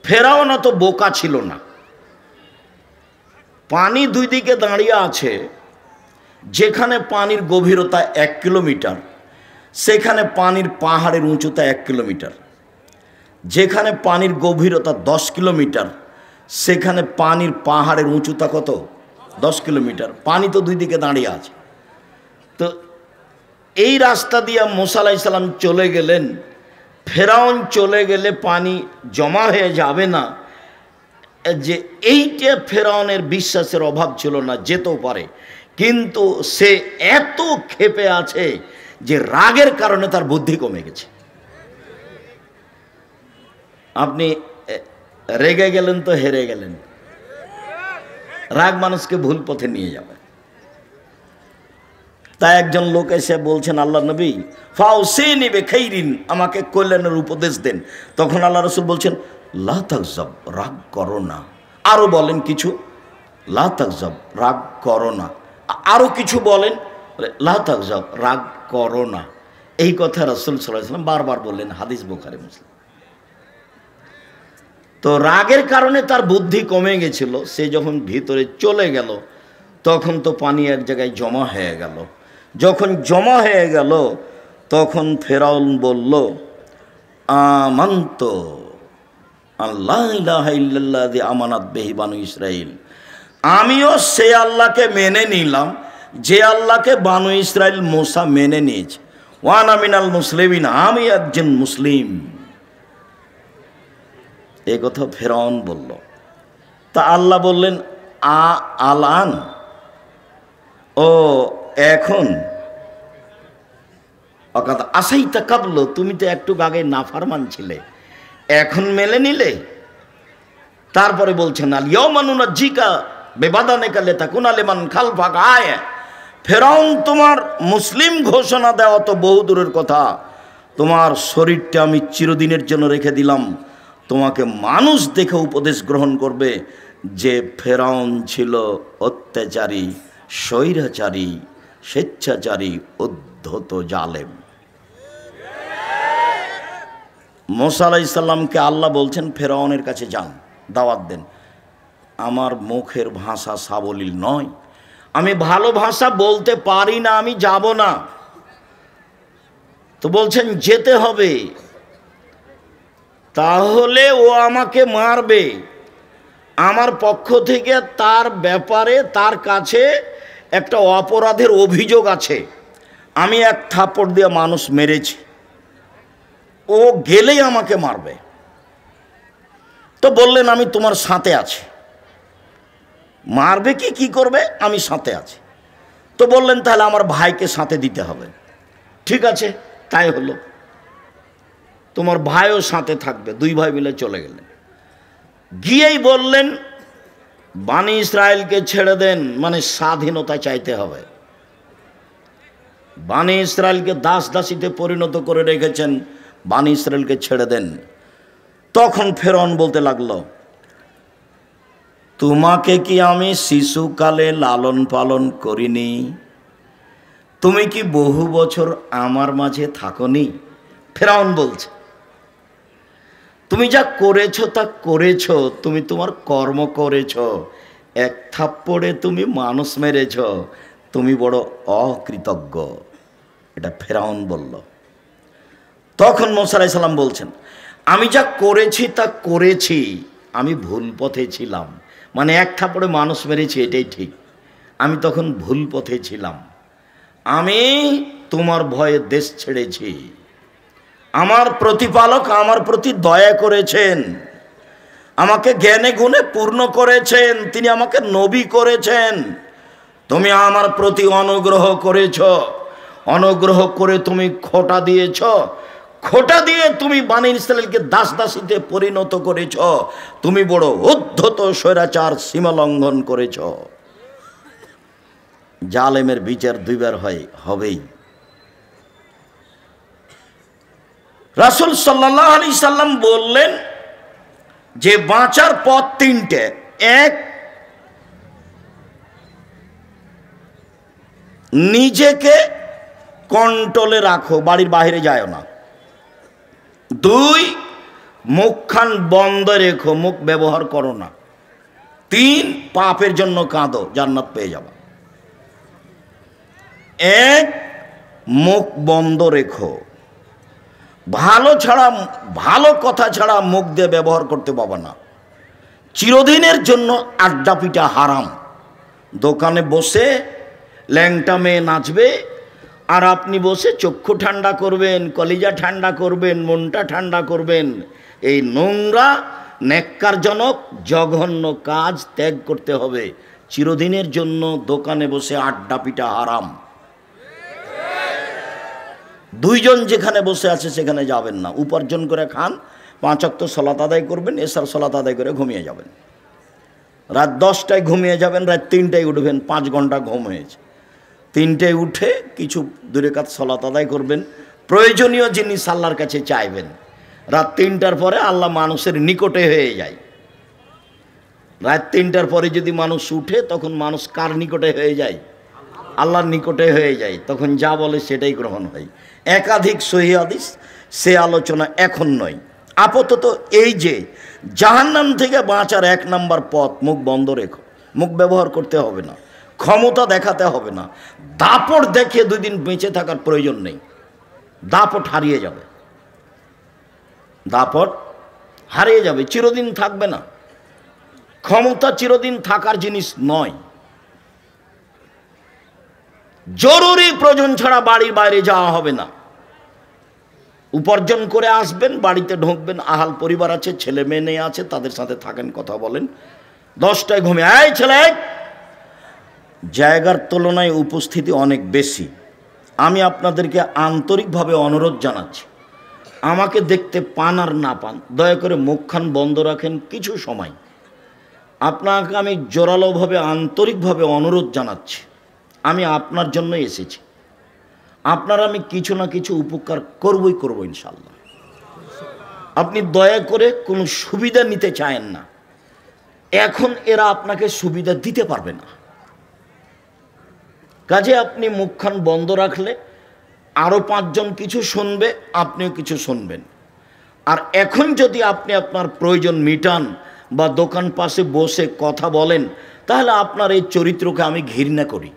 ফেরাউন অত বোকা ছিল না। পানি দুই দিকে দাঁড়িয়ে আছে, যেখানে পানির গভীরতা 1 কিলোমিটার সেখানে পানির পাহাড়ের উঁচুতা 1 কিলোমিটার, যেখানে পানির গভীরতা 10 কিলোমিটার সেখানে পানির পাহাড়ের উঁচুতা কত? 10 কিলোমিটার। পানি তো দুই দিকে দাঁড়িয়ে আছে। তো এই রাস্তা দিয়ে মুসা আলাইহিস সালাম চলে গেলেন। ফেরাউন চলে গেলে পানি জমা হয়ে যাবে না, যে এইটা ফেরাউনের বিশ্বাসের অভাব ছিল না, যেতেও পারে, কিন্তু সে এত ক্ষেপে আছে যে রাগের কারণে তার বুদ্ধি কমে গেছে। আপনি রেগে গেলেন তো হেরে গেলেন। রাগ মানুষকে ভুল পথে নিয়ে যাবে। তাই একজন লোক এসে বলছেন, আল্লাহ নবী ফাউসিনি বিখাইরিন, আমাকে কল্যাণের উপদেশ দেন। তখন আল্লাহ রাসূল বলছেন, লা তাগজাব, রাগ করো না। আরো বলেন কিছু, লা তাগজাব, রাগ করো না। আরো কিছু বলেন, লা তাগজাব, রাগ করো না। এই কথা রাসূল সাল্লাল্লাহু আলাইহি ওয়াসাল্লাম বারবার বললেন, হাদিস বুখারী মুসলিম। তো রাগের কারণে তার বুদ্ধি কমে গেছিল। সে যখন ভিতরে চলে গেল তখন তো পানি এক জায়গায় জমা হয়ে গেল। যখন জমা হয়ে গেল তখন ফেরাউন বলল, আমান্ত আল্লাহ ইলাহা ইল্লাল্লাযী আমানাত বিহি বানু ইসরাঈল, আমিও সে আল্লাহকে মেনে নিলাম যে আল্লাহকে বানু ইসরাঈল মুসা মেনে নিয়েছে। ওয়ানা মিনাল মুসলিমিন, আমি একজন মুসলিম। এই কথা ফেরাউন বলল। তা আল্লাহ বললেন, আলান, ও এখন, অকাদ আসাইতা কাবল, তুমি তো একটু আগে নাফরমান ছিলে, এখন মেনে নিলে? তারপরে বলছেন, আল ইয়াউমা নুনাজ্জিকা বিবাদানিকা লিতাকুনা লিমান খালফাকা আয়া। ফেরাউন, তোমার মুসলিম ঘোষণা দেওয়া তো বহু দূরের কথা, তোমার শরীরটা আমি চিরদিনের জন্য রেখে দিলাম, তোমাকে মানুষ দেখে উপদেশ গ্রহণ করবে যে ফেরাউন ছিল অত্যাচারী, স্বৈরাচারী, স্বেচ্ছাচারী, উদ্ধত, জালেম। মুসা আলাইহিস সালামকে আল্লাহ বলছেন, ফেরাউনের কাছে যান, দাওয়াত দেন। আমার মুখের ভাষা সাবলীল নয়, আমি ভালো ভাষা বলতে পারি না, আমি যাব না। তো বলছেন যেতে হবে, তাহলে ও আমাকে মারবে। আমার পক্ষ থেকে তার ব্যাপারে তার কাছে একটা অপরাধের অভিযোগ আছে, আমি এক থাপ্পড় দিয়ে মানুষ মেরেছি, ও গেলেই আমাকে মারবে। তো বললেন, আমি তোমার সাথে আছি। মারবে কি করবে, আমি সাথে আছি। তো বললেন, তাহলে আমার ভাইকে সাথে দিতে হবে। ঠিক আছে, তাই হলো, তোমার ভাইও সাথে থাকবে। দুই ভাই মিলে চলে গেলেন। গিয়েই বললেন, বানি ইসরায়েলকে ছেড়ে দেন, মানে স্বাধীনতা চাইতে হবে। বানি ইসরায়েলকে দাস দাসীতে পরিণত করে রেখেছেন, বানি ইসরায়েলকে ছেড়ে দেন। তখন ফেরাউন বলতে লাগলো, তোমাকে কি আমি শিশুকালে লালন পালন করিনি? তুমি কি বহু বছর আমার মাঝে থাকনি? ফেরাউন বলছে, তুমি যা করেছো তা করেছো, তুমি তোমার কর্ম করেছো, এক থাপ্পড়ে তুমি মানুষ মেরেছ, তুমি বড় অকৃতজ্ঞ। এটা ফেরাউন বলল। তখন মুসা আলাইহিস সালাম বলছেন, আমি যা করেছি তা করেছি, আমি ভুল পথে ছিলাম, মানে এক থাপ্পড়ে মানুষ মেরেছি এটাই ঠিক, আমি তখন ভুল পথে ছিলাম। আমি তোমার ভয়ে দেশ ছেড়েছি, আমার প্রতিপালক আমার প্রতি দয়া করেছেন, আমাকে জ্ঞানে গুণে পূর্ণ করেছেন, তিনি আমাকে নবী করেছেন। তুমি আমার প্রতি অনুগ্রহ করেছ, অনুগ্রহ করে তুমি খোঁটা দিয়েছ, খোঁটা দিয়ে তুমি বানি ইসরায়েলকে দাস দাসীতে পরিণত করেছ, তুমি বড় উদ্ধত স্বৈরাচার, সীমা লঙ্ঘন করেছ। জালেমের বিচার দুইবার হবেই। রাসূল সাল্লাল্লাহু আলাইহি সাল্লাম বললেন যে বাঁচার পথ তিনটে। এক, নিজেকে কন্ট্রোলে রাখো, বাড়ির বাইরে যায় না। দুই, মুখখান বন্ধ রেখো, মুখ ব্যবহার করো না। 3, পাপের জন্য কাঁদো, জান্নাত পেয়ে যাবে। 1, মুখ বন্ধ রেখো। ভালো কথা ছাড়া মুখ দিয়ে ব্যবহার করতে পারবে না। চিরদিনের জন্য আড্ডা পিটা হারাম। দোকানে বসে ল্যাংটা মেয়ে নাচবে, আর আপনি বসে চক্ষু ঠান্ডা করবেন, কলিজা ঠান্ডা করবেন, মনটা ঠান্ডা করবেন। এই নোংরা ন্যাক্কারজনক জঘন্য কাজ ত্যাগ করতে হবে। চিরদিনের জন্য দোকানে বসে আড্ডা পিটা হারাম। 2 জন যেখানে বসে আছে সেখানে যাবেন না। উপার্জন করে খান, 5 ওয়াক্ত সালাত আদায় করবেন, এশার সালাত আদায় করে ঘুমিয়ে যাবেন। রাত 10টায় ঘুমিয়ে যাবেন, রাত 3টায় উঠবেন, 5 ঘন্টা ঘুম হয়েছে। 3টায় উঠে কিছু 2 রাকাত সালাত আদায় করবেন, প্রয়োজনীয় জিনিস আল্লাহর কাছে চাইবেন। রাত 3টার পরে আল্লাহ মানুষের নিকটে হয়ে যায়। রাত 3টার পরে যদি মানুষ উঠে, তখন মানুষ কার নিকটে হয়ে যায়? আল্লাহর নিকটে হয়ে যায়। তখন যা বলে সেটাই গ্রহণ হয়। একাধিক সহিহ হাদিস, সে আলোচনা এখন নয়। আপাতত এই যে জাহান্নাম থেকে বাঁচার 1 নম্বর পথ, মুখ বন্ধ রেখো। মুখ ব্যবহার করতে হবে না, ক্ষমতা দেখাতে হবে না। দাপট দেখে 2 দিন বেঁচে থাকার প্রয়োজন নেই। দাপট হারিয়ে যাবে, দাপট হারিয়ে যাবে, চিরদিন থাকবে না। ক্ষমতা চিরদিন থাকার জিনিস নয়। জরুরি প্রয়োজন ছাড়া বাড়ির বাইরে যাওয়া হবে না। উপার্জন করে আসবেন, বাড়িতে ঢুকবেন, আহাল পরিবার আছে, ছেলে মেয়ে আছে, তাদের সাথে থাকেন, কথা বলেন। 10টায় ঘুমিয়ে, এই ছেলে, জায়গার তুলনায় উপস্থিতি অনেক বেশি। আমি আপনাদেরকে আন্তরিকভাবে অনুরোধ জানাচ্ছি, আমাকে দেখতে পান আর না পান, দয়া করে মুখখান বন্ধ রাখেন কিছু সময়। আপনাকে আমি জোরালোভাবে আন্তরিকভাবে অনুরোধ জানাচ্ছি, আমি আপনার জন্য এসেছি। আপনার আমি কিছু না কিছু উপকার করবই করব ইনশাল্লাহ। আপনি দয়া করে কোনো সুবিধা নিতে চায়েন না। এখন এরা আপনাকে সুবিধা দিতে পারবে না। কাজে আপনি মুখখান বন্ধ রাখলে আরও 5 জন কিছু শুনবে, আপনিও কিছু শুনবেন। আর এখন যদি আপনি আপনার প্রয়োজন মিটান বা দোকান পাশে বসে কথা বলেন, তাহলে আপনার এই চরিত্রকে আমি ঘৃণা করি।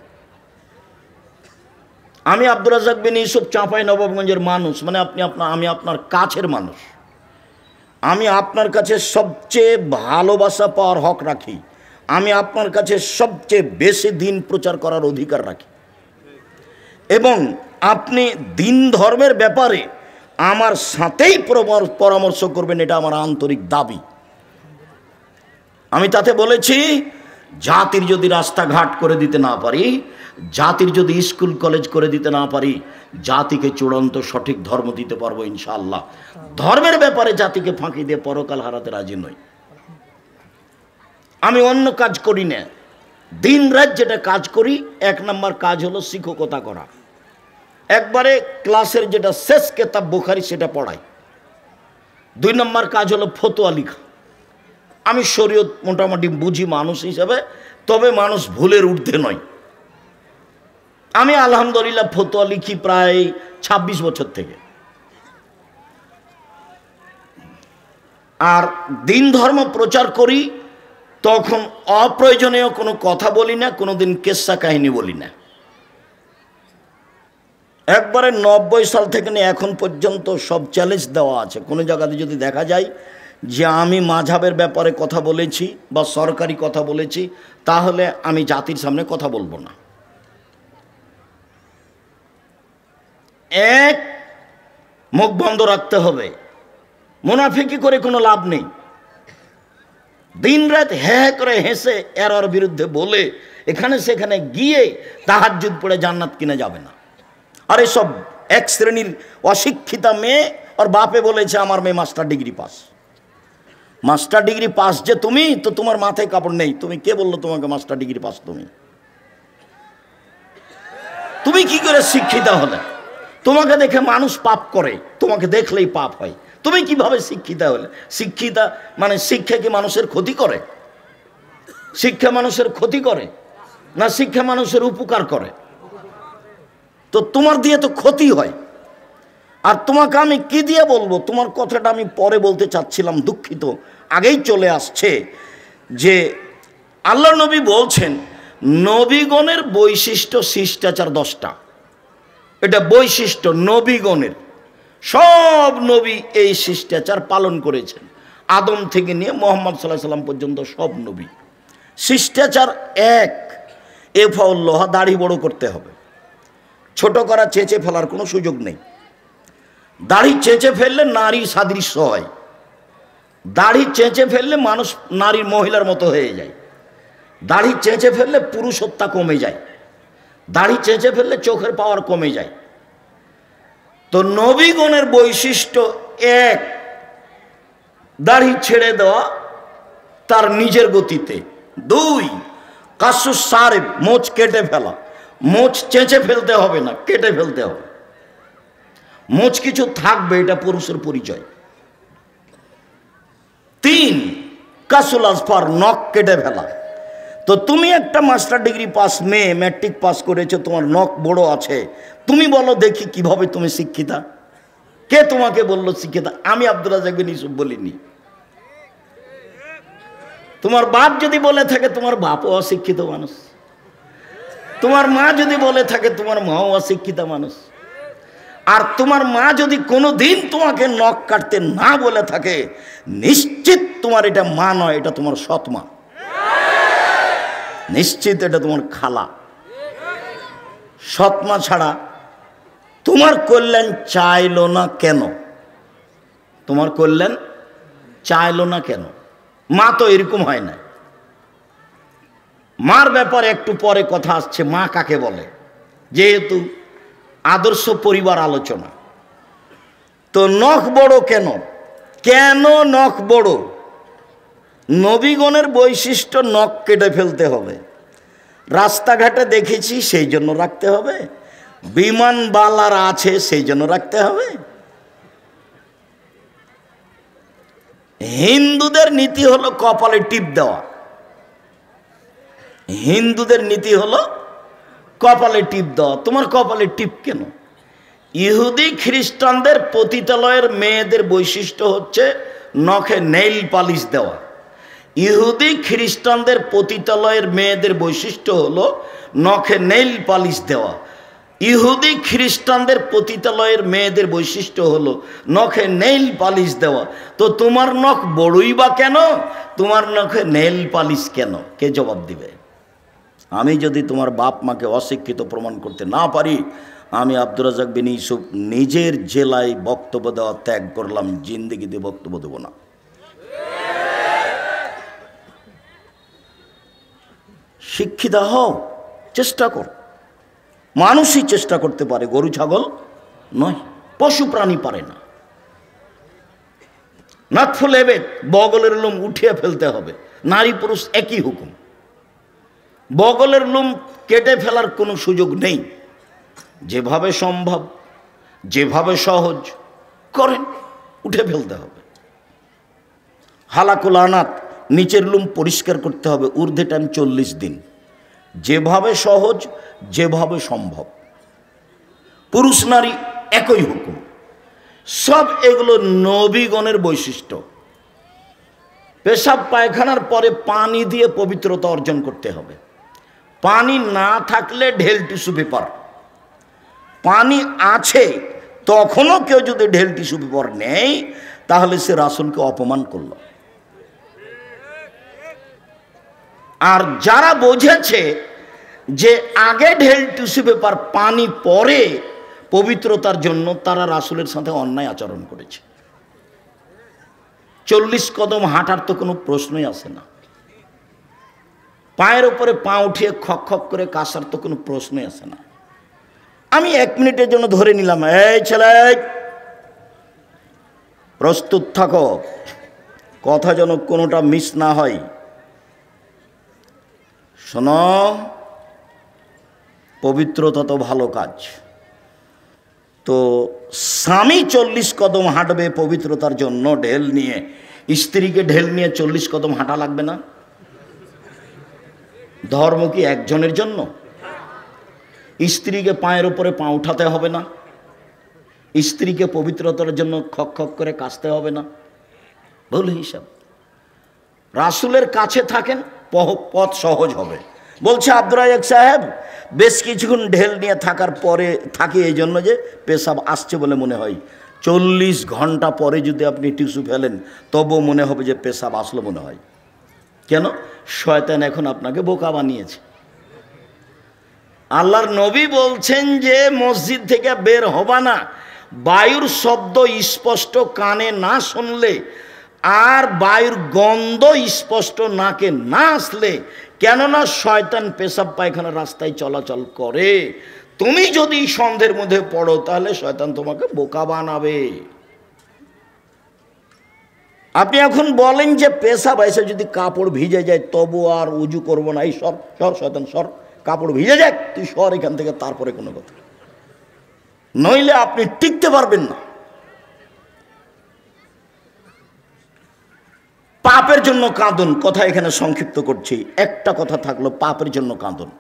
আমি আব্দুর রাজ্জাক বিন ইউসুফ, চাঁপাইনবাবগঞ্জের মানুষ, মানে আমি আপনার কাছের মানুষ। আমি আপনার কাছে সবচেয়ে ভালোবাসা পাওয়ার হক রাখি। আমি আপনার কাছে সবচেয়ে বেশি দিন প্রচার করার অধিকার রাখি। এবং আপনি দিন ধর্মের ব্যাপারে আমার সাথেই পরামর্শ করবেন, এটা আমার আন্তরিক দাবি। আমি তাতে বলেছি, জাতির যদি রাস্তাঘাট করে দিতে না পারি, জাতির যদি স্কুল কলেজ করে দিতে না পারি, জাতিকে চূড়ান্ত সঠিক ধর্ম দিতে পারবো ইনশাআল্লাহ। ধর্মের ব্যাপারে জাতিকে ফাঁকি দিয়ে পরকাল হারাতে রাজি নই। আমি অন্য কাজ করি না। দিন রাত যেটা কাজ করি, 1 নম্বর কাজ হলো শিক্ষকতা করা। একবারে ক্লাসের যেটা শেষ কেতাব বুখারী সেটা পড়াই। 2 নম্বর কাজ হলো ফতোয়া লেখা। আমি শরীয়ত মোটামুটি বুঝি মানুষ হিসাবে, তবে মানুষ ভুলের ঊর্ধ্বে নয়। আমি আলহামদুলিল্লাহ ফতোয়া লিখি প্রায় 26 বছর থেকে। আর দিন ধর্ম প্রচার করি, তখন অপ্রয়োজনীয় কোনো কথা বলি না, কোনোদিন কেসা কাহিনী বলি না। একবারে 90 সাল থেকে নিয়ে এখন পর্যন্ত সব চ্যালেঞ্জ দেওয়া আছে। কোনো জায়গাতে যদি দেখা যায় যে আমি মাযহাবের ব্যাপারে কথা বলেছি বা সরকারি কথা বলেছি, তাহলে আমি জাতির সামনে কথা বলবো না। মুখ বন্ধ রাখতে হবে। মুনাফিকি করে কোনো লাভ নেই। দিন রাত হ্যাঁ করে হেসে এর বিরুদ্ধে বলে এখানে সেখানে গিয়ে তাহাজ্জুদ পড়ে জান্নাত কিনে যাবে না। আর এসব 1 শ্রেণীর অশিক্ষিতা মেয়ে, আর বাপে বলেছে আমার মেয়ে master degree pass. Master degree pass যে তুমি, তো তোমার মাথায় কাপড় নেই। তুমি কে বললো তোমাকে মাস্টার ডিগ্রি পাস? তুমি কি করে শিক্ষিতা হলে? তোমাকে দেখে মানুষ পাপ করে, তোমাকে দেখলেই পাপ হয়। তুমি কিভাবে শিক্ষিতা হলে? শিক্ষিতা মানে শিক্ষা কি মানুষের ক্ষতি করে? শিক্ষা মানুষের ক্ষতি করে না শিক্ষা মানুষের উপকার করে? তো তোমার দিয়ে তো ক্ষতি হয়। আর তোমাকে আমি কি দিয়ে বলবো? তোমার কথাটা আমি পরে বলতে চাচ্ছিলাম, দুঃখিত, আগেই চলে আসছে। যে আল্লাহ নবী বলছেন নবীগণের বৈশিষ্ট্য শিষ্টাচার 10টা। এটা বৈশিষ্ট্য নবীগণের। সব নবী এই শিষ্টাচার পালন করেছেন, আদম থেকে নিয়ে মুহাম্মদ সাল্লাল্লাহু আলাইহি সাল্লাম পর্যন্ত সব নবী। শিষ্টাচার 1, এফাউল্লাহ, দাড়ি বড় করতে হবে। ছোট করা, চেঁচে ফেলার কোনো সুযোগ নেই। দাড়ি চেঁচে ফেললে নারী সাদৃশ্য হয়। দাড়ি চেঁচে ফেললে মানুষ নারীর মহিলার মতো হয়ে যায়। দাড়ি চেঁচে ফেললে পুরুষত্বা কমে যায়। দাড়ি চেঁচে ফেললে চোখের পাওয়ার কমে যায়। তো নবীগণের বৈশিষ্ট্য 1, দাড়ি ছেড়ে দেওয়া তার নিজের গতিতে। 2, কাসুস সারেব, মোচ কেটে ফেলা। মোচ চেঁচে ফেলতে হবে না, কেটে ফেলতে হবে। মোচ কিছু থাকবে, এটা পুরুষের পরিচয়। 3, কাসুল আসফার, নখ কেটে ফেলা। তো তুমি একটা মাস্টার ডিগ্রি পাস মেয়ে, ম্যাট্রিক পাস করেছো, তোমার নখ বড় আছে, তুমি বলো দেখি কিভাবে তুমি শিক্ষিতা? কে তোমাকে বললো শিক্ষিতা? আমি আব্দুর রাজ্জাক বিন ইউসুফ বলিনি। তোমার বাপ যদি বলে থাকে, তোমার বাপও অশিক্ষিত মানুষ। তোমার মা যদি বলে থাকে, তোমার মাও অশিক্ষিত মানুষ। আর তোমার মা যদি কোনোদিন তোমাকে নখ কাটতে না বলে থাকে, নিশ্চিত তোমার এটা মা নয়, এটা তোমার সৎ মা। নিশ্চিত এটা তোমার খালা। সৎ মা ছাড়া তোমার কল্যাণ চাইলো না কেন? তোমার কল্যাণ চাইলো না কেন? মা তো এরকম হয় না। মার ব্যাপারে একটু পরে কথা আসছে, মা কাকে বলে, যেহেতু আদর্শ পরিবার আলোচনা। তো নখ বড় কেন? কেন নখ বড়? নবীগণের বৈশিষ্ট্য নখ কেটে ফেলতে হবে। রাস্তাঘাটে দেখেছি সেই জন্য রাখতে হবে? বিমানবালার আছে সেই জন্য রাখতে হবে? হিন্দুদের নীতি হলো কপালে টিপ দেওয়া। হিন্দুদের নীতি হলো কপালে টিপ দেওয়া। তোমার কপালে টিপ কেন? ইহুদি খ্রিস্টানদের পতিতালয়ের মেয়েদের বৈশিষ্ট্য হচ্ছে নখে নেইল পালিশ দেওয়া। ইহুদি খ্রিস্টানদের পতিতালয়ের মেয়েদের বৈশিষ্ট্য হলো নখে নেইল পালিশ দেওয়া। ইহুদি খ্রিস্টানদের পতিতালয়ের মেয়েদের বৈশিষ্ট্য হলো নখে নেইল পালিশ দেওয়া। তো তোমার নখ বড়ই বা কেন? তোমার নখে নেইল পালিশ কেন? কে জবাব দিবে? আমি যদি তোমার বাপ মাকে অশিক্ষিত প্রমাণ করতে না পারি, আমি আব্দুর রাজ্জাক বিন ইউসুফ নিজের জেলায় বক্তব্য দেওয়া ত্যাগ করলাম, জিন্দেগিতে বক্তব্য দেব না। শিক্ষিত হও, চেষ্টা কর। মানুষই চেষ্টা করতে পারে, গরু ছাগল নয়। পশু প্রাণী পারে না। নাকফুল এবেদ, বগলের লোম উঠিয়ে ফেলতে হবে। নারী পুরুষ একই হুকুম। বগলের লোম কেটে ফেলার কোনো সুযোগ নেই। যেভাবে সম্ভব, যেভাবে সহজ করেন, উঠে ফেলতে হবে। হালাকুল আনাত, নিচের লোম পরিষ্কার করতে হবে, ঊর্ধ্বে টাইম 40 দিন। যেভাবে সহজ, যেভাবে সম্ভব। পুরুষ নারী একই হুকুম। সব এগুলো নবীগণের বৈশিষ্ট্য। পেশাব পায়খানার পরে পানি দিয়ে পবিত্রতা অর্জন করতে হবে। পানি না থাকলে ঢেল টিস্যু পেপার। পানি আছে তখনও কেউ যদি ঢেল টিস্যু পেপার নেয়, তাহলে সে রাসূলকে অপমান করল। আর যারা বোঝেছে যে আগে ঢেল টিস্যু পেপার, পানি পরে পবিত্রতার জন্য, তারা রাসূলের সাথে অন্যায় আচরণ করেছে। 40 কদম হাঁটার তো কোনো প্রশ্নই আসে না। পায়ের উপরে পা উঠিয়ে খক খক করে কাশার তো কোনো প্রশ্নই আসে না। আমি 1 মিনিটের জন্য ধরে নিলাম, এই ছেলে প্রস্তুত থাকো, কথা যেন কোনোটা মিস না হয়। শোনো, পবিত্রতা তো ভালো কাজ। তো স্বামী 40 কদম হাঁটবে পবিত্রতার জন্য ঢেল নিয়ে, স্ত্রীকে ঢেল নিয়ে 40 কদম হাঁটা লাগবে না? ধর্ম কি একজনের জন্য? স্ত্রীকে পায়ের উপরে পা উঠাতে হবে না? স্ত্রীকে পবিত্রতার জন্য খক খক করে কাশতে হবে না, ভুল হিসাব। রাসূলের কাছে থাকেন, পথ সহজ হবে। বলছে আব্দুর রাজ্জাক সাহেব, বেশ কিছুক্ষণ ঢেল নিয়ে থাকার পরে থাকি এই জন্য যে পেশাব আসছে বলে মনে হয়। 40 ঘন্টা পরে যদি আপনি টিস্যু ফেলেন তবুও মনে হবে যে পেশাব আসলো মনে হয়। কেন? শয়তান এখন আপনাকে বোকা বানিয়েছে। আল্লাহর নবী বলছেন যে মসজিদ থেকে বের হবা না বায়ুর শব্দ স্পষ্ট কানে না শুনলে, আর বায়ুর গন্ধ স্পষ্ট নাকে না আসলে। কেননা শয়তান পেশাব পায়খানা রাস্তায় চলাচল করে। তুমি যদি সন্দেহের মধ্যে পড়ো তাহলে শয়তান তোমাকে বোকা বানাবে। আপনি এখন বলেন যে পেশাব এসে যদি কাপড় ভিজে যায় তবু আর উজু করবো না, এই সর সর শয়তান সর, কাপড় ভিজে যাক তুই সর এখান থেকে, তারপরে কোনো কথা, নইলে আপনি টিকতে পারবেন না। পাপের জন্য কাঁদুন, কথা এখানে সংক্ষিপ্ত করছি, একটা কথা থাকলো, পাপের জন্য কাঁদুন।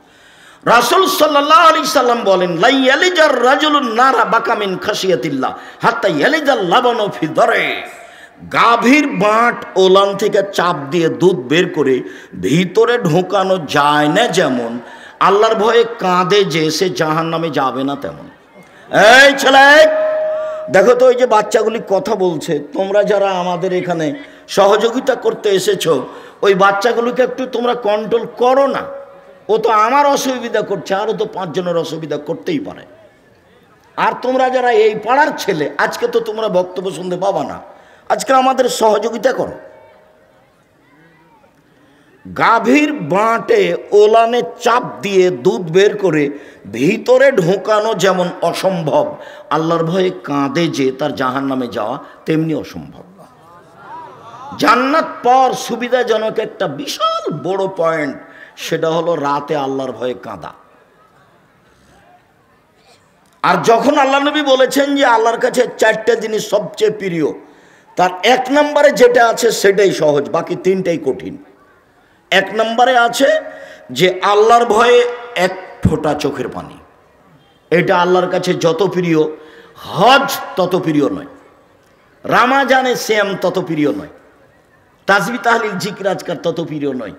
রাসূল সাল্লাল্লাহু আলাইহি সাল্লাম বলেন, লা ইয়ালিজার রাজুলুন নারা বাকামিন খাশিয়াতিল্লাহ হাত্তা ইয়ালিজাল লাবানু ফি দরে। গাভীর বাঁট ওলান থেকে চাপ দিয়ে দুধ বের করে ভিতরে ঢোকানো যায় না যেমন, আল্লাহর ভয়ে কাঁদে যে সে জাহান্নামে যাবে না তেমন। এই ছেলে দেখো তো, ওই যে বাচ্চাগুলি কথা বলছে, তোমরা যারা আমাদের এখানে সহযোগিতা করতে এসেছো ওই বাচ্চাগুলোকে একটু তোমরা কন্ট্রোল করো না। ও তো আমার অসুবিধা করছে, আরও তো 5 জনের অসুবিধা করতেই পারে। আর তোমরা যারা এই পাড়ার ছেলে, আজকে তো তোমরা বক্তব্য শুনতে পাবা না, আজকে আমাদের সহযোগিতা করো। গাভীর বাঁটে ওলানে চাপ দিয়ে দুধ বের করে ভিতরে ঢোকানো যেমন অসম্ভব, আল্লাহর ভয়ে কাঁদে যে তার জাহান্নামে যাওয়া তেমনি অসম্ভব। জান্নাত পাওয়ার সুবিধাজনক একটা বিশাল বড় পয়েন্ট, সেটা হলো রাতে আল্লাহর ভয়ে কাঁদা। আর যখন আল্লাহ নবী বলেছেন যে আল্লাহর কাছে 4টে জিনিস সবচেয়ে প্রিয়, তার 1 নম্বরে যেটা আছে সেটাই সহজ, বাকি 3টাই কঠিন। 1 নম্বরে আছে যে আল্লাহর ভয়ে 1 ফোঁটা চোখের পানি, এটা আল্লাহর কাছে যত প্রিয়, হজ তত প্রিয় নয়, রামাজানে শ্যাম তত প্রিয় নয়, তাসবিহ তাহলিল জিকির আজকার তত প্রিয় নয়।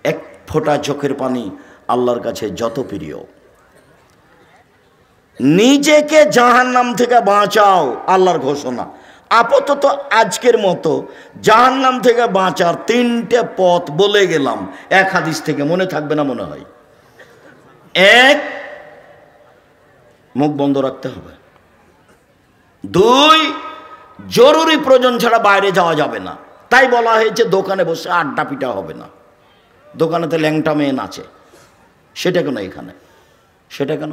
1 ফোঁটা চোখের পানি আল্লাহর কাছে যত প্রিয়। নিজেকে জাহান্নাম থেকে বাঁচাও, আল্লাহর ঘোষণা। আপাতত আজকের মতো জাহান্নাম থেকে বাঁচার 3টে পথ বলে গেলাম, 1 হাদিস থেকে, মনে থাকবে না মনে হয়। 1, মুখ বন্ধ রাখতে হবে। 2, জরুরি প্রয়োজন ছাড়া বাইরে যাওয়া যাবে না, তাই বলা হয়েছে দোকানে বসে আড্ডা পিটা হবে না। দোকানেতে ল্যাংটা মেয়ে নাচে, সেটা কেন এখানে, সেটা কেন?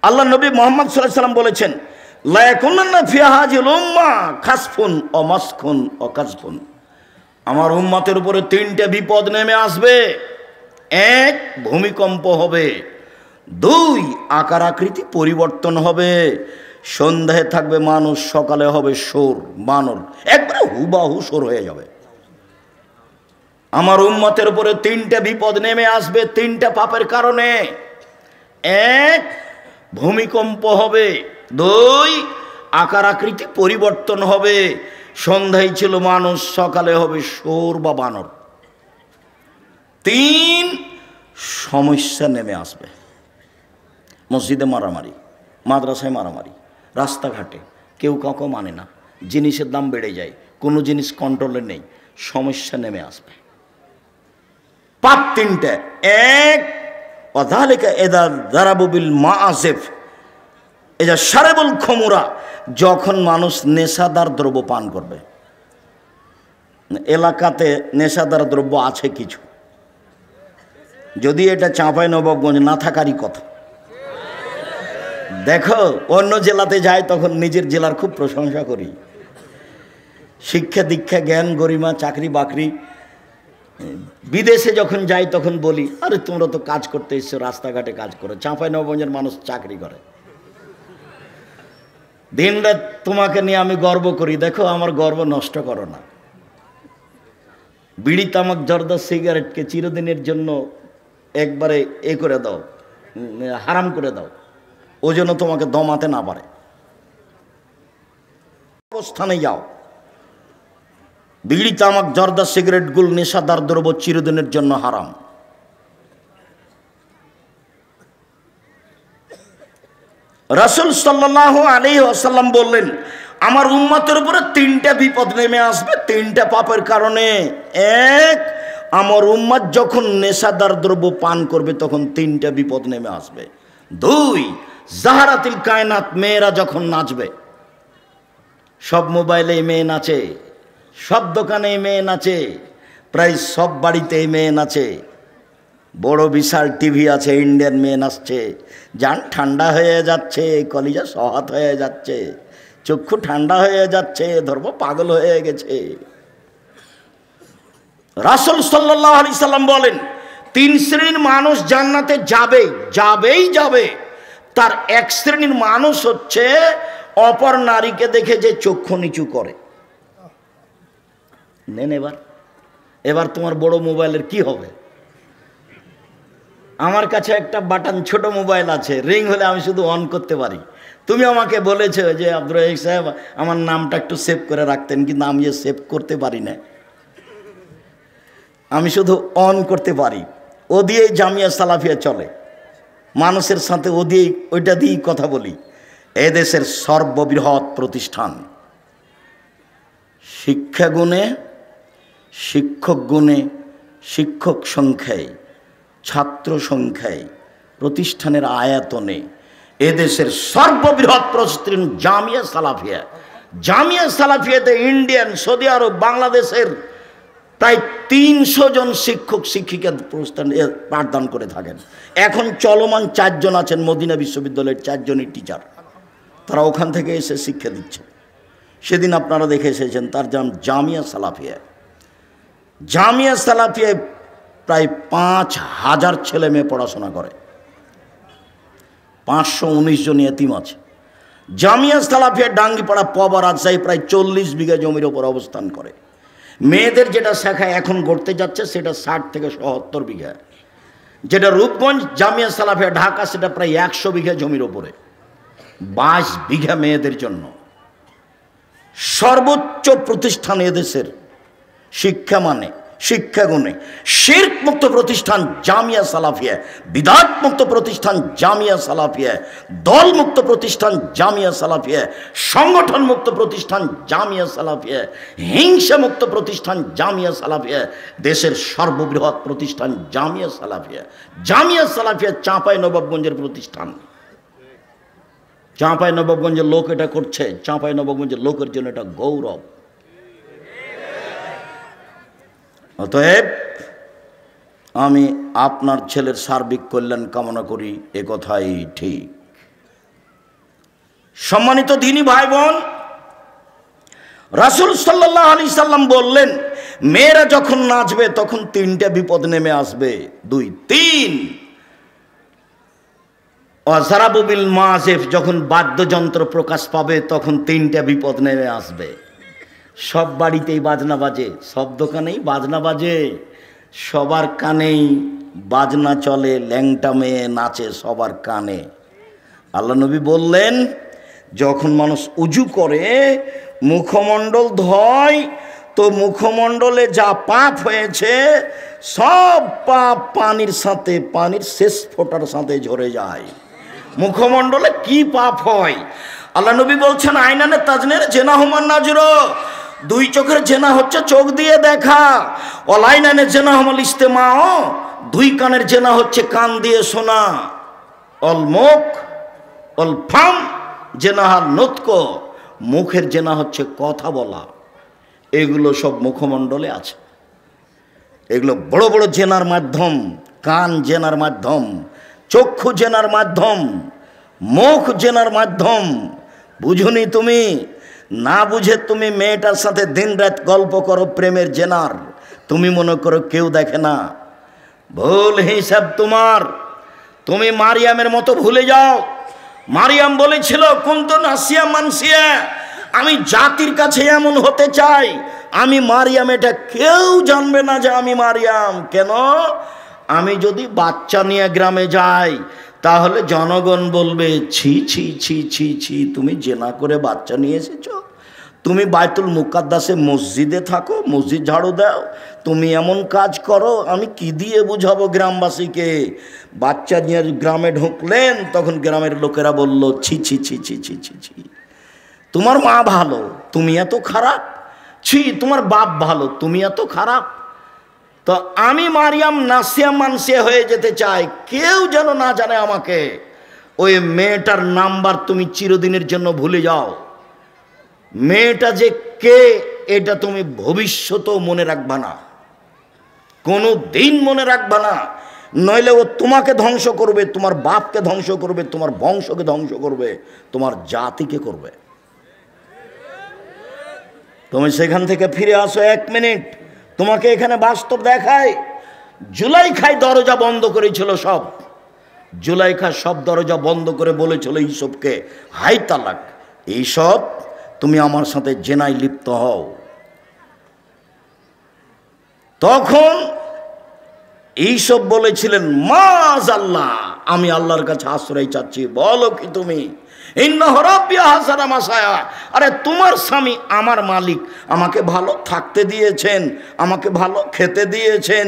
আল্লাহ নবী মুহাম্মদ সাল্লাল্লাহু আলাইহি ওয়াসাল্লাম বলেছেন, লা ইয়াকুনান্না ফি হাযিল উম্মাহ খাসফুন ও মাসখুন ও কাযফুন। আমার উম্মতের উপরে 3টে বিপদ নেমে আসবে। 1, ভূমিকম্প হবে। 2, আকার আকৃতি পরিবর্তন হবে। সন্ধ্যায় থাকবে মানুষ, সকালে হবে শোর বানর, একবারে হুবাহু শোর হয়ে যাবে। আমার উম্মতের উপরে 3টে বিপদ নেমে আসবে 3টে পাপের কারণে। 1, ভূমিকম্প হবে। 2, আকার আকৃতি পরিবর্তন হবে। সন্ধ্যায় ছিল মানুষ, সকালে হবে শোর বা বানর। 3, সমস্যা নেমে আসবে। মসজিদে মারামারি, মাদ্রাসায় মারামারি, রাস্তাঘাটে কেউ কাউকে মানে না, জিনিসের দাম বেড়ে যায়, কোনো জিনিস কন্ট্রোলে নেই, সমস্যা নেমে আসবে। পাপ 3টে। 1, ওয়াযালিকা ইযা যারাবু বিল মাআসিফ ইযা শারাবুল খুমরা, যখন মানুষ নেশাদার দ্রব্য পান করবে। এলাকাতে নেশাদার দ্রব্য আছে কিছু, যদি এটা চাঁপাইনবাবগঞ্জ না থাকারই কথা। দেখো অন্য জেলাতে যায় তখন নিজের জেলার খুব প্রশংসা করি, শিক্ষা দীক্ষা জ্ঞান গরিমা চাকরি বাকরি। বিদেশে যখন যাই তখন বলি, আরে তোমরা তো কাজ করতে এসছো, রাস্তাঘাটে কাজ করো, চাঁপাইনবাবগঞ্জের মানুষ চাকরি করে। দিনরাত তোমাকে নিয়ে আমি গর্ব করি, দেখো আমার গর্ব নষ্ট করো না। বিড়ি তামাক জর্দা সিগারেটকে চিরদিনের জন্য একবারে করে দাও, হারাম করে দাও। ও যেন তোমাকে দমাতে না পারে। অবস্থানে যাও। বিড়ি, তামাক, জর্দা, সিগারেট, গুল, নেশাদার দ্রব্য চিরদিনের জন্য হারাম। রাসূল সাল্লাল্লাহু আলাইহি ওয়াসাল্লাম বললেন, আমার উম্মতের উপরে তিনটা বিপদ নেমে আসবে তিনটা পাপের কারণে। এক, আমার উম্মত যখন নেশাদার দ্রব্য পান করবে তখন তিনটা বিপদ নেমে আসবে। দুই, জাহারাতিল কায়নাত, মেয়েরা যখন নাচবে, সব মোবাইলে মেয়ে নাচে, সব দোকানে মেয়ে নাচে, প্রায় সব বাড়িতে মেয়ে নাচে, বড় বিশাল টিভি আছে, ইন্ডিয়ান মেয়ে নাচছে, জান ঠান্ডা হয়ে যাচ্ছে, কলিজা সহাত হয়ে যাচ্ছে, চক্ষু ঠান্ডা হয়ে যাচ্ছে, ধর্ম পাগল হয়ে গেছে। রাসূল সাল্লাল্লাহু আলাইহি সাল্লাম বলেন, তিন শ্রেণীর মানুষ জান্নাতে যাবে। তার এক শ্রেণীর মানুষ হচ্ছে অপর নারীকে দেখে যে চক্ষু নিচু করে। নেন এবার তোমার বড় মোবাইলের কি হবে? আমার কাছে একটা বাটন ছোট মোবাইল আছে, রিং হলে আমি শুধু অন করতে পারি। তুমি আমাকে বলেছো যে আব্দুর রাজ্জাক সাহেব আমার নামটা একটু সেভ করে রাখতেন, কিন্তু আমি যে সেভ করতে পারি না, আমি শুধু অন করতে পারি। ও দিয়েই জামিয়া সালাফিয়া চলে, মানুষের সাথে ওইটা দিয়েই কথা বলি। এদেশের সর্ববৃহৎ প্রতিষ্ঠান, শিক্ষা গুণে, শিক্ষক গুণে, শিক্ষক সংখ্যায়, ছাত্র সংখ্যায়, প্রতিষ্ঠানের আয়তনে এদেশের সর্ববৃহৎ প্রতিষ্ঠান জামিয়া সালাফিয়া। জামিয়া সালাফিয়াতে ইন্ডিয়ান, সৌদি আরব, বাংলাদেশের প্রায় 300 জন শিক্ষক শিক্ষিকা পাঠদান করে থাকেন। এখন চলমান 4 জন আছেন মদিনা বিশ্ববিদ্যালয়ের, 4 জনই টিচার, তারা ওখান থেকে এসে শিক্ষা দিচ্ছে। সেদিন আপনারা দেখে এসেছেন, তার নাম জামিয়া সালাফিয়া। জামিয়া সালাফিয়ায় প্রায় 5000 ছেলে মেয়ে পড়াশোনা করে, 519 জন এতিম আছে। জামিয়া সালাফিয়া ডাঙ্গিপাড়া, পবা, রাজশাহী প্রায় 40 বিঘা জমির ওপর অবস্থান করে। মেয়েদের যেটা শাখায় এখন গড়তে যাচ্ছে সেটা 60 থেকে 70 বিঘা। যেটা রূপগঞ্জ জামিয়া সালাফিয়া ঢাকা, সেটা প্রায় 100 বিঘা জমির ওপরে, 22 বিঘা মেয়েদের জন্য। সর্বোচ্চ প্রতিষ্ঠান এদেশের শিক্ষা মানে, শিক্ষা গুণে। শিরক মুক্ত প্রতিষ্ঠান জামিয়া সালাফিয়া, বিদআত মুক্ত প্রতিষ্ঠান জামিয়া সালাফিয়া, দল মুক্ত প্রতিষ্ঠান জামিয়া সালাফিয়া, সংগঠন মুক্ত প্রতিষ্ঠান জামিয়া সালাফিয়া, হিংসা মুক্ত প্রতিষ্ঠান জামিয়া সালাফিয়া, দেশের সর্ববৃহৎ প্রতিষ্ঠান জামিয়া সালাফিয়া। জামিয়া সালাফিয়া চাঁপাইনবাবগঞ্জের প্রতিষ্ঠান। চাঁপাইনবাবগঞ্জের লোক এটা করছে, চাঁপাইনবাবগঞ্জের লোকের জন্য এটা গৌরব। অতএব আমি আপনার ছেলের সার্বিক কল্যাণ কামনা করি, এ কথাই ঠিক। সম্মানিত দ্বীনি ভাই বোন, রাসূল সাল্লাল্লাহু আলাইহি সাল্লাম বললেন, মেয়েরা যখন নাচবে তখন 3টা বিপদ নেমে আসবে। 2, 3 ওয়াজারাবু বিল মাযিফ, যখন বাদ্যযন্ত্র প্রকাশ পাবে তখন 3টা বিপদ নেমে আসবে। সব বাড়িতেই বাজনা বাজে, সব দোকানেই বাজনা বাজে, সবার কানেই বাজনা চলে, ল্যাংটা মেয়ে নাচে সবার কানে। আল্লাহ নবী বললেন, যখন মানুষ উজু করে মুখমণ্ডল ধয়, তো মুখমণ্ডলে যা পাপ হয়েছে সব পাপ পানির সাথে, পানির শেষ ফোঁটার সাথে ঝরে যায়। মুখমণ্ডলে কি পাপ হয়? আল্লাহ নবী বলছেন, আইনানে তাজনের জেনাহুমান নাজর, 2 চোখের জেনা হচ্ছে চোখ দিয়ে দেখা। অলাইনানে জেনাহুমাল ইস্তেমাও, 2 কানের জেনা হচ্ছে কান দিয়ে শোনা। অল মুখ অল ফাম জেনাহাল নতক, মুখের জেনা হচ্ছে কথা বলা। এগুলো সব মুখমণ্ডলে আছে। এগুলো বড় বড় জেনার মাধ্যম, কান জেনার মাধ্যম, চক্ষু জেনার মাধ্যম, মুখ জেনার মাধ্যম। বুঝুনি তুমি? না বুঝে তুমি মেয়েটার সাথে দিনরাত গল্প করো প্রেমের জেনার, তুমি মনে করো কেউ দেখে না। ভুল হিসাব তোমার। তুমি মারিয়ামের মতো ভুলে যাও। মারিয়াম বলেছিল, কুনতু নাসিয়া মানসিয়া, আমি জাতির কাছে এমন হতে চাই, আমি মারিয়াম, এটা কেউ জানবে না যে আমি মারিয়াম। কেন? আমি যদি বাচ্চা নিয়ে গ্রামে যাই তাহলে জনগণ বলবে, ছি ছি ছি ছি ছি, তুমি জেনা করে বাচ্চা নিয়ে এসেছো, তুমি বাইতুল মুকাদ্দাসে মসজিদে থাকো, মসজিদ ঝাড়ু দাও, তুমি এমন কাজ করো, আমি কি দিয়ে বুঝাবো গ্রামবাসীকে? বাচ্চা নিয়ে গ্রামে ঢুকলেন, তখন গ্রামের লোকেরা বলল, ছি ছি ছি ছি ছি ছি ছি, তোমার মা ভালো, তুমি এত খারাপ, ছি তোমার বাপ ভালো, তুমি এত খারাপ। তো আমি মারিয়াম নাসিয়া মানসিয়া হয়ে যেতে চাই, কেউ যেন না জানে আমাকে। ওই মেয়েটার নাম্বার তুমি চিরদিনের জন্য ভুলে যাও। মেয়েটা যে কে এটা তুমি ভবিষ্যতেও মনে রাখবা না, কোনো দিন মনে রাখবা না, নইলে ও তোমাকে ধ্বংস করবে, তোমার বাপকে ধ্বংস করবে, তোমার বংশকে ধ্বংস করবে, তোমার জাতিকে করবে। তুমি সেখান থেকে ফিরে আসো 1 মিনিট, তোমাকে এখানে বাস্তব দেখায়। জুলাইখায় দরজা বন্ধ করেছিল সব, জুলাইখা সব দরজা বন্ধ করে বলেছিল ইউসুফকে, হাই তালাক, এইসব তুমি আমার সাথে জেনায় লিপ্ত হও। তখন এইসব বলেছিলেন, মাযাল্লাহ, আমি আল্লাহর কাছে আশ্রয় চাচ্ছি, বলো কি তুমি? ইন্নাহু রাব্বি আহসানা মাসায়া, আরে তোমার স্বামী আমার মালিক, আমাকে ভালো থাকতে দিয়েছেন, আমাকে ভালো খেতে দিয়েছেন,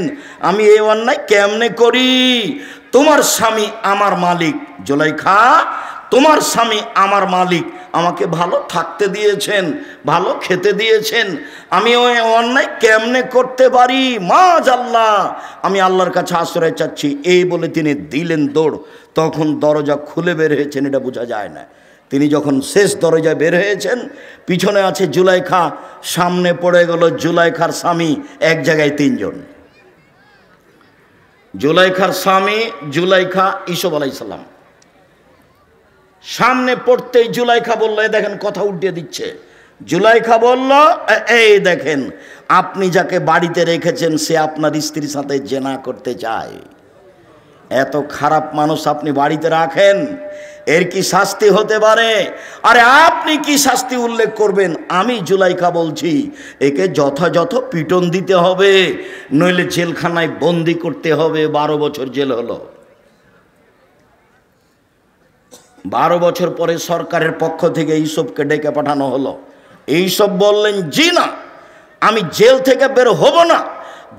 আমি এই অন্যায় কেমনে করি? তোমার স্বামী আমার মালিক, জুলাইখা তোমার স্বামী আমার মালিক, আমাকে ভালো থাকতে দিয়েছেন, ভালো খেতে দিয়েছেন, আমি ওই অন্যায় কেমনে করতে পারি? মাযাল্লাহ, আমি আল্লাহর কাছে আশ্রয় চাচ্ছি। এই বলে তিনি দিলেন দৌড়। তখন দরজা খুলে বের হয়েছেন, এটা বোঝা যায় না। তিনি যখন শেষ দরজায় বের হয়েছেন, পিছনে আছে জুলাইখা, সামনে পড়ে গেল জুলাইখার স্বামী, এক জায়গায় 3 জন। জুলাইখার স্বামী, জুলাইখা, ইউসুফ আলাইহিস সালাম। সামনে পড়তেই জুলাইখা বলল, এই দেখেন, কথা উল্টিয়ে দিচ্ছে। জুলাইখা বলল, এই দেখেন, আপনি যাকে বাড়িতে রেখেছেন সে আপনার স্ত্রীর সাথে জেনা করতে চায়। এত খারাপ মানুষ আপনি বাড়িতে রাখেন, এর কি শাস্তি হতে পারে? আরে আপনি কি শাস্তি উল্লেখ করবেন? আমি জুলাইখা বলছি, একে যথাযথ পিটন দিতে হবে, নইলে জেলখানায় বন্দি করতে হবে। 12 বছর জেল হলো। 12 বছর পরে সরকারের পক্ষ থেকে ইউসুফকে ডেকে পাঠানো হলো। ইউসুফ বললেন, জি না, আমি জেল থেকে বের হব না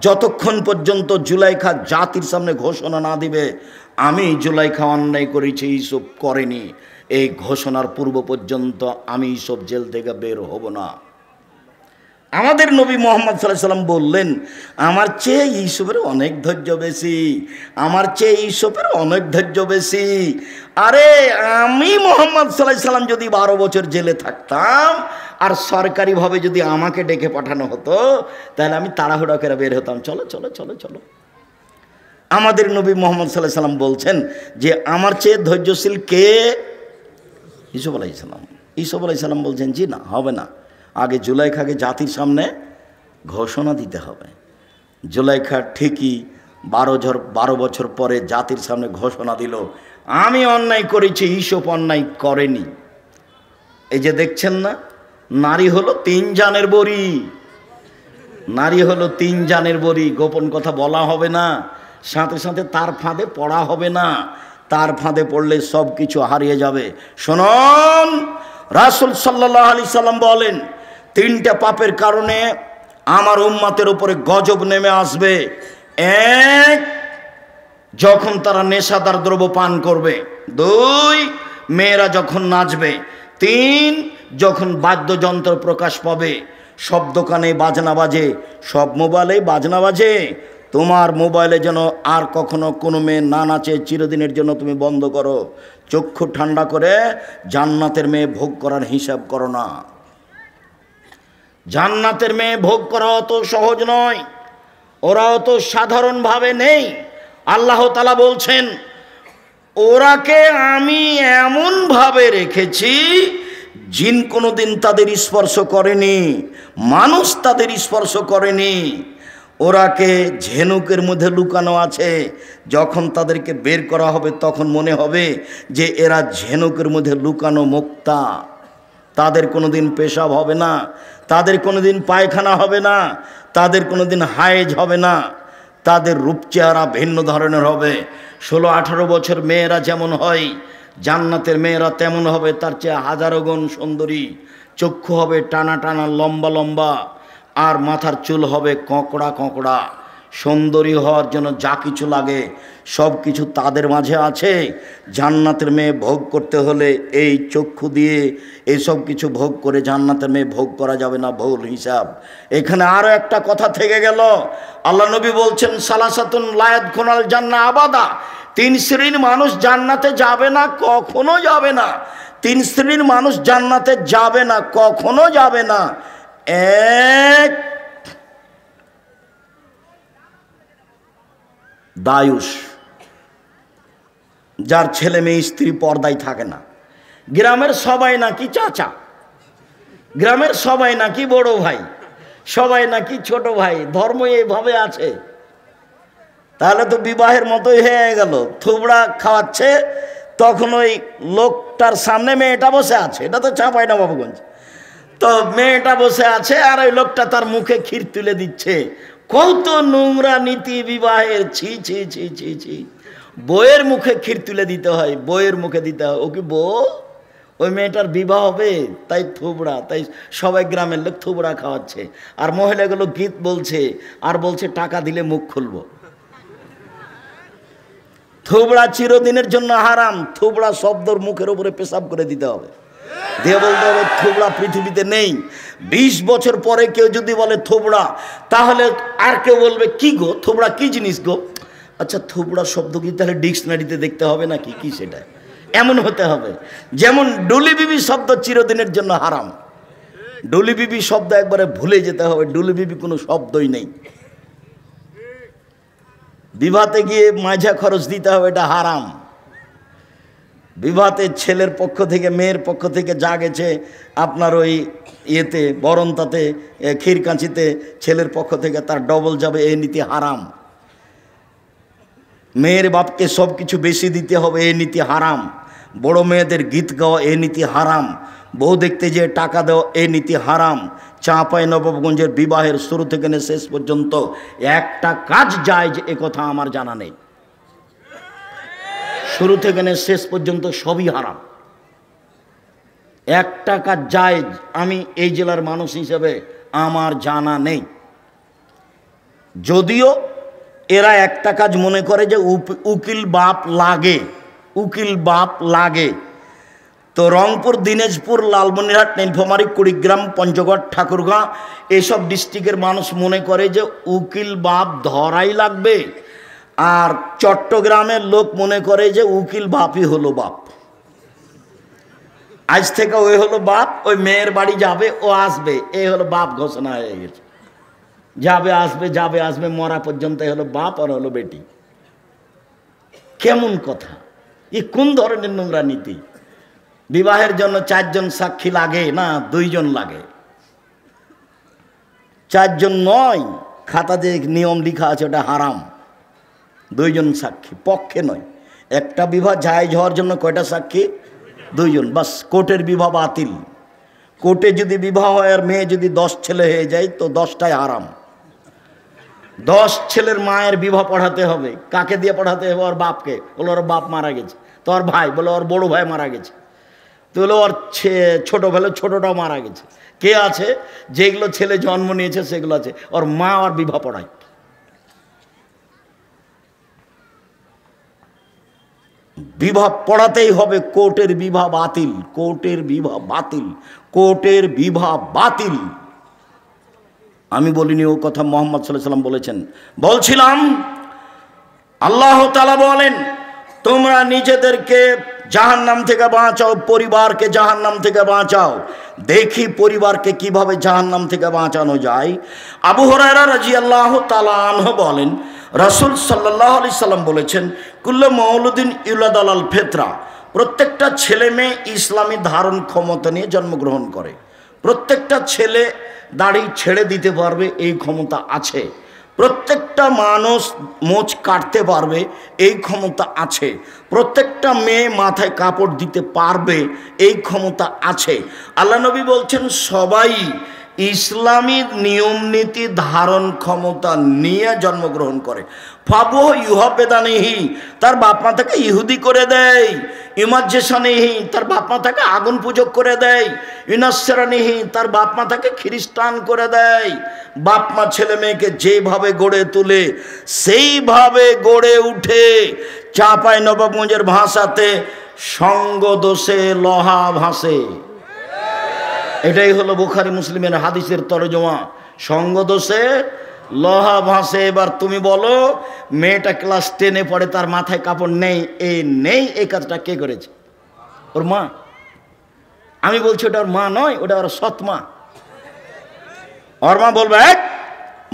যতক্ষণ পর্যন্ত জুলাইখা জাতির সামনে ঘোষণা না দিবে আমি জুলাইখা অন্যায় করেছি, ইউসুফ করেনি। এই ঘোষণার পূর্ব পর্যন্ত আমি ইউসুফ জেল থেকে বের হব না। আমাদের নবী মুহাম্মদ সাল্লাল্লাহু আলাইহি সাল্লাম বললেন, আমার চেয়ে ইউসুফের অনেক ধৈর্য বেশি, আমার চেয়ে ইউসুফের অনেক ধৈর্য বেশি। আরে আমি মুহাম্মদ সাল্লাল্লাহু আলাইহি সাল্লাম যদি 12 বছর জেলে থাকতাম আর সরকারিভাবে যদি আমাকে ডেকে পাঠানো হতো, তাহলে আমি তাড়াহুড়া করে বের হতাম, চলো চলো চলো চলো। আমাদের নবী মুহাম্মদ সাল্লাল্লাহু আলাইহি সাল্লাম বলছেন যে আমার চেয়ে ধৈর্যশীল কে? ইউসুফ আলাইহিস সালাম। ইউসুফ আলাইহিস সালাম বলছেন, জি না, হবে না, আগে জুলাইখাকে জাতির সামনে ঘোষণা দিতে হবে। জুলাইখা ঠিকই 12 বছর পরে জাতির সামনে ঘোষণা দিল, আমি অন্যায় করেছি, ইউসুফ অন্যায় করেনি। এই যে দেখছেন না, নারী হলো 3 জানের বড়ি, নারী হলো 3 জানের বড়ি। গোপন কথা বলা হবে না, সাথে সাথে তার ফাঁদে পড়া হবে না, তার ফাঁদে পড়লে সব কিছু হারিয়ে যাবে। শুনুন, রাসূল সাল্লাল্লাহু আলাইহি সাল্লাম বলেন, 3টা পাপের কারণে আমার উম্মতের উপরে গজব নেমে আসবে। 1, যখন তারা নেশাদার দ্রব্য পান করবে। 2, মেয়েরা যখন নাচবে। 3, যখন বাদ্যযন্ত্র প্রকাশ পাবে। সব দোকানে বাজনা বাজে, সব মোবাইলে বাজনা বাজে। তোমার মোবাইলে যেন আর কখনো কোনো মেয়ে না নাচে, চিরদিনের জন্য তুমি বন্ধ করো। চক্ষু ঠান্ডা করে জান্নাতের মেয়ে ভোগ করার হিসাব করো না। জান্নাতের মেয়ে ভোগ করা অত সহজ নয়, ওরা অত সাধারণভাবে নেই। আল্লাহ তাআলা বলছেন, ওরাকে আমি এমনভাবে রেখেছি জিন কোনোদিন তাদের স্পর্শ করেনি, মানুষ তাদের স্পর্শ করেনি। ওরাকে ঝিনুকের মধ্যে লুকানো আছে, যখন তাদেরকে বের করা হবে তখন মনে হবে যে এরা ঝিনুকের মধ্যে লুকানো মুক্তা। তাদের কোনোদিন পেশাব হবে না, তাদের কোনোদিন পায়খানা হবে না, তাদের কোনোদিন হায়েজ হবে না। তাদের রূপ চেহারা ভিন্ন ধরনের হবে। 16-18 বছর মেয়েরা যেমন হয়, জান্নাতের মেয়েরা তেমন হবে, তার চেয়ে হাজারো গুণ সুন্দরী। চক্ষু হবে টানা টানা, লম্বা লম্বা, আর মাথার চুল হবে কঁকড়া কঁকড়া। সুন্দরী হওয়ার জন্য যা কিছু লাগে সব কিছু তাদের মাঝে আছে। জান্নাতের মেয়ে ভোগ করতে হলে এই চক্ষু দিয়ে এসব কিছু ভোগ করে জান্নাতের মেয়ে ভোগ করা যাবে না, ভুল হিসাব। এখানে আরও একটা কথা থেকে গেল। আল্লাহ নবী বলছেন, সালাসাতুন লা ইয়াদখুলুল জান্নাহ আবাদা, 3 শ্রেণীর মানুষ জান্নাতে যাবে না, কখনো যাবে না। 3 শ্রেণীর মানুষ জান্নাতে যাবে না, কখনো যাবে না। এক, দায়ুষ, যার ছেলে মেয়ে স্ত্রী পর্দায় থাকে না। গ্রামের সবাই নাকি চাচা, গ্রামের সবাই নাকি বড় ভাই, সবাই নাকি ছোট ভাই, ধর্ম এইভাবে আছে। তাহলে তো বিবাহের মতোই হয়ে গেল। থুবড়া খাওয়াচ্ছে, তখন ওই লোকটার সামনে মেয়েটা বসে আছে, এটা তো চাঁপাইনবাবগঞ্জ। তো মেয়েটা বসে আছে আর ওই লোকটা তার মুখে ক্ষীর তুলে দিচ্ছে। কত নোংরা নীতি বিবাহের! ছি ছি ছি ছি ছি। বইয়ের মুখে ক্ষীর তুলে দিতে হয়, বইয়ের মুখে দিতে হয়। ও কি বউ? ওই মেয়েটার বিবাহ হবে, তাই থুবড়া, তাই সবাই গ্রামের লোক থুবড়া খাওয়াচ্ছে। আর মহিলাগুলো গীত বলছে আর বলছে টাকা দিলে মুখ খুলবো। থুবড়া চিরদিনের জন্য হারাম। থুবড়া শব্দর মুখের উপরে পেশাব করে দিতে হবে, দিয়ে বলতে হবে থুবড়া পৃথিবীতে নেই। 20 বছর পরে কেউ যদি বলে থুবড়া, তাহলে আর কেউ বলবে কি গো, থুবড়া কি জিনিস গো? আচ্ছা, থুবড়া শব্দ কি তাহলে ডিকশনারিতে দেখতে হবে নাকি, কি সেটা এমন হতে হবে। যেমন ডুলি বিবি শব্দ চিরদিনের জন্য হারাম। ডুলি বিবি শব্দ একবারে ভুলে যেতে হবে, ডুলি বিবি কোনো শব্দই নেই। বিবাহতে গিয়ে মাঝা খরচ দিতে হবে, এটা হারাম। বিবাহতে ছেলের পক্ষ থেকে মেয়ের পক্ষ থেকে যা গেছে আপনার ওই ইয়েতে বরণতাতে ক্ষীরকাঁচিতে ছেলের পক্ষ থেকে তার ডবল যাবে, এই নীতি হারাম। মেয়ের বাপকে সব কিছু বেশি দিতে হবে, এই নীতি হারাম। বড় মেয়েদের গীত গাওয়া, এই নীতি হারাম। বউ দেখতে যেয়ে টাকা দেওয়া, এই নীতি হারাম। চাঁপাইনবাবগঞ্জের বিবাহের শুরু থেকে শেষ পর্যন্ত একটা কাজ যায় যে একথা আমার জানা নেই। শুরু থেকে শেষ পর্যন্ত সবই হারাম। একটা কাজ যায় আমি এই জেলার মানুষ হিসেবে আমার জানা নেই। যদিও এরা একটা কাজ মনে করে যে উকিল বাপ লাগে, উকিল বাপ লাগে। তো রংপুর, দিনাজপুর, লালমনিরহাট, নীলফামারী, কুড়িগ্রাম, পঞ্চগড়, ঠাকুরগাঁ এসব ডিস্ট্রিক্টের মানুষ মনে করে যে উকিল বাপ ধরাই লাগবে। আর চট্টগ্রামের লোক মনে করে যে উকিল বাপই হলো বাপ। আজ থেকে ওই হলো বাপ, ওই মেয়ের বাড়ি যাবে, ও আসবে, এই হলো বাপ ঘোষণা হয়ে গেছে। যাবে আসবে, যাবে আসবে, মরা পর্যন্ত হলো বাপ আর হলো বেটি। কেমন কথা! এ কোন ধরনের নোংরা নীতি? বিবাহের জন্য 4 জন সাক্ষী লাগে না, 2 জন লাগে। 4 জন নয়, খাতাতে নিয়ম লেখা আছে, ওটা হারাম। 2 জন সাক্ষী পক্ষে নয়। একটা বিবাহ জায়েজ হওয়ার জন্য কয়টা সাক্ষী? 2 জন, বাস। কোর্টের বিবাহ বাতিল। কোর্টে যদি বিবাহ হয় আর মেয়ে যদি 10 ছেলে হয়ে যায় তো 10টাই হারাম। 10 ছেলের মায়ের বিবাহ পড়াতে হবে। কাকে দিয়ে পড়াতে হবে? ওর বাপকে। বলো ওর বাপ মারা গেছে। তো ওর ভাই, বলো ওর বড় ভাই মারা গেছে। তো বলো ওর ছোট ভাই, ছোটটাও মারা গেছে। কে আছে? যেগুলো ছেলে জন্ম নিয়েছে সেগুলো আছে। ওর মা ওর বিবাহ পড়ায়। বিবাহ পড়াতেই হবে। কোর্টের বিবাহ বাতিল, কোর্টের বিবাহ বাতিল, কোর্টের বিবাহ বাতিল। আমি বলিনি, ও কথা মুহাম্মদ সাল্লাল্লাহু আলাইহি ওয়াসাল্লাম বলেছেন। বলছিলাম আল্লাহ তাআলা বলেন, তোমরা নিজেদেরকে জাহান্নাম থেকে বাঁচাও, পরিবারকে জাহান্নাম থেকে বাঁচাও। দেখি পরিবারকে কিভাবে জাহান্নাম থেকে বাঁচানো যায়। আবু হুরায়রা রাদিয়াল্লাহু তাআলা আনহু বলেন, রাসূল সাল্লাল্লাহু আলাইহি সাল্লাম বলেছেন, কুল্লু মাউলুদিন ইউলাদু আলাল ফিতরা, প্রত্যেকটা ছেলে মেয়ে ইসলামী ধারণ ক্ষমতা নিয়ে জন্মগ্রহণ করে। প্রত্যেকটা ছেলে দাড়ি ছেড়ে দিতে পারবে, এই ক্ষমতা আছে। প্রত্যেকটা মানুষ মোচ কাটতে পারবে, এই ক্ষমতা আছে। প্রত্যেকটা মেয়ে মাথায় কাপড় দিতে পারবে, এই ক্ষমতা আছে। আল্লাহ নবী বলছেন সবাই ইসলামী নিয়ম নীতি ধারণ ক্ষমতা নিয়ে জন্মগ্রহণ করে। ফাবু ইউহবেদানিহি, তার বাপ মা তাকে ইহুদি করে দেয়। ইমাজ্জেশানিহি, তার বাপ মা তাকে আগুন পূজক করে দেয়। ইনাসরানিহি, তার বাপ মা তাকে খ্রিস্টান করে দেয়। বাপ মা ছেলে মেয়েকে যেভাবে গড়ে তুলে সেইভাবে গড়ে উঠে। চাঁপাই নবাবগঞ্জের ভাষাতে সঙ্গ দোষে লোহা ভাসে। এটাই হলো বুখারী মুসলিমের হাদিসের তরজমা। সঙ্গ দোষে লোহা ভাসে। এবার তুমি বলো, মেয়েটা ক্লাস 10-এ পড়ে, তার মাথায় কাপড় নেই, এই কাজটা কে করেছে? ওর মা। আমি বলছি ওটা ওর মা নয়, ওটা ওর সৎ মা। ওর মা বলবে, এক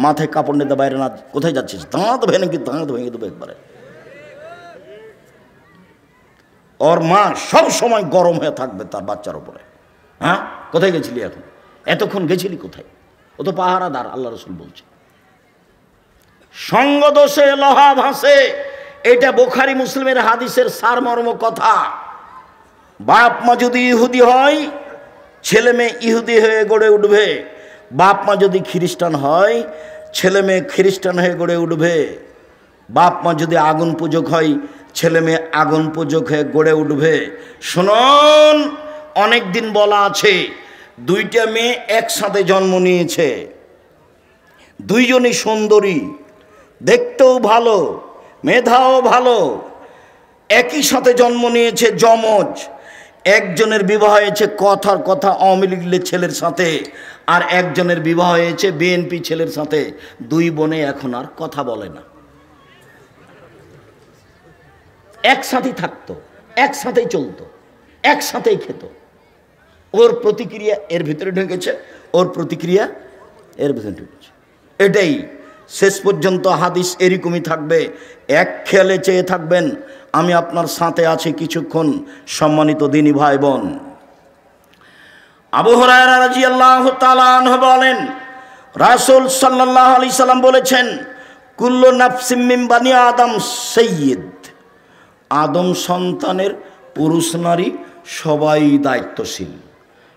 মাথায় কাপড় নিতে বাইরে না, কোথায় যাচ্ছিস? দাঁত ভেঙে কি দাঁত ভেঙে দেবো একবারে। ওর মা সব সময় গরম হয়ে থাকবে তার বাচ্চার উপরে। হ্যাঁ, কোথায় গেছিলি এখন? এতক্ষণ গেছিলি কোথায়? ও তো পাহারাদার, আল্লাহ রসুল বলছে। সঙ্গ দোষে লোহা ভাসে, এটা বুখারী মুসলিমের হাদিসের সারমর্ম কথা। বাপ মা যদি ইহুদি হয়, ছেলে মেয়ে ইহুদি হয়ে গড়ে উঠবে। বাপ মা যদি খ্রিস্টান হয়, ছেলে মেয়ে খ্রিস্টান হয়ে গড়ে উঠবে। বাপ মা যদি আগুন পূজক হয়, ছেলে মেয়ে আগুন পূজক হয়ে গড়ে উঠবে। শুনুন, অনেক দিন বলা আছে, দুইটা মেয়ে একসাথে জন্ম নিয়েছে, দুইজনই সুন্দরী, দেখতেও ভালো, মেধাও ভালো, একই সাথে জন্ম নিয়েছে, যমজ। একজনের বিবাহ হয়েছে কথার কথা আওয়ামী লীগের ছেলের সাথে, আর একজনের বিবাহ হয়েছে বিএনপি ছেলের সাথে। দুই বোনে এখন আর কথা বলে না। একসাথেই থাকতো, একসাথেই চলতো, একসাথেই খেত। ওর প্রতিক্রিয়া এর ভিতরে ঢুকেছে, ওর প্রতিক্রিয়া এর ভিতরে ঢুকেছে। এটাই শেষ পর্যন্ত হাদিস এরকমই থাকবে। এক খেয়ালে চেয়ে থাকবেন, আমি আপনার সাথে আছি কিছুক্ষণ। সম্মানিত দিনী ভাই বোন, আবু হুরায়রা রাদিয়াল্লাহু তাআলা আনহু বলেন, রাসূল সাল্লাল্লাহু আলাইহি সাল্লাম বলেছেন, কুল্লু নাফসিম মিন বানি আদম সাইয়্যিদ। আদম সন্তানের পুরুষ নারী সবাই দায়িত্বশীল,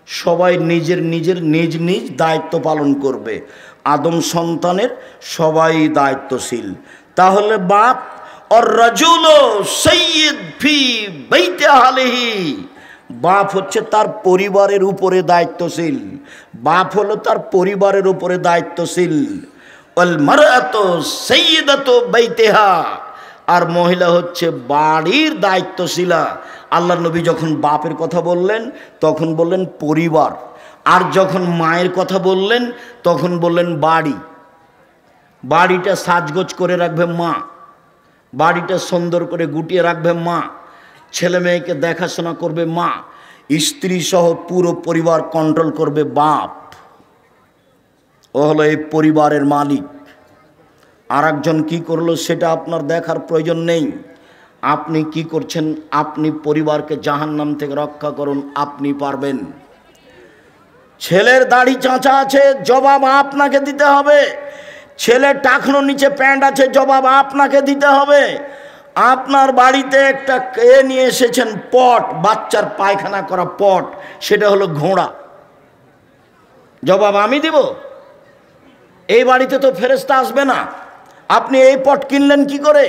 সবাই নিজের নিজের নিজ নিজ দায়িত্ব পালন করবে। আদম সন্তানের সবাই দায়িত্বশীল। তাহলে বাপ আর রাজুল সাইয়্যিদ ফি বাইতি আহলিহি, বাপ হচ্ছে তার পরিবারের উপরে দায়িত্বশীল। বাপ হলো তার পরিবারের উপরে দায়িত্বশীল। ওয়াল মারআতু সাইয়্যিদাতু বাইতিহা, আর মহিলা হচ্ছে বাড়ির দায়িত্বশীলা। আল্লাহ নবী যখন বাপের কথা বললেন তখন বললেন পরিবার, আর যখন মায়ের কথা বললেন তখন বললেন বাড়ি। বাড়িটা সাজগোজ করে রাখবে মা, বাড়িটা সুন্দর করে গুটিয়ে রাখবে মা, ছেলে মেয়েকে দেখাশোনা করবে মা, স্ত্রী সহ পুরো পরিবার কন্ট্রোল করবে বাপ। ও হলো এই পরিবারের মালিক। আর একজন কী করলো সেটা আপনার দেখার প্রয়োজন নেই। আপনি কি করছেন, আপনি পরিবারকে জাহান্নাম থেকে রক্ষা করুন, আপনি পারবেন। ছেলের দাড়ি চাঁচা আছে, জবাব আপনাকে দিতে হবে। ছেলের টাকনো নিচে প্যান্ট আছে, জবাব আপনাকে দিতে হবে। আপনার বাড়িতে একটা নিয়ে এসেছেন পট, বাচ্চার পায়খানা করা পট, সেটা হলো ঘোড়া, জবাব আমি দিব? এই বাড়িতে তো ফেরেশতা আসবে না। আপনি এই পট কিনলেন কি করে?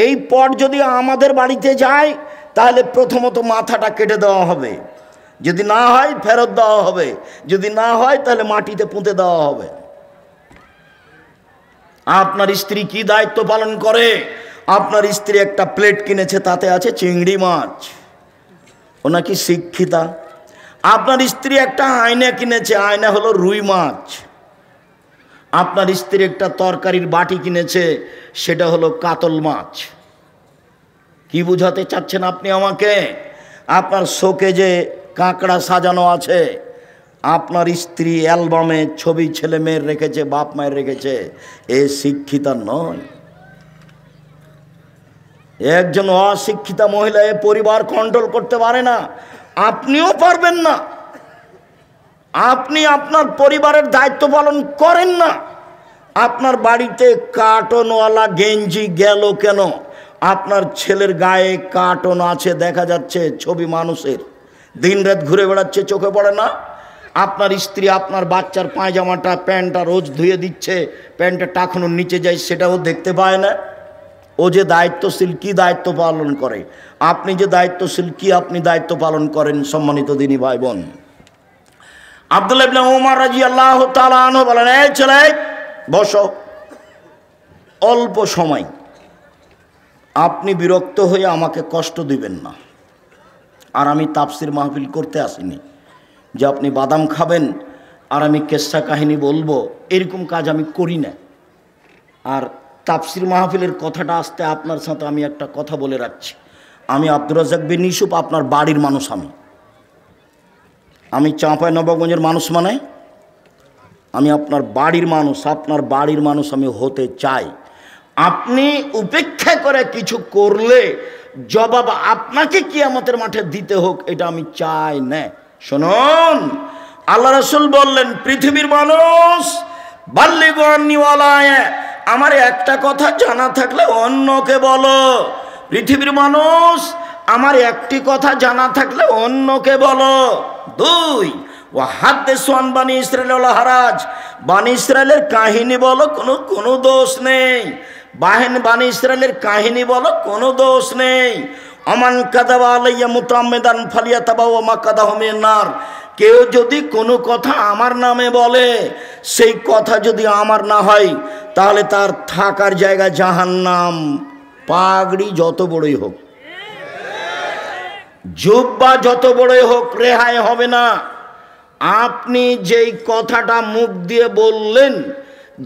এই পট যদি আমাদের বাড়িতে যায় তাহলে প্রথমত মাথাটা কেটে দেওয়া হবে, যদি না হয় ফেরত দেওয়া হবে, যদি না হয় তাহলে মাটিতে পুঁতে দেওয়া হবে। আপনার স্ত্রী কি দায়িত্ব পালন করে? আপনার স্ত্রী একটা প্লেট কিনেছে, তাতে আছে চিংড়ি মাছ, ও নাকি শিক্ষিতা। আপনার স্ত্রী একটা আয়না কিনেছে, আয়না হলো রুই মাছ। আপনার স্ত্রী একটা তরকারির বাটি কিনেছে, সেটা হলো কাতল মাছ। কি বুঝাতে চাচ্ছেন আপনি আমাকে? আপনার শোকে যে কাঁকড়া সাজানো আছে, আপনার স্ত্রী অ্যালবামে ছবি ছেলে মেয়ের রেখেছে, বাপ মায়ের রেখেছে, এ শিক্ষিতা নয়। একজন অশিক্ষিতা মহিলা এ পরিবার কন্ট্রোল করতে পারে না, আপনিও পারবেন না। আপনি আপনার পরিবারের দায়িত্ব পালন করেন না। আপনার বাড়িতে কার্টনওয়ালা গেঞ্জি গেল কেন? আপনার ছেলের গায়ে কার্টন আছে, দেখা যাচ্ছে ছবি মানুষের, দিনরাত ঘুরে বেড়াচ্ছে, চোখে পড়ে না? আপনার স্ত্রী আপনার বাচ্চার পায়জামাটা প্যান্টটা রোজ ধুয়ে দিচ্ছে, প্যান্টের টাকানোর নিচে যায়, সেটাও দেখতে পায় না। ও যে দায়িত্বশীল, কি দায়িত্ব পালন করে, আপনি যে দায়িত্বশীল, কি আপনি দায়িত্ব পালন করেন। সম্মানিত দিনী ভাই বোন, আব্দুল্লাহ ইবনে ওমর রাদিয়াল্লাহু তাআলা আনহু বলেন, এই ছেলে বসো, অল্প সময়, আপনি বিরক্ত হয়ে আমাকে কষ্ট দিবেন না। আর আমি তাফসির মাহফিল করতে আসিনি যে আপনি বাদাম খাবেন আর আমি কেসা কাহিনী বলবো, এরকম কাজ আমি করি না। আর তাফসির মাহফিলের কথাটা আসতে আপনার সাথে আমি একটা কথা বলে রাখছি, আমি আব্দুর রাজ্জাক বিন ইউসুফ আপনার বাড়ির মানুষ। আমি চাঁপাইনবাবগঞ্জের মানুষ, মানে আমি আপনার বাড়ির মানুষ, আপনার বাড়ির মানুষ আমি হতে চাই। আপনি উপেক্ষা করে কিছু করলে জবাব আপনাকে কিয়ামতের মাঠে দিতে হোক, এটা আমি চাই না। শুনুন, আল্লাহ রাসূল বললেন, পৃথিবীর মানুষ বাল্লিগু আন্নী ওয়ালায়া, আমার একটা কথা জানা থাকলে অন্যকে বলো। পৃথিবীর মানুষ আমার একটি কথা জানা থাকলে অন্যকে বলো। 2, ওয়া হাদিসু আন বানি ইসরাঈল ওয়ালা হারাজ, বানি ইসরাঈলের কাহিনী বলো, কোনো দোষ নেই। বানি ইসরাঈলের কাহিনী বলো, কোনো দোষ নেই। আমান কাযাবা আলাইয়া মুতাআম্মিদান ফালিয়াতাবাওয়া মাকাদাহু মিনান নার, কেউ যদি কোনো কথা আমার নামে বলে, সেই কথা যদি আমার না হয়, তাহলে তার থাকার জায়গা জাহান্নাম। পাগড়ি যত বড়ই হোক, জুব্বা যত বড়ই হোক, রেহাই হবে না। আপনি যেই কথাটা মুখ দিয়ে বললেন,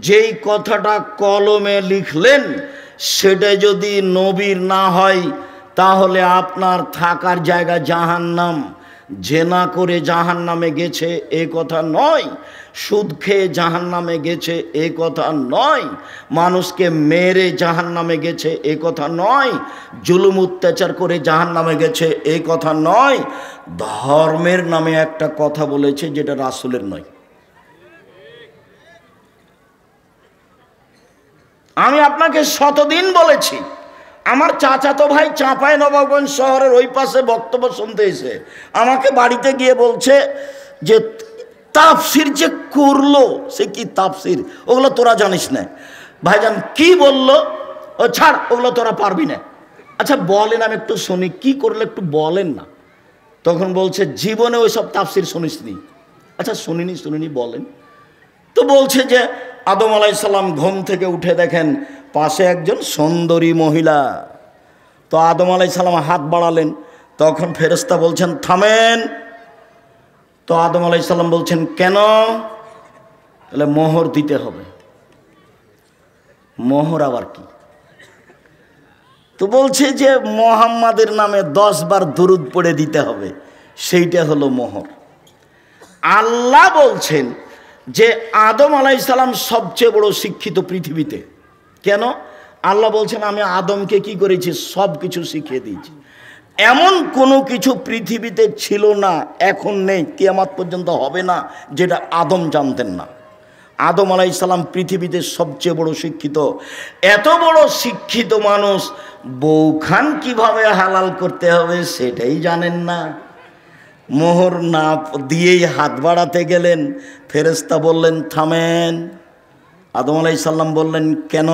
যেই কথাটা কলমে লিখলেন, সেটা যদি নবীর না হয়, তাহলে আপনার থাকার জায়গা জাহান্নাম। জেনা করে জাহান্নামে গেছে এ কথা নয়, সুদ খেয়ে জাহান্নামে গেছে এ কথা নয়, মানুষকে মেরে জাহান্নামে গেছে এ কথা নয়, জুলুম অত্যাচার করে জাহান্নামে গেছে এ কথা নয়। ধর্মের নামে একটা কথা বলেছে যেটা রাসূলের নয়। আমি আপনাকে শতদিন বলেছি, আমার চাচাতো ভাই চাঁপাইনবাবগঞ্জ শহরের ওই পাশে বক্তব্য শুনতে এসে আমাকে বাড়িতে গিয়ে বলছে যে তাফসির যে করলো, সে কি তাফসির, ওগুলো তোরা জানিস না। ভাইজান কি বললো, ও ছাড়, ওগুলো তোরা পারবি না। আচ্ছা বলেন, আমি একটু শুনি, কি করলে একটু বলেন না। তখন বলছে, জীবনে ওই সব তাফসির শুনিসনি। আচ্ছা শুনিনি বলেন। তো বলছে যে আদম আলাইহিস সালাম ঘুম থেকে উঠে দেখেন পাশে একজন সুন্দরী মহিলা। তো আদম আলাইহিস সালাম হাত বাড়ালেন, তখন ফেরেশতা বলছেন থামেন। তো আদম আলাইহিস সালাম বলছেন কেন? তাহলে মোহর দিতে হবে। মোহর আবার কি? তো বলছে যে মুহাম্মাদের নামে 10 বার দুরূদ পড়ে দিতে হবে, সেইটা হলো মোহর। আল্লাহ বলছেন যে আদম আলাইহিস সালাম সবচেয়ে বড় শিক্ষিত পৃথিবীতে। কেন? আল্লাহ বলছেন আমি আদমকে কি করেছি, সব কিছু শিখিয়ে দিয়েছি। এমন কোনো কিছু পৃথিবীতে ছিল না, এখন নেই, কিয়ামত পর্যন্ত হবে না, যেটা আদম জানতেন না। আদম আলাইহিস সালাম পৃথিবীতে সবচেয়ে বড় শিক্ষিত। এত বড় শিক্ষিত মানুষ বউখান কিভাবে হালাল করতে হবে সেটাই জানেন না। মোহর না দিয়েই হাত বাড়াতে গেলেন, ফেরেশতা বললেন থামেন। আদম আলাইহিস সালাম বললেন কেন?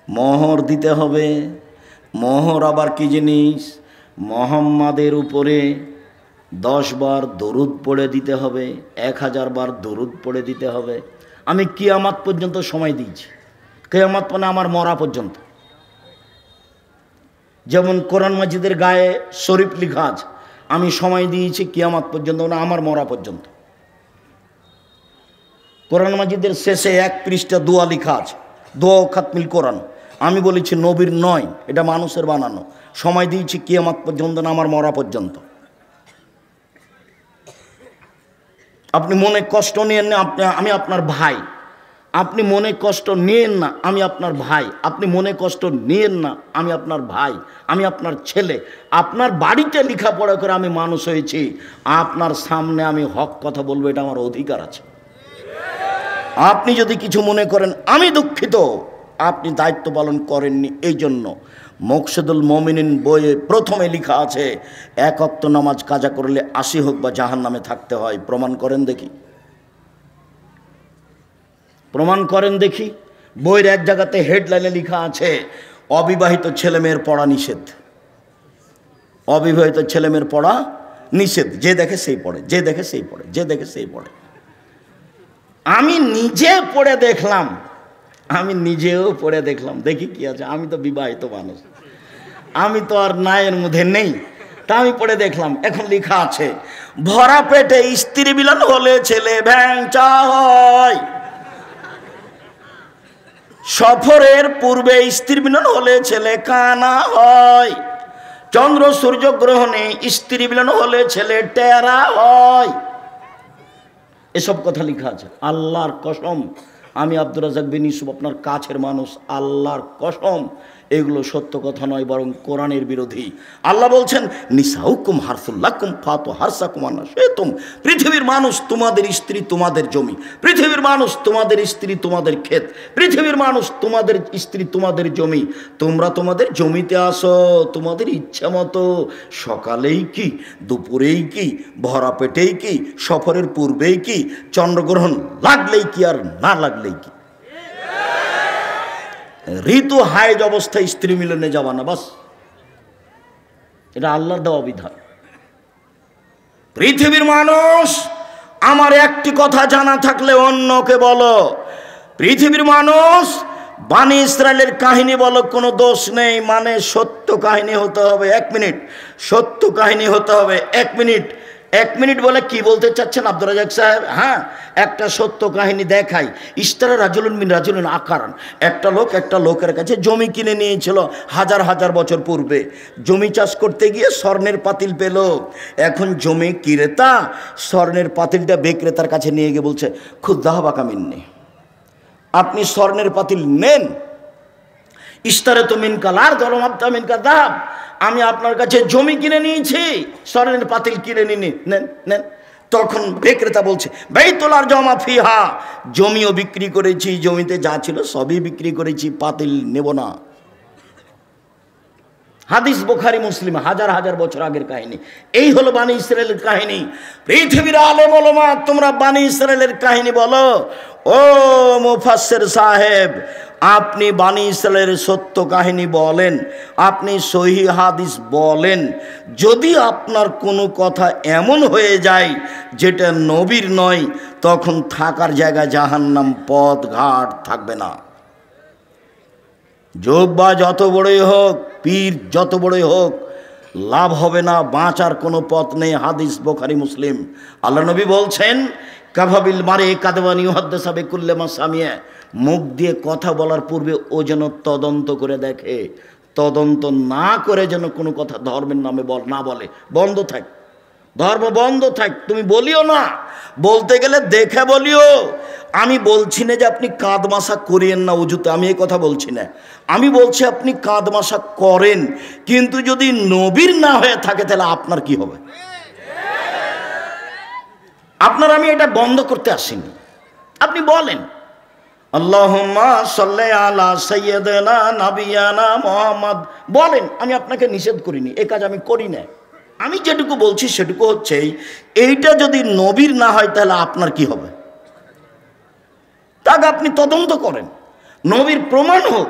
মোহর দিতে হবে। মোহর আবার কি জিনিস? মুহাম্মাদের উপরে 10 বার দরুদ পড়ে দিতে হবে, 1000 বার দরুদ পড়ে দিতে হবে। আমি কিয়ামত পর্যন্ত সময় দিয়েছি, কিয়ামত মানে আমার মরা পর্যন্ত। যেমন কোরআন মাজিদের গায়ে শরীফ লেখা আছে, আমি সময় দিয়েছি কিয়ামত পর্যন্ত, না আমার মরা পর্যন্ত। কোরআন মাজিদের শেষে 1 পৃষ্ঠা দোয়া লেখা আছে, দোয়া ও খাতমিল কোরআন। আমি বলেছি নবীর নয়, এটা মানুষের বানানো। সময় দিয়েছি কিয়ামত পর্যন্ত, না আমার মরা পর্যন্ত। আপনি মনে কষ্ট নিয়েন না, আমি আপনার ভাই। আপনি মনে কষ্ট নিয়েন না, আমি আপনার ভাই। আপনি মনে কষ্ট নিয়েন না, আমি আপনার ভাই, আমি আপনার ছেলে। আপনার বাড়িতে লেখাপড়া করে আমি মানুষ হয়েছি, আপনার সামনে আমি হক কথা বলবো, এটা আমার অধিকার আছে। আপনি যদি কিছু মনে করেন আমি দুঃখিত, আপনি দায়িত্ব পালন করেননি, এই জন্য মুকশিদুল মুমিনিন বইয়ে প্রথমে লেখা আছে, এক ওয়াক্ত নামাজ কাজা করলে ৮০ হোক বা জাহান্নামে থাকতে হয়। প্রমাণ করেন দেখি, প্রমাণ করেন দেখি। বইয়ের এক জায়গাতে হেডলাইনে লেখা আছে, অবিবাহিত ছেলেমেয়ের পড়া নিষেধ। অবিবাহিত ছেলেমেয়ের পড়া নিষেধ। যে দেখে সেই পড়ে, যে দেখে সেই পড়ে, যে দেখে সেই পড়ে। আমি নিজে পড়ে দেখলাম, আমি নিজেও পড়ে দেখলাম, দেখি কি আছে। আমি তো বিবাহিত মানুষ, আমি তো আর নায়ের মধ্যে নেই, তা আমি পড়ে দেখলাম। এখন লেখা আছে, ভরা পেটে স্ত্রী মিলন হলে ছেলে ভ্যাংচা হয়, সফরের পূর্বে স্ত্রী মিলন হলে ছেলে কানা হয়, চন্দ্র সূর্য গ্রহণে স্ত্রী মিলন হলে ছেলে টেরা হয়। এসব কথা লেখা আছে। আল্লাহর কসম, আমি আব্দুর রাজ্জাক বিন ইউসুফ আপনার কাছের মানুষ, আল্লাহর কসম এগুলো সত্য কথা নয়, বরং কোরআনের বিরোধী। আল্লাহ বলছেন, নিসাউকুম হারসুল্লাকুম ফাতু হারসাকুম আন্না শিতুম। পৃথিবীর মানুষ তোমাদের স্ত্রী তোমাদের জমি, পৃথিবীর মানুষ তোমাদের স্ত্রী তোমাদের ক্ষেত, পৃথিবীর মানুষ তোমাদের স্ত্রী তোমাদের জমি। তোমরা তোমাদের জমিতে আসো তোমাদের ইচ্ছা মতো, সকালেই কি, দুপুরেই কি, ভরা পেটেই কি, সফরের পূর্বেই কি, চন্দ্রগ্রহণ লাগলেই কি আর না লাগলেই কি। ঋতু হাইজ অবস্থায় স্ত্রী মিলনে যাবা না, বাস। এটা আল্লাহর দেওয়া বিধান। পৃথিবীর মানুষ, আমার একটি কথা জানা থাকলে অন্যকে বলো, পৃথিবীর মানুষ, বানি ইসরায়েলের কাহিনী বলো, কোনো দোষ নেই, মানে সত্য কাহিনী হতে হবে। 1 মিনিট, সত্য কাহিনী হতে হবে। 1 মিনিট, 1 মিনিট বলে কি বলতে চাচ্ছেন আব্দুর রাজ্জাক সাহেব? হ্যাঁ, একটা সত্য কাহিনী দেখাই। ইস্তারা রাজুলুন মিন রাজুলিন আকারান। একটা লোকের কাছে জমি কিনে নিয়েছিল হাজার হাজার বছর পূর্বে। জমি চাষ করতে গিয়ে স্বর্ণের পাতিল পেল। এখন জমি ক্রেতা স্বর্ণের পাতিলটা বিক্রেতার কাছে নিয়ে গিয়ে বলছে, খুদ্দাহবা কামিন্নি, আপনি স্বর্ণের পাতিল নেন। ইস্তারে তো মিনকালার ধরমাপ্তা মিনকা দাব, আমি আপনার কাছে জমি কিনে নিয়েছি, স্বর্ণের পাতিল কিনে নিয়ে নেন নেন। তখন বিক্রেতা বলছে, বাইতুলার জমা ফিহা, জমিও বিক্রি করেছি, জমিতে যা ছিল সবই বিক্রি করেছি, পাতিল নেব না। হাদিস বুখারী মুসলিম, হাজার হাজার বছর আগের কাহিনী। এই হলো বানি ইসরায়েলের কাহিনী। পৃথিবীর আলেম ওলামা, তোমরা বানি ইসরায়েলের কাহিনী বলো। ও মুফাসসির সাহেব, আপনি বানি ইসরায়েলের সত্য কাহিনী বলেন, আপনি সহিহ হাদিস বলেন। যদি আপনার কোনো কথা এমন হয়ে যায় যেটা নবীর নয়, তখন থাকার জায়গা জাহান্নাম, পথ ঘাট থাকবে না। যোগ্যা যত বড়ই হোক, পীর যত বড়ই হোক, লাভ হবে না, বাঁচার কোনো পথ নেই। হাদিস বুখারী মুসলিম। আল্লাহ নবী বলছেন, কাভাবিল মারে কাদবানি হাদ্দাসা বিকুল্লিমা সামিয়া, মুখ দিয়ে কথা বলার পূর্বে ও যেন তদন্ত করে দেখে। তদন্ত না করে যেন কোনো কথা ধর্মের নামে না বলে। বন্ধ থাক, ধর্ম বন্ধ থাক, তুমি বলিও না। বলতে গেলে দেখে বলিও। আমি বলছি না যে আপনি কাঁদ মাসা করিয়েন না উজুতে, আমি এই কথা বলছি না। আমি বলছি আপনি কাঁদ মাসা করেন, কিন্তু যদি নবীর না হয়ে থাকে তাহলে আপনার কি হবে? আপনার, আমি এটা বন্ধ করতে আসিনি। আপনি বলেন, আল্লাহুম্মা সাল্লি আলা সাইয়্যিদিনা নাবিয়ানা মুহাম্মদ বলেন, আমি আপনাকে নিষেধ করিনি, এই কাজ আমি করি না। আমি যেটুকু বলছি সেটুকু হচ্ছে, এইটা যদি নবীর না হয় তাহলে আপনার কি হবে? তাকে আপনি তদন্ত করেন, নবীর প্রমাণ হোক।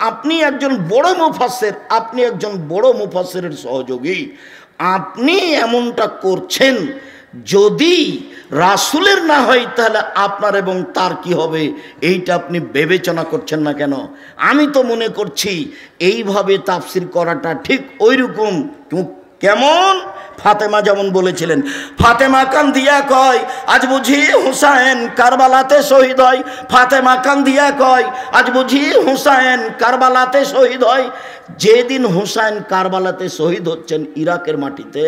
আপনি একজন বড় মুফাসসির, আপনি একজন বড় মুফাসসিরের সহযোগী, আপনি এমনটা করছেন, যদি রাসূলের না হয় তাহলে আপনার এবং তার কি হবে, এইটা আপনি বিবেচনা করছেন না কেন? আমি তো মনে করছি এইভাবে তাফসির করাটা ঠিক ওইরকম। কেমন? ফাতেমা যেমন বলেছিলেন, ফাতেমা কান্দিয়া কয় আজ বুঝি হুসাইন কারবালাতে শহীদ হয়। ফাতেমা কান্দিয়া কয় আজ বুঝি হুসাইন কারবালাতে শহীদ হয়। যেদিন হুসাইন কারবালাতে শহীদ হচ্ছেন ইরাকের মাটিতে,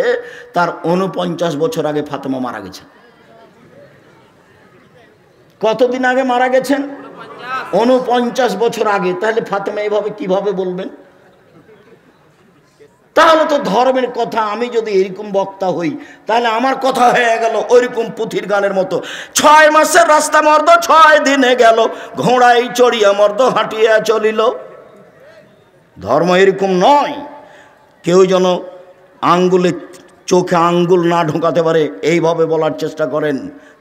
তার 49 বছর আগে ফাতেমা মারা গেছেন। কতদিন আগে মারা গেছেন? 49 বছর আগে। তাহলে ফাতেমা এভাবে কিভাবে বলবেন? তাহলে তো ধর্মের কথা, আমি যদি এরকম বক্তা হই তাহলে আমার কথা হয়ে গেল ওইরকম পুথির গানের মতো, 6 মাসের রাস্তা মর্দ 6 দিনে গেল, ঘোড়ায় চড়িয়া মর্দ হাঁটিয়া চলিল। ধর্ম এরকম নয়। কেউ যেন আঙ্গুলে চোখে আঙ্গুল না ঢোকাতে পারে এইভাবে বলার চেষ্টা করেন,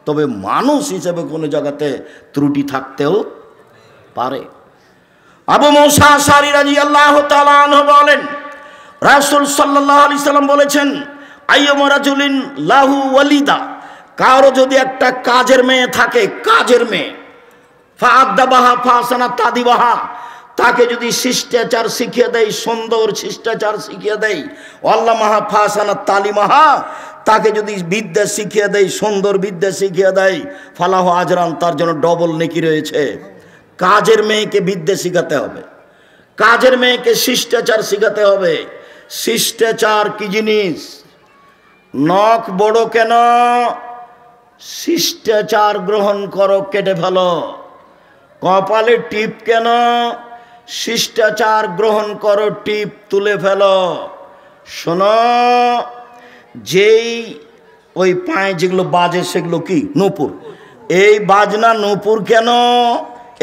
তবে মানুষ হিসেবে কোনো জায়গাতে ত্রুটি থাকতেও পারে। আবু মুসা আশআরী রাদিয়াল্লাহু তাআলা আনহু বলেন, রাসূল সাল্লাল্লাহু আলাইহি সাল্লাম বলেছেন, আইয়ুমা রাজুলিন লাহু ওয়ালিদা, কারো যদি একটা কাজের মেয়ে থাকে, কাজের মেয়ে, ফাআদ্দাবাহা ফাসানা তাদিবাহা, তাকে যদি শিষ্টাচার শিখিয়ে দেয়, সুন্দর শিষ্টাচার শিখিয়ে দেয়, আল্লামাহা ফাসানা তালিমাহা, তাকে যদি বিদ্যা শিখিয়ে দেয়, সুন্দর বিদ্যা শিখিয়ে দেয়, ফালাহু আজরান, তার জন্য ডবল নেকি রয়েছে। কাজের মেয়েকে বিদ্যা শিখাতে হবে, কাজের মেয়েকে শিষ্টাচার শিখাতে হবে। শিষ্টাচার কি জিনিস? নখ বড় কেন? শিষ্টাচার গ্রহণ করো, কেটে ফেলো। কপালে টিপ কেন? শিষ্টাচার গ্রহণ করো, টিপ তুলে ফেলো। শোনো, যেই ওই পায়ে যেগুলো বাজে সেগুলো কি? নূপুর। এই বাজনা নূপুর কেন?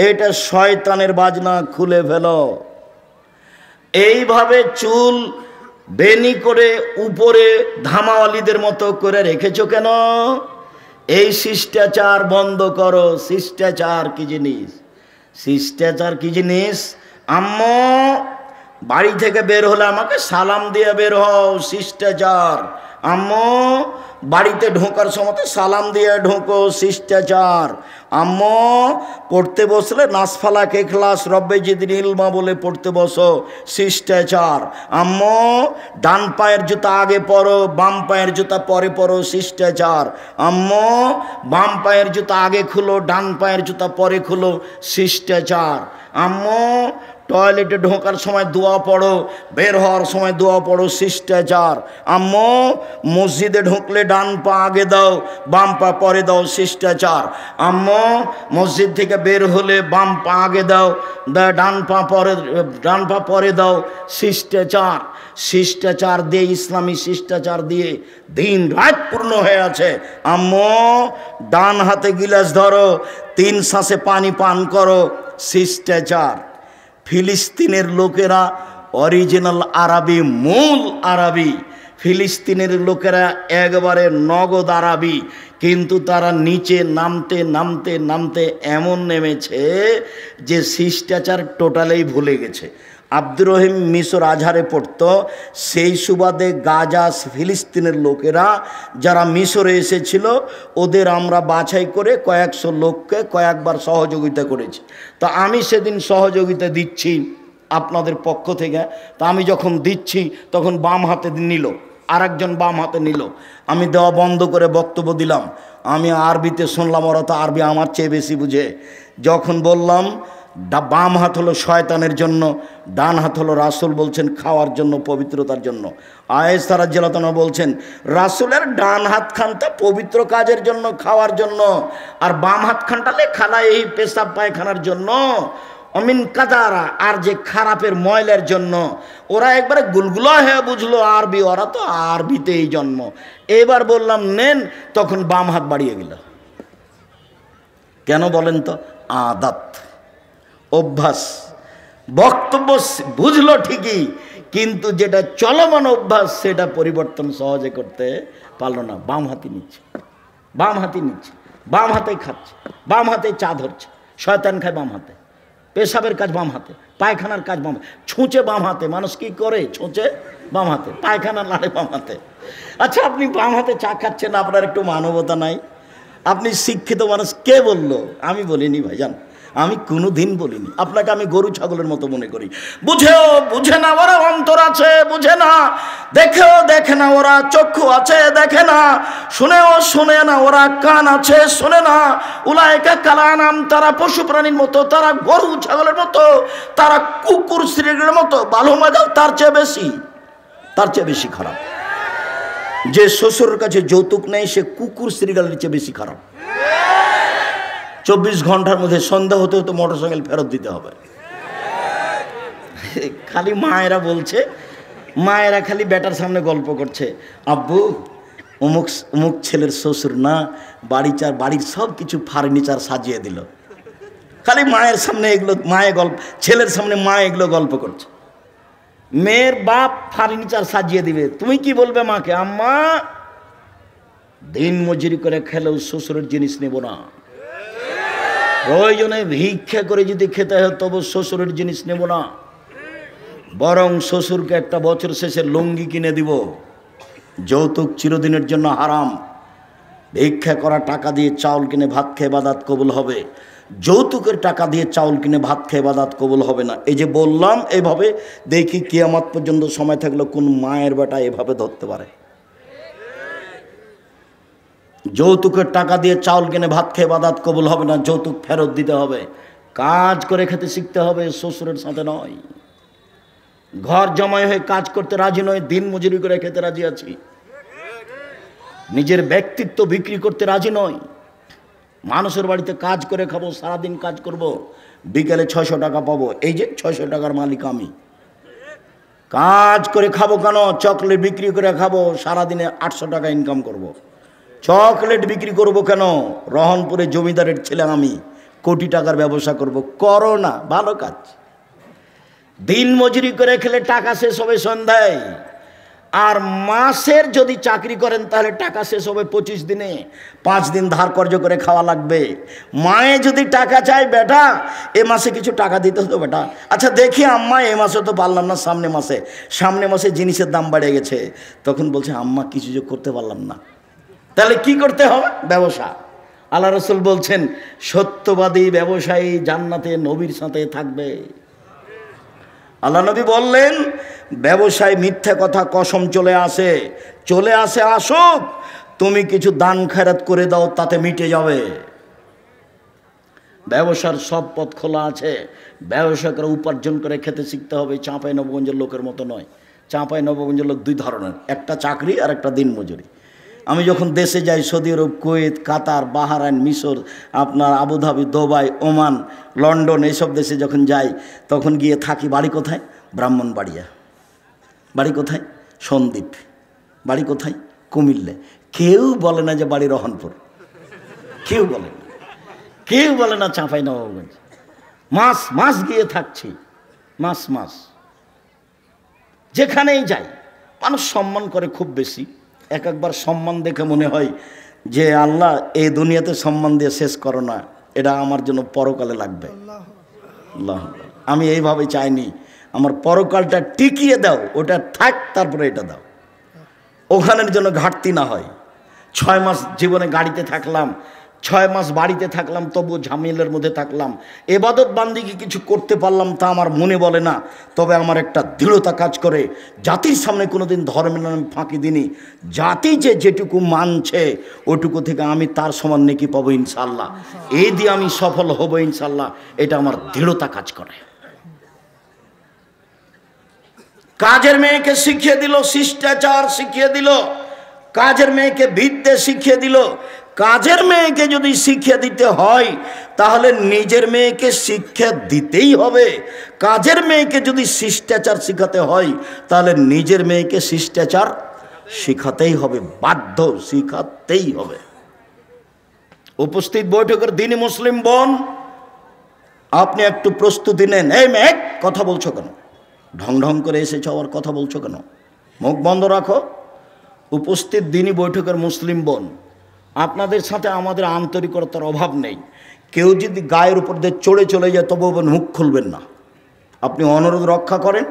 এটা শয়তানের বাজনা, খুলে ফেলো। এইভাবে চুল বেনি করে উপরে ধামাওয়ালিদের মতো করে রেখেছো কেন? এই শিষ্টাচার বন্ধ করো। শিষ্টাচার কি জিনিস? শিষ্টাচার কি জিনিস? আম্মু বাড়ি থেকে বের হলে আমাকে সালাম দিয়ে বের হও, শিষ্টাচার। আম্মু বাড়িতে ঢোকার সময় সালাম দিয়ে ঢোকো, শিষ্টাচার। আম্মু পড়তে বসলে নাসফালাক ইখলাস রব্বে জিদনি ইলমা বলে পড়তে বসো, শিষ্টাচার। আম্মু ডান পায়ের জুতা আগে পরো, বাম পায়ের জুতা পরে পরো, শিষ্টাচার। আম্মু বাম পায়ের জুতা আগে খুলো, ডান পায়ের জুতা পরে খুলো, শিষ্টাচার। আম্মু টয়লেটে ঢোকার সময় দোয়া পড়ো, বের হওয়ার সময় দোয়া পড়ো, শিষ্টাচার। আম্মু মসজিদে ঢুকলে ডান পা আগে দাও, বাম পা পরে দাও, শিষ্টাচার। আম্মু মসজিদ থেকে বের হলে বাম পা আগে দাও, ডান পা পরে দাও, শিষ্টাচার। শিষ্টাচার দিয়ে, ইসলামী শিষ্টাচার দিয়ে দিন রাত পূর্ণ হয়ে আছে। আম্মু ডান হাতে গিলাস ধরো, 3 শ্বাসে পানি পান করো, শিষ্টাচার। ফিলিস্তিনের লোকেরা অরিজিনাল আরবি, মূল আরবি। ফিলিস্তিনের লোকেরা একবারে নগদ আরবি, কিন্তু তারা নিচে নামতে নামতে নামতে এমন নেমেছে যে শিষ্টাচার টোটালেই ভুলে গেছে। আব্দুর রহিম মিশর আজহারে পড়তো, সেই সুবাদে গাজা ফিলিস্তিনের লোকেরা যারা মিশরে এসেছিল, ওদের আমরা বাছাই করে কয়েকশো লোককে কয়েকবার সহযোগিতা করেছি। তো আমি সেদিন সহযোগিতা দিচ্ছি আপনাদের পক্ষ থেকে। তা আমি যখন দিচ্ছি তখন বাম হাতে নিল, আরেকজন বাম হাতে নিল। আমি দেওয়া বন্ধ করে বক্তব্য দিলাম। আমি আরবিতে শুনলাম, ওরা তো আরবি আমার চেয়ে বেশি বুঝে। যখন বললাম বাম হাত হলো শয়তানের জন্য, ডান হাত হলো রাসূল বলছেন খাওয়ার জন্য, পবিত্রতার জন্য। আয়েশা রাদিয়াল্লাহু আনহা বলছেন রাসূলের ডান হাত খানটা পবিত্র কাজের জন্য, খাওয়ার জন্য, আর বাম হাত খানটা লেখালা এই পেশাব পায়খানার জন্য, অমিন কাদারা, আর যে খারাপের ময়লার জন্য। ওরা একবারে গুলগুলা হয়ে বুঝলো আরবি, ওরা তো আরবিতেই জন্ম। এবার বললাম নেন, তখন বাম হাত বাড়িয়ে গেল। কেন বলেন তো? আদাত, অভ্যাস। বক্তব্য বুঝলো ঠিকই, কিন্তু যেটা চলমান অভ্যাস সেটা পরিবর্তন সহজে করতে পারলো না। বাম হাতে নিচ্ছে, বাম হাতে নিচ্ছে, বাম হাতে খাচ্ছে, বাম হাতে চা ধরছে। শয়তান খায় বাম হাতে, পেশাবের কাজ বাম হাতে, পায়খানার কাজ বাম হাতে, ছুঁচে বাম হাতে। মানুষ কি করে? ছুঁচে বাম হাতে, পায়খানা লাড়ে বাম হাতে। আচ্ছা, আপনি বাম হাতে চা খাচ্ছেন, আপনার একটু মানবতা নাই? আপনি শিক্ষিত মানুষ, কে বললো? আমি বলিনি ভাইজান, আমি কোনো দিন বলিনি। আপনাকে আমি গরু ছাগলের মতো মনে করি। বুঝেও বুঝে না, ওরা অন্তর আছে বুঝে না, দেখেও দেখে না, ওরা চক্ষু আছে দেখে না, শুনেও শুনে না, ওরা কান আছে শোনে না। উলাইকা কালানাম, তারা পশু প্রাণীর মতো, তারা গরু ছাগলের মতো, তারা কুকুর শ্রীর মতো। ভালো মজা তার চেয়ে বেশি খারাপ। যে শ্বশুরের কাছে যৌতুক নেই সে কুকুর শ্রীগালের চেয়ে বেশি খারাপ। 24 ঘন্টার মধ্যে সন্ধ্যা হতে হতে মোটরসাইকেল ফেরত দিতে হবে। খালি মায়েরা বলছে, মায়েরা খালি বেটার সামনে গল্প করছে, আব্বু অমুক অমুক ছেলের শ্বশুর না বাড়ির সব কিছু ফার্নিচার সাজিয়ে দিল। খালি মায়ের সামনে এগুলো, ছেলের সামনে মা এগুলো গল্প করছে। মেয়ের বাপ ফার্নিচার সাজিয়ে দিবে, তুমি কি বলবে মাকে? আম্মা দিন মজুরি করে খেলেও শ্বশুরের জিনিস নেব না, প্রয়োজনে ভিক্ষা করে যদি খেতে হয় তবু শ্বশুরের জিনিস নেব না, বরং শ্বশুরকে একটা বছর শেষে লুঙ্গি কিনে দিব। যৌতুক চিরদিনের জন্য হারাম। ভিক্ষা করা টাকা দিয়ে চাউল কিনে ভাত খেয়ে ইবাদত কবুল হবে, যৌতুকের টাকা দিয়ে চাউল কিনে ভাত খেয়ে ইবাদত কবুল হবে না। এই যে বললাম, এইভাবে দেখি কিয়ামত পর্যন্ত সময় থাকলে কোন মায়ের বেটা এভাবে ধরতে পারে। যৌতুকের টাকা দিয়ে চাউল কিনে ভাত খেয়ে ইবাদত কবুল হবে না, যৌতুক ফেরত দিতে হবে। কাজ করে খেতে শিখতে হবে, শ্বশুরের সাথে নয়। ঘর জমাই হয়ে কাজ করতে রাজি নয়, দিন মজুরি করে খেতে রাজি আছি। নিজের ব্যক্তিত্ব বিক্রি করতে রাজি নয়। মানুষের বাড়িতে কাজ করে খাবো, সারাদিন কাজ করব, বিকেলে 600 টাকা পাবো। এই যে 600 টাকার মালিক আমি। কাজ করে খাবো কেন? চকলেট বিক্রি করে খাবো, সারাদিনে 800 টাকা ইনকাম করব। চকলেট বিক্রি করব কেন? রহনপুরে জমিদারের ছেলে আমি, কোটি টাকার ব্যবসা করব। করো না, ভালো কাজ। দিন মজুরি করে খেলে টাকা শেষ হবে সন্ধ্যায়, আর মাসের যদি চাকরি করেন তাহলে টাকা শেষ হবে 25 দিনে। 5 দিন ধার কর্জ করে খাওয়া লাগবে। মায়ে যদি টাকা চায়, বেটা এ মাসে কিছু টাকা দিতে হতো বেটা। আচ্ছা দেখি আম্মা, এ মাসে তো পারলাম না, সামনে মাসে জিনিসের দাম বেড়ে গেছে। তখন বলছে আম্মা কিছু যে করতে পারলাম না। তাহলে কি করতে হবে? ব্যবসা। আল্লাহ রসুল বলছেন সত্যবাদী ব্যবসায়ী জান্নাতে নবীর সাথে থাকবে। আল্লাহ নবী বললেন ব্যবসায় মিথ্যা কথা কসম চলে আসে আসুক, তুমি কিছু দান খেরাত করে দাও, তাতে মিটে যাবে। ব্যবসার সব পথ খোলা আছে। ব্যবসা করে উপার্জন করে খেতে শিখতে হবে। চাঁপাইনবাবগঞ্জের লোকের মতো নয়। চাঁপাইনবাবগঞ্জের লোক 2 ধরনের, একটা চাকরি আর একটা দিন মজুরি। আমি যখন দেশে যাই, সৌদি আরব, কুয়েত, কাতার, বাহরাইন, মিশর, আপনার আবুধাবি, দুবাই, ওমান, লন্ডন, এইসব দেশে যখন যাই তখন গিয়ে থাকি। বাড়ি কোথায়? ব্রাহ্মণবাড়িয়া। বাড়ি কোথায়? সন্দ্বীপ। বাড়ি কোথায়? কুমিল্লা। কেউ বলে না যে বাড়ি রহনপুর, কেউ বলে না, কেউ বলে না চাঁপাইনবাবগঞ্জ। মাস গিয়ে থাকছি, মাস যেখানেই যাই মানুষ সম্মান করে খুব বেশি। একবার সম্মান দেখে মনে হয় যে আল্লাহ এই দুনিয়াতে সম্মান দিয়ে শেষ করো না, এটা আমার জন্য পরকালে লাগবে। আল্লাহ, আমি এইভাবে চাইনি, আমার পরকালটা টিকিয়ে দাও, ওটা থাক, তারপরে এটা দাও, ওখানের জন্য ঘাটতি না হয়। 6 মাস জীবনে গাড়িতে থাকলাম, 6 মাস বাড়িতে থাকলাম, তবু ঝামেলার মধ্যে থাকলাম। এবাদত বান্দিকে কিছু করতে পারলাম তা আমার মনে বলে না, তবে আমার একটা দৃঢ়তা কাজ করে। জাতির সামনে কোনোদিন ধর্মের নামে ফাঁকি দিনি। জাতি যে যেটুকু মানছে ওটুকু থেকে আমি তার সমান নেকি পাবো ইনশাল্লাহ। এই দিয়ে আমি সফল হব ইনশাল্লাহ, এটা আমার দৃঢ়তা কাজ করে। কাজের মেয়েকে শিখিয়ে দিল, শিষ্টাচার শিখিয়ে দিল, কাজের মেয়েকে বিদ্যে শিখিয়ে দিল। কাজের মেয়েকে যদি শিক্ষা দিতে হয় তাহলে নিজের মেয়েকে শিক্ষা দিতেই হবে। কাজের মেয়েকে যদি শিষ্টাচার শিখাতে হয় তাহলে নিজের মেয়েকে শিষ্টাচার শিখাতেই হবে, বাধ্য, শিখাতেই হবে। উপস্থিত বৈঠকের দিনই মুসলিম বোন, আপনি একটু প্রস্তুতি নেন। এই মেয়ে, কথা বলছো কেন? ঢং ঢং করে এসেছ, আবার কথা বলছো কেন? মুখ বন্ধ রাখো। উপস্থিত দিনই বৈঠকের মুসলিম বোন, আপনাদের সাথে আমাদের আন্তরিকতার অভাব নেই। কেউ যদি গায়ের উপর দিয়ে চলে যায় তবু মুখ খুলবেন না। আপনি অনুরোধ রক্ষা করেন,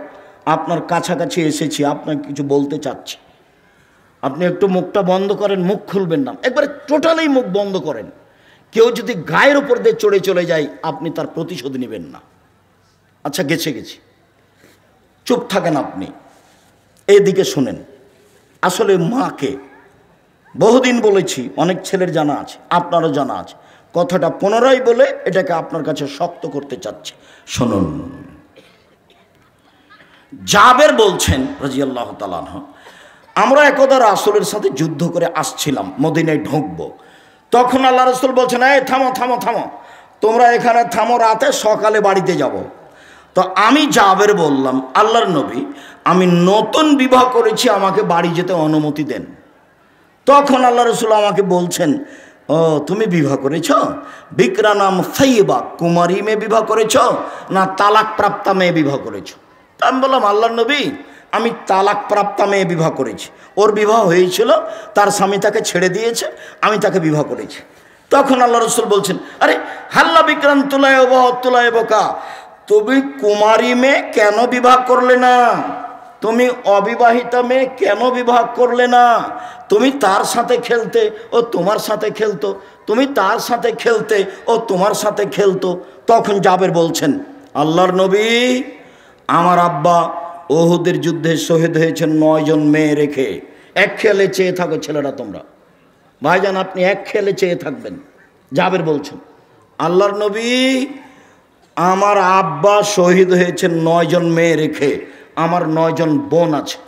আপনার কাছাকাছি এসেছি, আপনাকে কিছু বলতে চাচ্ছি, আপনি একটু মুখটা বন্ধ করেন, মুখ খুলবেন না, একবারে টোটালি মুখ বন্ধ করেন। কেউ যদি গায়ের উপর দিয়ে চলে যায় আপনি তার প্রতিশোধ নেবেন না। আচ্ছা গেছি, চুপ থাকেন আপনি। এইদিকে শুনেন, আসলে মাকে বহুদিন বলেছি, অনেক ছেলের জানা আছে, আপনারও জানা আছে। কথাটা পুনরায় বলে এটাকে আপনার কাছে শক্ত করতে চাচ্ছি, শুনুন। জাবের বলছেন রাদিয়াল্লাহু তাআলা আনহু, আমরা একদা রাসূলের সাথে যুদ্ধ করে আসছিলাম, মদিনায় ঢুকবো। তখন আল্লাহ রাসূল বলছেন, এই থামো, তোমরা এখানে থামো, রাতে সকালে বাড়িতে যাব। তো আমি জাবের বললাম, আল্লাহর নবী, আমি নতুন বিবাহ করেছি, আমাকে বাড়ি যেতে অনুমতি দেন। তখন আল্লাহ রসুল আমাকে বলছেন, ও তুমি বিবাহ করেছ? বিকরা নাম সাইয়্যিবা, কুমারী মেয়ে বিবাহ করেছ না তালাক প্রাপ্তা মেয়ে বিবাহ করেছ? আমি বললাম, আল্লাহর নবী, আমি তালাক প্রাপ্তা মেয়ে বিবাহ করেছি। ওর বিবাহ হয়েছিল, তার স্বামী তাকে ছেড়ে দিয়েছে, আমি তাকে বিবাহ করেছি। তখন আল্লাহ রসুল বলছেন, আরে হাল্লা বিক্রান্ত তুলায় বোকা, তুমি কুমারী মেয়ে কেন বিবাহ করলে না? তুমি অবিবাহিতা মেয়ে কেন বিবাহ করলে না? তুমি তার সাথে খেলতে, ও তোমার সাথে খেলতো, তুমি তার সাথে খেলতে, ও তোমার সাথে খেলতো। তখন জাবের বলছেন, আল্লাহর নবী, আমার আব্বা ওহুদের যুদ্ধে শহীদ হয়েছেন 9 জন মেয়ে রেখে। এক খেয়ালে চেয়ে থাকো ছেলেরা তোমরা, ভাইজান আপনি এক খেয়ালে চেয়ে থাকবেন। জাবের বলছেন, আল্লাহর নবী, আমার আব্বা শহীদ হয়েছেন 9 জন মেয়ে রেখে, আমার 9 জন বোন আছে।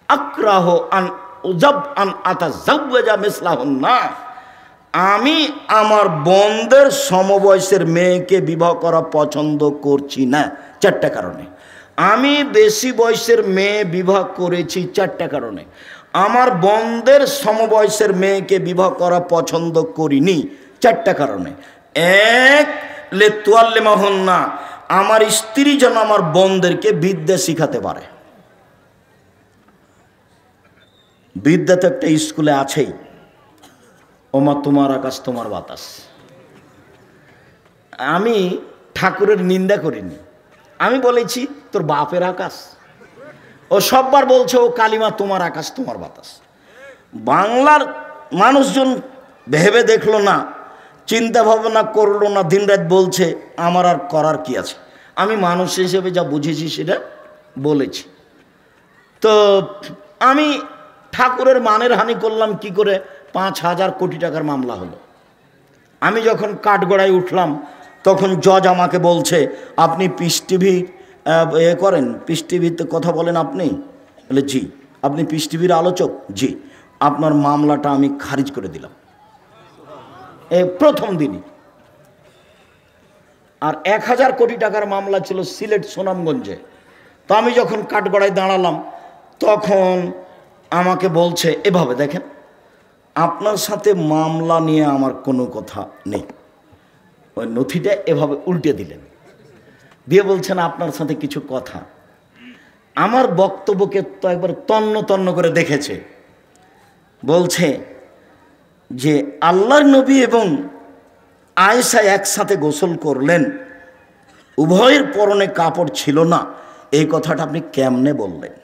আক্রাহ আন উজাব আন আতাজাওয়াজা মিসলাহুন্না, আমি আমার বোনদের সমবয়সের মেয়েকে বিবাহ করা পছন্দ করছি না 4টা কারণে। আমি বেশি বয়সের মেয়ে বিবাহ করেছি 4টা কারণে। আমার বোনদের সমবয়সের মেয়েকে বিবাহ করা পছন্দ করিনি 4টা কারণে। এক, লেতুয়াল্লিমাহুন্না, আমার স্ত্রী যেন আমার বোনদেরকে বিদ্যা শিখাতে পারে। বিদ্যা তো একটা স্কুলে আছেই, ওমা তোমার আকাশ তোমার বাতাস। আমি ঠাকুরের নিন্দা করিনি, আমি বলেছি তোর বাপের আকাশ। ও সববার বলছে ও কালিমা তোমার আকাশ তোমার বাতাস। বাংলার মানুষজন ভেবে দেখলো না, চিন্তা ভাবনা করলো না, দিনরাত বলছে, আমার আর করার কি আছে? আমি মানুষ হিসেবে যা বুঝেছি সেটা বলেছি। তো আমি ঠাকুরের মানের হানি করলাম কি করে? 5,000 কোটি টাকার মামলা হলো। আমি যখন কাঠগড়ায় উঠলাম তখন জজ আমাকে বলছে, আপনি পিস টিভি করেন, পিস টিভিতে কথা বলেন আপনি? বলে জি। আপনি পিস টিভির আলোচক? জি। আপনার মামলাটা আমি খারিজ করে দিলাম এই প্রথম দিনই। আর 1,000 কোটি টাকার মামলা ছিল সিলেট সুনামগঞ্জে। তো আমি যখন কাঠগড়ায় দাঁড়ালাম তখন আমাকে বলছে, এভাবে দেখেন, আপনার সাথে মামলা নিয়ে আমার কোনো কথা নেই। ওই নথিটা এভাবে উল্টে দিলেন, দিয়ে বলছেন আপনার সাথে কিছু কথা। আমার বক্তব্যকে তো একবার তন্ন তন্ন করে দেখেছে। বলছে যে আল্লাহর নবী এবং আয়েশা একসাথে গোসল করলেন, উভয়ের পরনে কাপড় ছিল না, এই কথাটা আপনি কেমনে বললেন?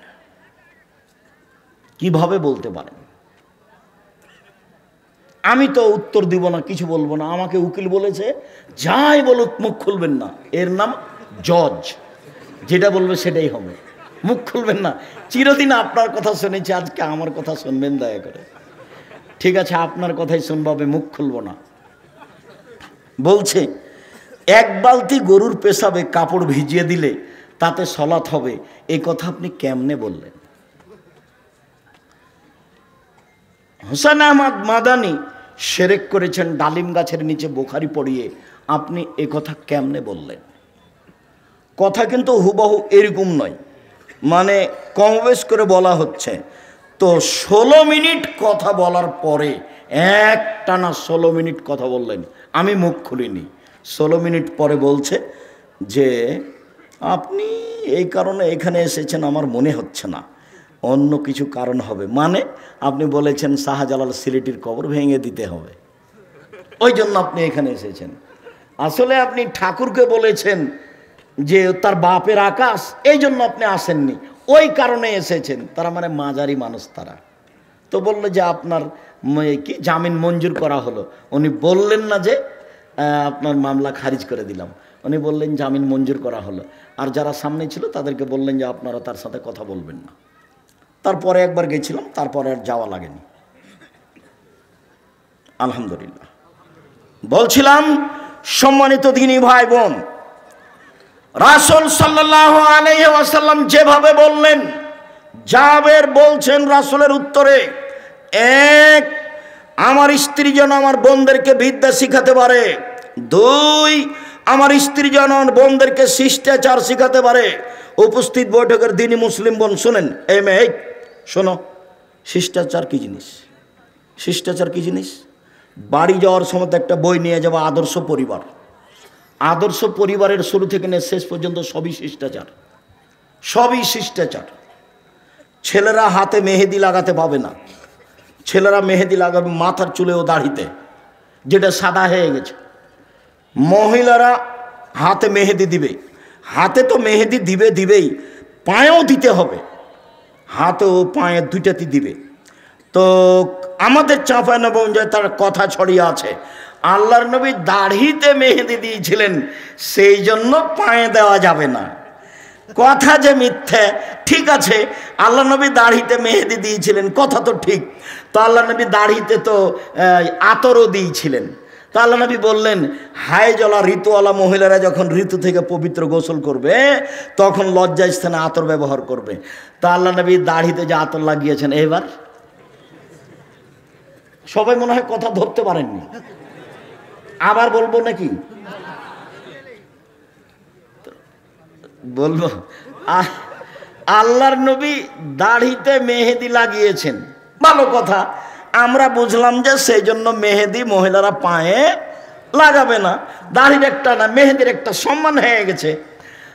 কিভাবে বলতে পারেন? আমি তো উত্তর দিব না, কিছু বলবো না। আমাকে উকিল বলেছে, যাই বলুক মুখ খুলবেন না। এর নাম জজ, যেটা বলবে সেটাই হবে, মুখ খুলবেন না। চিরদিন আপনার কথা শুনেছি, আজকে আমার কথা শুনবেন দয়া করে। ঠিক আছে, আপনার কথাই শুনবো, হবে, মুখ খুলবো না। বলছে 1 বালতি গরুর পেশাবে কাপড় ভিজিয়ে দিলে তাতে সলাৎ হবে, এই কথা আপনি কেমনে বললেন? হোসেন আহমদ মাদানি শিরক করেছেন ডালিম গাছের নিচে বোখারি পড়িয়ে, আপনি এ কথা কেমনে বললেন? কথা কিন্তু হুবহু এরকম নয়, মানে কম বেশ করে বলা হচ্ছে। তো 16 মিনিট কথা বলার পরে একটানা 16 মিনিট কথা বললেন, আমি মুখ খুলিনি। 16 মিনিট পরে বলছে যে আপনি এই কারণে এখানে এসেছেন আমার মনে হচ্ছে না, অন্য কিছু কারণ হবে। মানে আপনি বলেছেন শাহজালাল সিলেটির কবর ভেঙে দিতে হবে, ওই জন্য আপনি এখানে এসেছেন। আসলে আপনি ঠাকুরকে বলেছেন যে তার বাপের আকাশ, এই জন্য আপনি আসেননি, ওই কারণে এসেছেন। তারা মানে মাঝারি মানুষ তারা। তো বললো যে আপনার কি জামিন মঞ্জুর করা হলো? উনি বললেন না যে আপনার মামলা খারিজ করে দিলাম, উনি বললেন জামিন মঞ্জুর করা হলো। আর যারা সামনে ছিল তাদেরকে বললেন যে আপনারা তার সাথে কথা বলবেন না। তারপরে একবার গেছিলাম, তারপরে আর যাওয়া লাগেনি, আলহামদুলিল্লাহ। বলছিলাম সম্মানিত দিনী ভাই বোন, রাসূল সাল্লাল্লাহু আলাইহি ওয়াসাল্লাম যেভাবে বললেন, জাবের বলছেন রাসূলের উত্তরে, 1, আমার স্ত্রী যেন আমার বোনদেরকে বিদ্যা শিখাতে পারে। 2, আমার স্ত্রী যেন আমার বোনদেরকে শিষ্টাচার শিখাতে পারে। উপস্থিত বৈঠকের দিনী মুসলিম বোন শুনেন, এই মেয়ে শোনো, শিষ্টাচার কি জিনিস? শিষ্টাচার কি জিনিস? বাড়ি যাওয়ার সময় একটা বই নিয়ে যাবো, আদর্শ পরিবার। আদর্শ পরিবারের শুরু থেকে নিয়ে শেষ পর্যন্ত সবই শিষ্টাচার। সবই শিষ্টাচার। ছেলেরা হাতে মেহেদি লাগাতে পাবে না, ছেলেরা মেহেদি লাগাবে মাথার চুলে ও দাড়িতে, যেটা সাদা হয়ে গেছে। মহিলারা হাতে মেহেদি দিবে, হাতে তো মেহেদি দিবেই, পায়েও দিতে হবে, হাতে ও পায়ে দুইটাতে দিবে। তো আমাদের চাঁপাইনবাবগঞ্জে তার কথা ছড়িয়ে আছে, আল্লাহর নবী দাড়িতে মেহেদি দিয়েছিলেন, সেই জন্য পায়ে দেওয়া যাবে না। কথা যে মিথ্যে, ঠিক আছে, আল্লাহ নবী দাড়িতে মেহেদি দিয়েছিলেন, কথা তো ঠিক। তো আল্লাহ নবী দাড়িতে তো আতরও দিয়েছিলেন। তো আল্লাহ নবী বললেন, হায়জলা ঋতুওয়ালা মহিলারা যখন ঋতু থেকে পবিত্র গোসল করবে তখন লজ্জা স্থানে আতর ব্যবহার করবে। তো আল্লাহ নবী দাড়িতে যে আতর লাগিয়েছেন, এবার সবাই মনে হয় কথা ধরতে পারেননি, আবার বলবো নাকি? বলবো। আল্লাহর নবী দাড়িতে মেহেদি লাগিয়েছেন, ভালো কথা, আমরা বুঝলাম যে সেই জন্য মেহেদি মহিলারা পায়ে লাগাবে না। দাড়ির একটা না, মেহেদির একটা সম্মান হয়ে গেছে।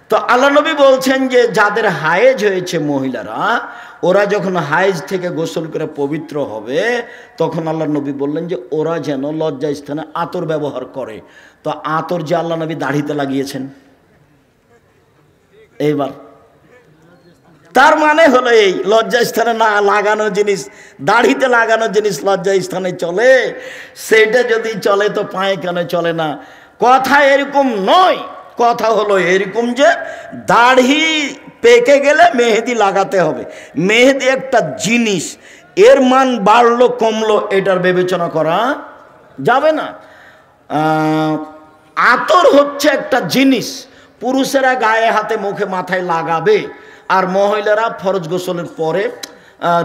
তো আল্লাহ নবী বলছেন যে যাদের হায়েজ হয়েছে মহিলারা, ওরা যখন হায়েজ থেকে গোসল করে পবিত্র হবে তখন আল্লাহ নবী বললেন যে ওরা যেন লজ্জা স্থানে আতর ব্যবহার করে। তো আতর যে আল্লাহ নবী দাড়িতে লাগিয়েছেন, এইবার তার মানে হলো এই লজ্জা স্থানে না লাগানো জিনিস, দাড়িতে লাগানো জিনিস লজ্জা স্থানে চলে, সেইটা যদি চলে তো পায়ে কেন চলে না? কথা এরকম নয়, কথা হলো এরকম যে দাড়ি পেকে গেলে মেহেদি লাগাতে হবে। মেহেদি একটা জিনিস, এর মান বাড়লো কমলো এটার বিবেচনা করা যাবে না। আতর হচ্ছে একটা জিনিস, পুরুষেরা গায়ে হাতে মুখে মাথায় লাগাবে, আর মহিলারা ফরজ গোসলের পরে,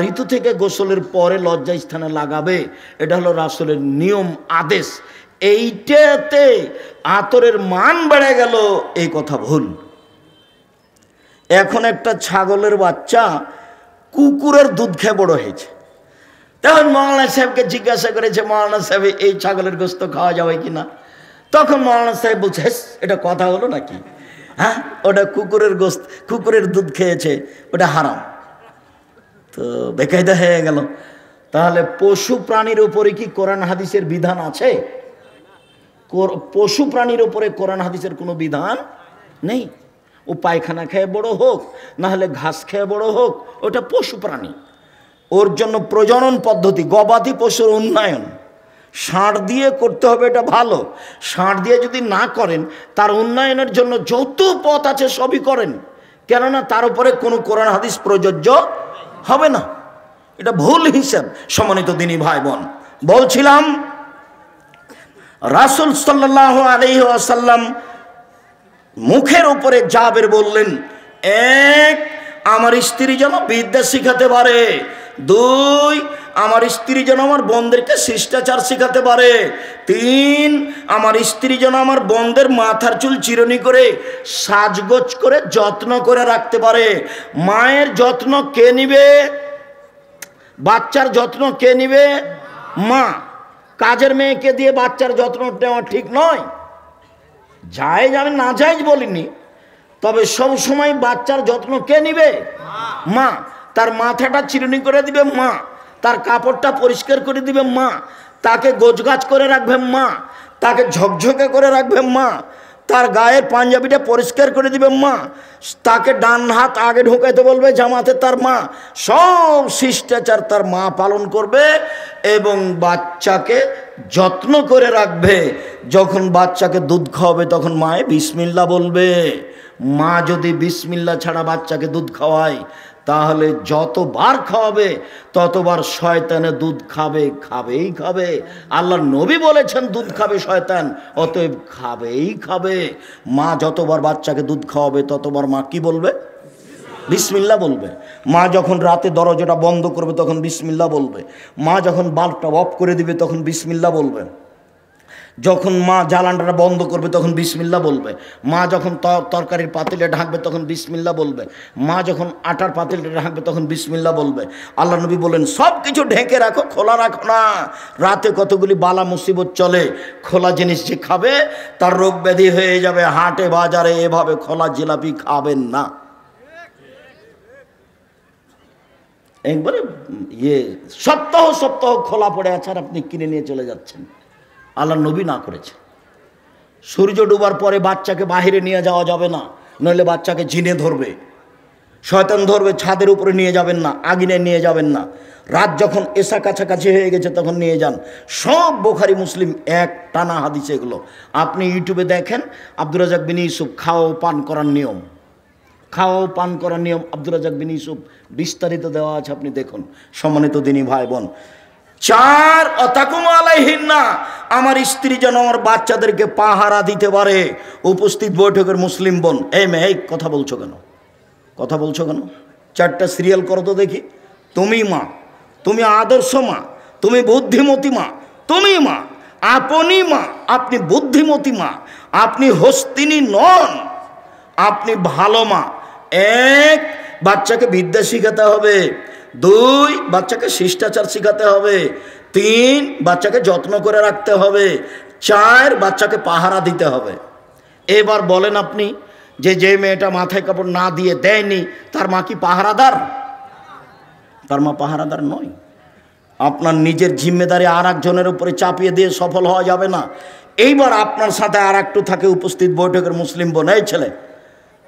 ঋতু থেকে গোসলের পরে লজ্জা স্থানে লাগাবে। এটা হলো রাসূলের নিয়ম, আদেশ। এইটাতে আতরের মান বেড়ে গেল, এই কথা ভুল। এখন একটা ছাগলের বাচ্চা কুকুরের দুধ খেয়ে বড় হয়েছে, তখন মৌলানা সাহেবকে জিজ্ঞাসা করেছে, মৌলানা সাহেব এই ছাগলের গোস্ত খাওয়া যাবে কিনা? তখন মৌলানা সাহেব বলছে, এটা কথা হলো নাকি? হ্যাঁ, ওটা কুকুরের গোস্ত, কুকুরের দুধ খেয়েছে, ওটা হারাম। তো বেকায়দা হয়ে গেল। তাহলে পশু প্রাণীর উপরে কি কোরআন হাদিসের বিধান আছে? পশু প্রাণীর উপরে কোরআন হাদিসের কোনো বিধান নেই। ও পায়খানা খেয়ে বড় হোক, না হলে ঘাস খেয়ে বড় হোক, ওটা পশু প্রাণী। ওর জন্য প্রজনন পদ্ধতি, গবাদি পশুর উন্নয়ন ষাঁড় দিয়ে করতে হবে, এটা ভালো। ষাঁড় দিয়ে যদি না করেন, তার উন্নয়নের জন্য যত পথ আছে সবই করেন, কেননা তার উপরে কোনো কোরআন হাদিস প্রযোজ্য হবে না। এটা ভুল হিসাব। সম্মানিত দিনী ভাই বোন, বলছিলাম রাসূল সাল্লাল্লাহু আলাইহি ওয়াসাল্লাম মুখের উপরে জাবের বললেন, এক, আমার স্ত্রী যেন বিদ্যা শিখাতে পারে, দুই, আমার স্ত্রী যেন আমার বোনদেরকে শিষ্টাচার শিখাতে পারে, তিন, আমার স্ত্রী যেন আমার বোনদের মাথার চুল চিরুনি করে সাজগোজ করে যত্ন করে রাখতে পারে। মায়ের যত্ন কে নিবে? বাচ্চার যত্ন কে নিবে? মা। কাজের মেয়েকে দিয়ে বাচ্চার যত্ন নেওয়া ঠিক নয়। জায়েজ, আমি না জায়েজ বলিনি, তবে সব সময় বাচ্চার যত্ন কে নিবে? মা। তার মাথাটা চিরুনি করে দিবে মা, তার কাপড়টা পরিষ্কার করে দিবে মা, তাকে গোছগাছ করে রাখবে মা, তাকে ঝকঝকে করে রাখবে মা, তার গায়ের পাঞ্জাবিটা পরিষ্কার করে দিবে মা, তাকে ডান হাত আগে ঢুকাইতে বলবে জামাতে তার মা। সব শিষ্টাচার তার মা পালন করবে এবং বাচ্চাকে যত্ন করে রাখবে। যখন বাচ্চাকে দুধ খাওয়াবে তখন মায়ে বিসমিল্লাহ বলবে। মা যদি বিসমিল্লাহ ছাড়া বাচ্চাকে দুধ খাওয়ায়, তাহলে যতবার খাওয়াবে ততবার শয়তানে দুধ খাবে, খাবেই খাবে। আল্লাহর নবী বলেছেন দুধ খাবে শয়তান, অতএব খাবেই খাবে। মা যতবার বাচ্চাকে দুধ খাওয়াবে ততবার মা কি বলবে? বিসমিল্লাহ বলবে। মা যখন রাতে দরজাটা বন্ধ করবে তখন বিসমিল্লাহ বলবে। মা যখন বাল্বটা অফ করে দিবে তখন বিসমিল্লাহ বলবে। যখন মা জ্বালানটা বন্ধ করবে তখন বিসমিল্লাহ বলবে। মা যখন তরকারির পাতিলে ঢাকবে তখন বিসমিল্লাহ বলবে। মা যখন আটার পাতিলটা ঢাকবে তখন বিসমিল্লাহ বলবে। আল্লাহ নবী বলেন সব কিছু ঢেকে রাখো, খোলা রাখো না। রাতে কতগুলি বালা মুসিবত চলে, খোলা জিনিস যে খাবে তার রোগ ব্যাধি হয়ে যাবে। হাটে বাজারে এভাবে খোলা জিলাপি খাবেন না। একবারে ইয়ে সপ্তাহ সপ্তাহ খোলা পড়ে আছে আর আপনি কিনে নিয়ে চলে যাচ্ছেন। আল্লাহ নবী না করেছে। সূর্য ডুবার পরে বাচ্চাকে বাহিরে নিয়ে যাওয়া যাবে না, নইলে বাচ্চাকে জিনে ধরবে, শয়তান ধরবে। ছাদের উপরে নিয়ে যাবেন না, আগুনে নিয়ে যাবেন না। রাত যখন এসা কাছাকাছি হয়ে গেছে তখন নিয়ে যান। সব বুখারী মুসলিম এক টানা হাদিস এগুলো। আপনি ইউটিউবে দেখেন আব্দুর রাজ্জাক বিন ইউসুফ খাওয়া পান করার নিয়ম, খাওয়া পান করার নিয়ম আব্দুর রাজ্জাক বিন ইউসুফ বিস্তারিত দেওয়া আছে, আপনি দেখুন। সম্মানিত দিনী ভাই বোন, 4 অতাকুম আলাইহিন্না, আমার স্ত্রী যেন আমার বাচ্চাদেরকে পাহারা দিতে পারে। উপস্থিত বৈঠকের মুসলিম বোন, এই মেয়ে এই কথা বলছো কেন, কথা বলছো কেন? 4টা সিরিয়াল করো তো দেখি। তুমি মা, তুমি আদর্শ মা, তুমি বুদ্ধিমতী মা, তুমি মা, আপনি মা, আপনি বুদ্ধিমতী মা, আপনি হস্তিনী নন, আপনি ভালো মা। 1 বাচ্চাকে বিদ্যা শিখাতে হবে, 2 বাচ্চাকে শিষ্টাচার শিখাতে হবে, 3 বাচ্চাকে যত্ন করে রাখতে হবে, 4 বাচ্চাকে পাহারা দিতে হবে। এবার বলেন আপনি যে মেয়েটা মাথায় কাপড় না দিয়ে দেয়নি তার মা কি পাহারাদার? তার মা পাহারাদার নয়। আপনার নিজের জিম্মেদারি আর একজনের উপরে চাপিয়ে দিয়ে সফল হওয়া যাবে না। এইবার আপনার সাথে আর একটু থাকে উপস্থিত বৈঠকের মুসলিম বোন, এই ছেলে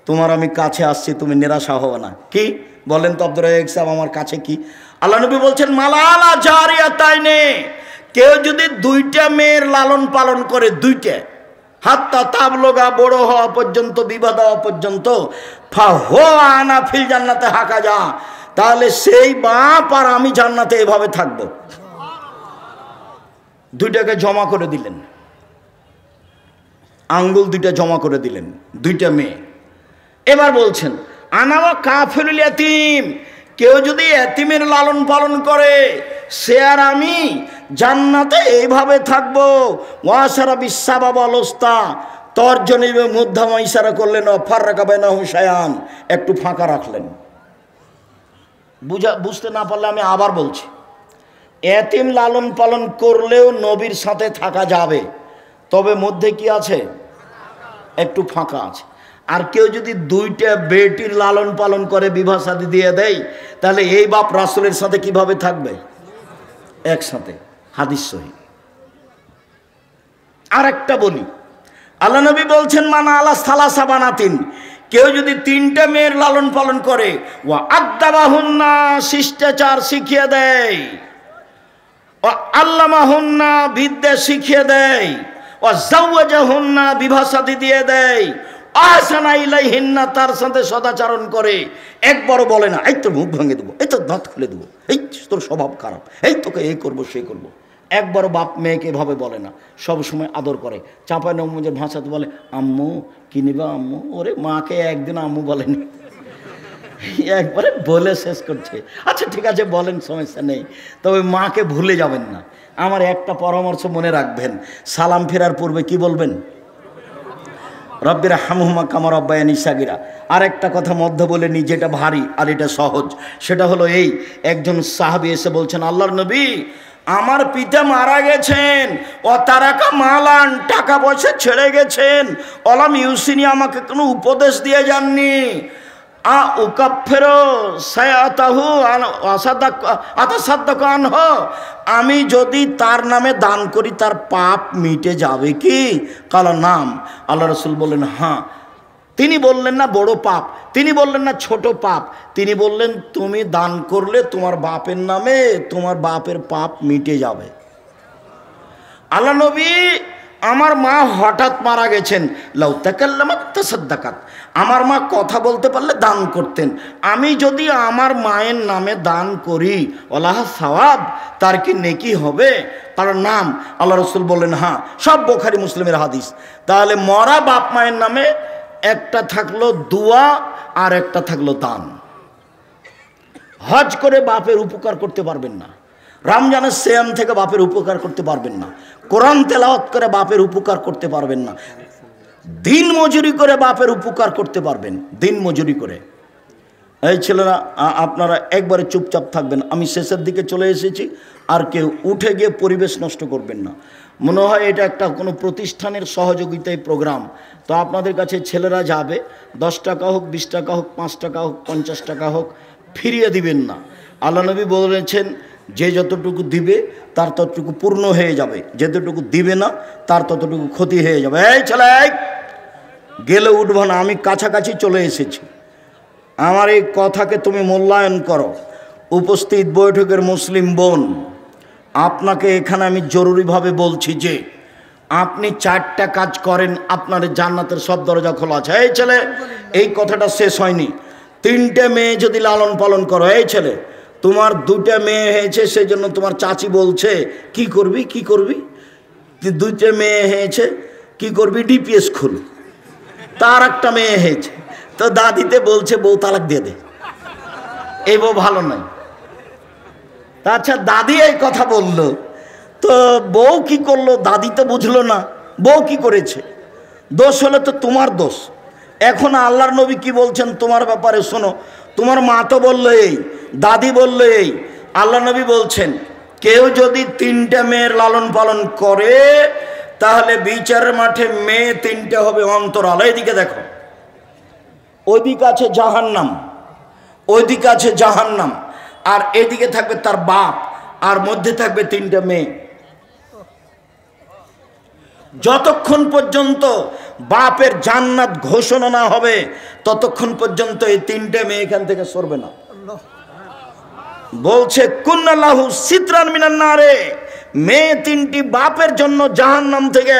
তোমার আমি কাছে আসছি, তুমি নিরাশা হবে না। কি বলেন তো আব্দুর রাজ্জাক সাহেব, আমার কাছে কি? আল্লাহ নবী বলছেন মালালা জারিয়াতাইনে, কেউ যদি 2টা মেয়ের লালন পালন করে, 2টা, হাত্তা তাবলগা, বড় হওয়া পর্যন্ত, বিবাহ হওয়া পর্যন্ত, ফাহুয়া ফিল জান্নাতে হাকা যা, তাহলে সেই বাপ আর আমি জান্নাতে এভাবে থাকবো। 2টাকে জমা করে দিলেন, আঙ্গুল 2টা জমা করে দিলেন, 2টা মেয়ে। এবার বলছেন আনাওয়া কাফিরুল ইয়াতীম, কেউ যদি এতিমের লালন পালন করে সে আর আমি জান্নাতে এইভাবে থাকবো। ওয়াসারা বিসাবাব অলস্তা, তর্জনীবে মধ্যমা ইশারা করলেন, ফাররাকা বাইনাহু শায়ান, একটু ফাঁকা রাখলেন। বুঝতে না পারলে আমি আবার বলছি, এতিম লালন পালন করলেও নবীর সাথে থাকা যাবে, তবে মধ্যে কি আছে? একটু ফাঁকা আছে। আর কেউ যদি 2টা বেটির লালন পালন করে, বিবাহ শাদী দিয়ে দেয়, তাহলে এই বাপ রাসূলের সাথে কিভাবে থাকবে? একসাথে। হাদিস সহিহ। আর একটা বলি, আল্লাহ নবী বলছেন মানা আলা সালাসা বানাতিন, কেউ যদি 3টা মেয়ের লালন পালন করে, ওয়া আদাবাহুন্না, শিষ্টাচার শিখিয়ে দেয়, ওয়া আল্লামাহুন্না, বিদ্যা শিখিয়ে দেয়, ওয়া জাওয়াজাহুন্না, বিবাহ শাদী দিয়ে দেয়, আহসানা ইলাইহিন্না, তার সাথে সদাচরণ করে, একবারও বলে না এই তোর মুখ ভেঙে দেবো, এই তোর দাঁত খুলে দেবো, এই তোর স্বভাব খারাপ, এই তোকে এই করবো সেই করবো, একবারও বাপ মেয়েকে এভাবে বলে না। সব সময় আদর করে। চাঁপাই নবমুজের ভাষাতে বলে আম্মু কি নিবা আম্মু, ওরে মাকে একদিন আম্মু বলেনি, একবারে বলে শেষ করছে। আচ্ছা ঠিক আছে বলেন, সমস্যা নেই, তবে মাকে ভুলে যাবেন না। আমার একটা পরামর্শ মনে রাখবেন, সালাম ফেরার পূর্বে কি বলবেন? রব্বির হামহুমা কামা রব্বায়ানি সাগীরা। আর একটা কথা মধ্যে বলে নি, যেটা ভারী আর এটা সহজ, সেটা হলো এই, একজন সাহাবী এসে বলছেন আল্লাহর নবী, আমার পিতা মারা গেছেন, ও তারাকা মালান, টাকা পয়সা ছেড়ে গেছেন, অলাম ইউসিনি, আমাকে কোনো উপদেশ দিয়ে যাননি, আমি যদি তার নামে দান করি তার পাপ মিটে যাবে কি? কালা নাম। আল্লাহ রাসূল বললেন হ্যাঁ। তিনি বললেন না বড় পাপ, তিনি বললেন না ছোট পাপ, তিনি বললেন তুমি দান করলে তোমার বাপের নামে তোমার বাপের পাপ মিটে যাবে। আল্লাহ নবী, আমার মা হঠাৎ মারা গেছেন, লাউ তাকাল্লামাত তাসাদ্দাকাত, আমার মা কথা বলতে পারলে দান করতেন, আমি যদি আমার মায়ের নামে দান করি ওলাহ সওয়াব, তার কি নেকি হবে? তার নাম। আল্লাহ রাসূল বললেন হ্যাঁ। সব বুখারী মুসলিমের হাদিস। তাহলে মরা বাপ মায়ের নামে একটা থাকলো দোয়া আর একটা থাকলো দান। হজ করে বাপের উপকার করতে পারবেন না, রমজানের সিয়াম থেকে বাপের উপকার করতে পারবেন না, কোরআন তেলাওয়াত করে বাপের উপকার করতে পারবেন না, দিন মজুরি করে বাপের উপকার করতে পারবেন, দিন মজুরি করে। এই ছেলেরা আপনারা একবারে চুপচাপ থাকবেন, আমি শেষের দিকে চলে এসেছি, আর কেউ উঠে গিয়ে পরিবেশ নষ্ট করবেন না। মনে হয় এটা একটা কোনো প্রতিষ্ঠানের সহযোগিতায় প্রোগ্রাম, তো আপনাদের কাছে ছেলেরা যাবে, 10 টাকা হোক, 20 টাকা হোক, 5 টাকা হোক, 50 টাকা হোক, ফিরিয়ে দিবেন না। আল্লাহ নবী বলেছেন যে যতটুকু দিবে তার ততটুকু পূর্ণ হয়ে যাবে, যতটুকু দিবে না তার ততটুকু ক্ষতি হয়ে যাবে। এই ছেলে গেলে উঠব না, আমি কাছাকাছি চলে এসেছি, আমার এই কথাকে তুমি মূল্যায়ন করো। উপস্থিত বৈঠকের মুসলিম বোন, আপনাকে এখানে আমি জরুরিভাবে বলছি যে আপনি 4টা কাজ করেন, আপনার জান্নাতের সব দরজা খোলা আছে। এই ছেলে, এই কথাটা শেষ হয়নি। 3টে মেয়ে যদি লালন পালন করো, এই ছেলে তোমার 2টা মেয়ে হয়েছে, সেই জন্য তোমার চাচি বলছে কি করবি কি করবি, 2টে মেয়ে হয়েছে কি করবি, ডিপিএস খুল। তার একটা মেয়ে হয়েছে, তো দাদিতে বলছে বউ তালাক দিয়ে দে, এই বউ ভালো নয়। আচ্ছা, দাদি এই কথা বললো, তো বউ কি করলো? দাদি তো বুঝলো না বউ কি করেছে। দোষ হলে তো তোমার দোষ। এখন আল্লাহর নবী কি বলছেন তোমার ব্যাপারে শোনো। তোমার মা তো বললো এই, দাদি বললো এই, আল্লাহ নবী বলছেন কেউ যদি 3টে মেয়ের লালন পালন করে তাহলে বিচারের মাঠে মেয়ে 3টে হবে অন্তরাল। এইদিকে দেখো, ওইদিকে আছে জাহান্নাম, ওইদিকে আছে জাহান্নাম, আর এদিকে থাকবে তার বাপ, আর মধ্যে থাকবে 3টে মেয়ে। যতক্ষণ পর্যন্ত বাপের জান্নাত ঘোষণা না হবে ততক্ষণ পর্যন্ত এই 3টে মেয়ে এখান থেকে সরবে না। বলছে কুন্নাল্লাহু সিতরান মিনান নারে, মেয়ে 3টি বাপের জন্য জাহান্নাম থেকে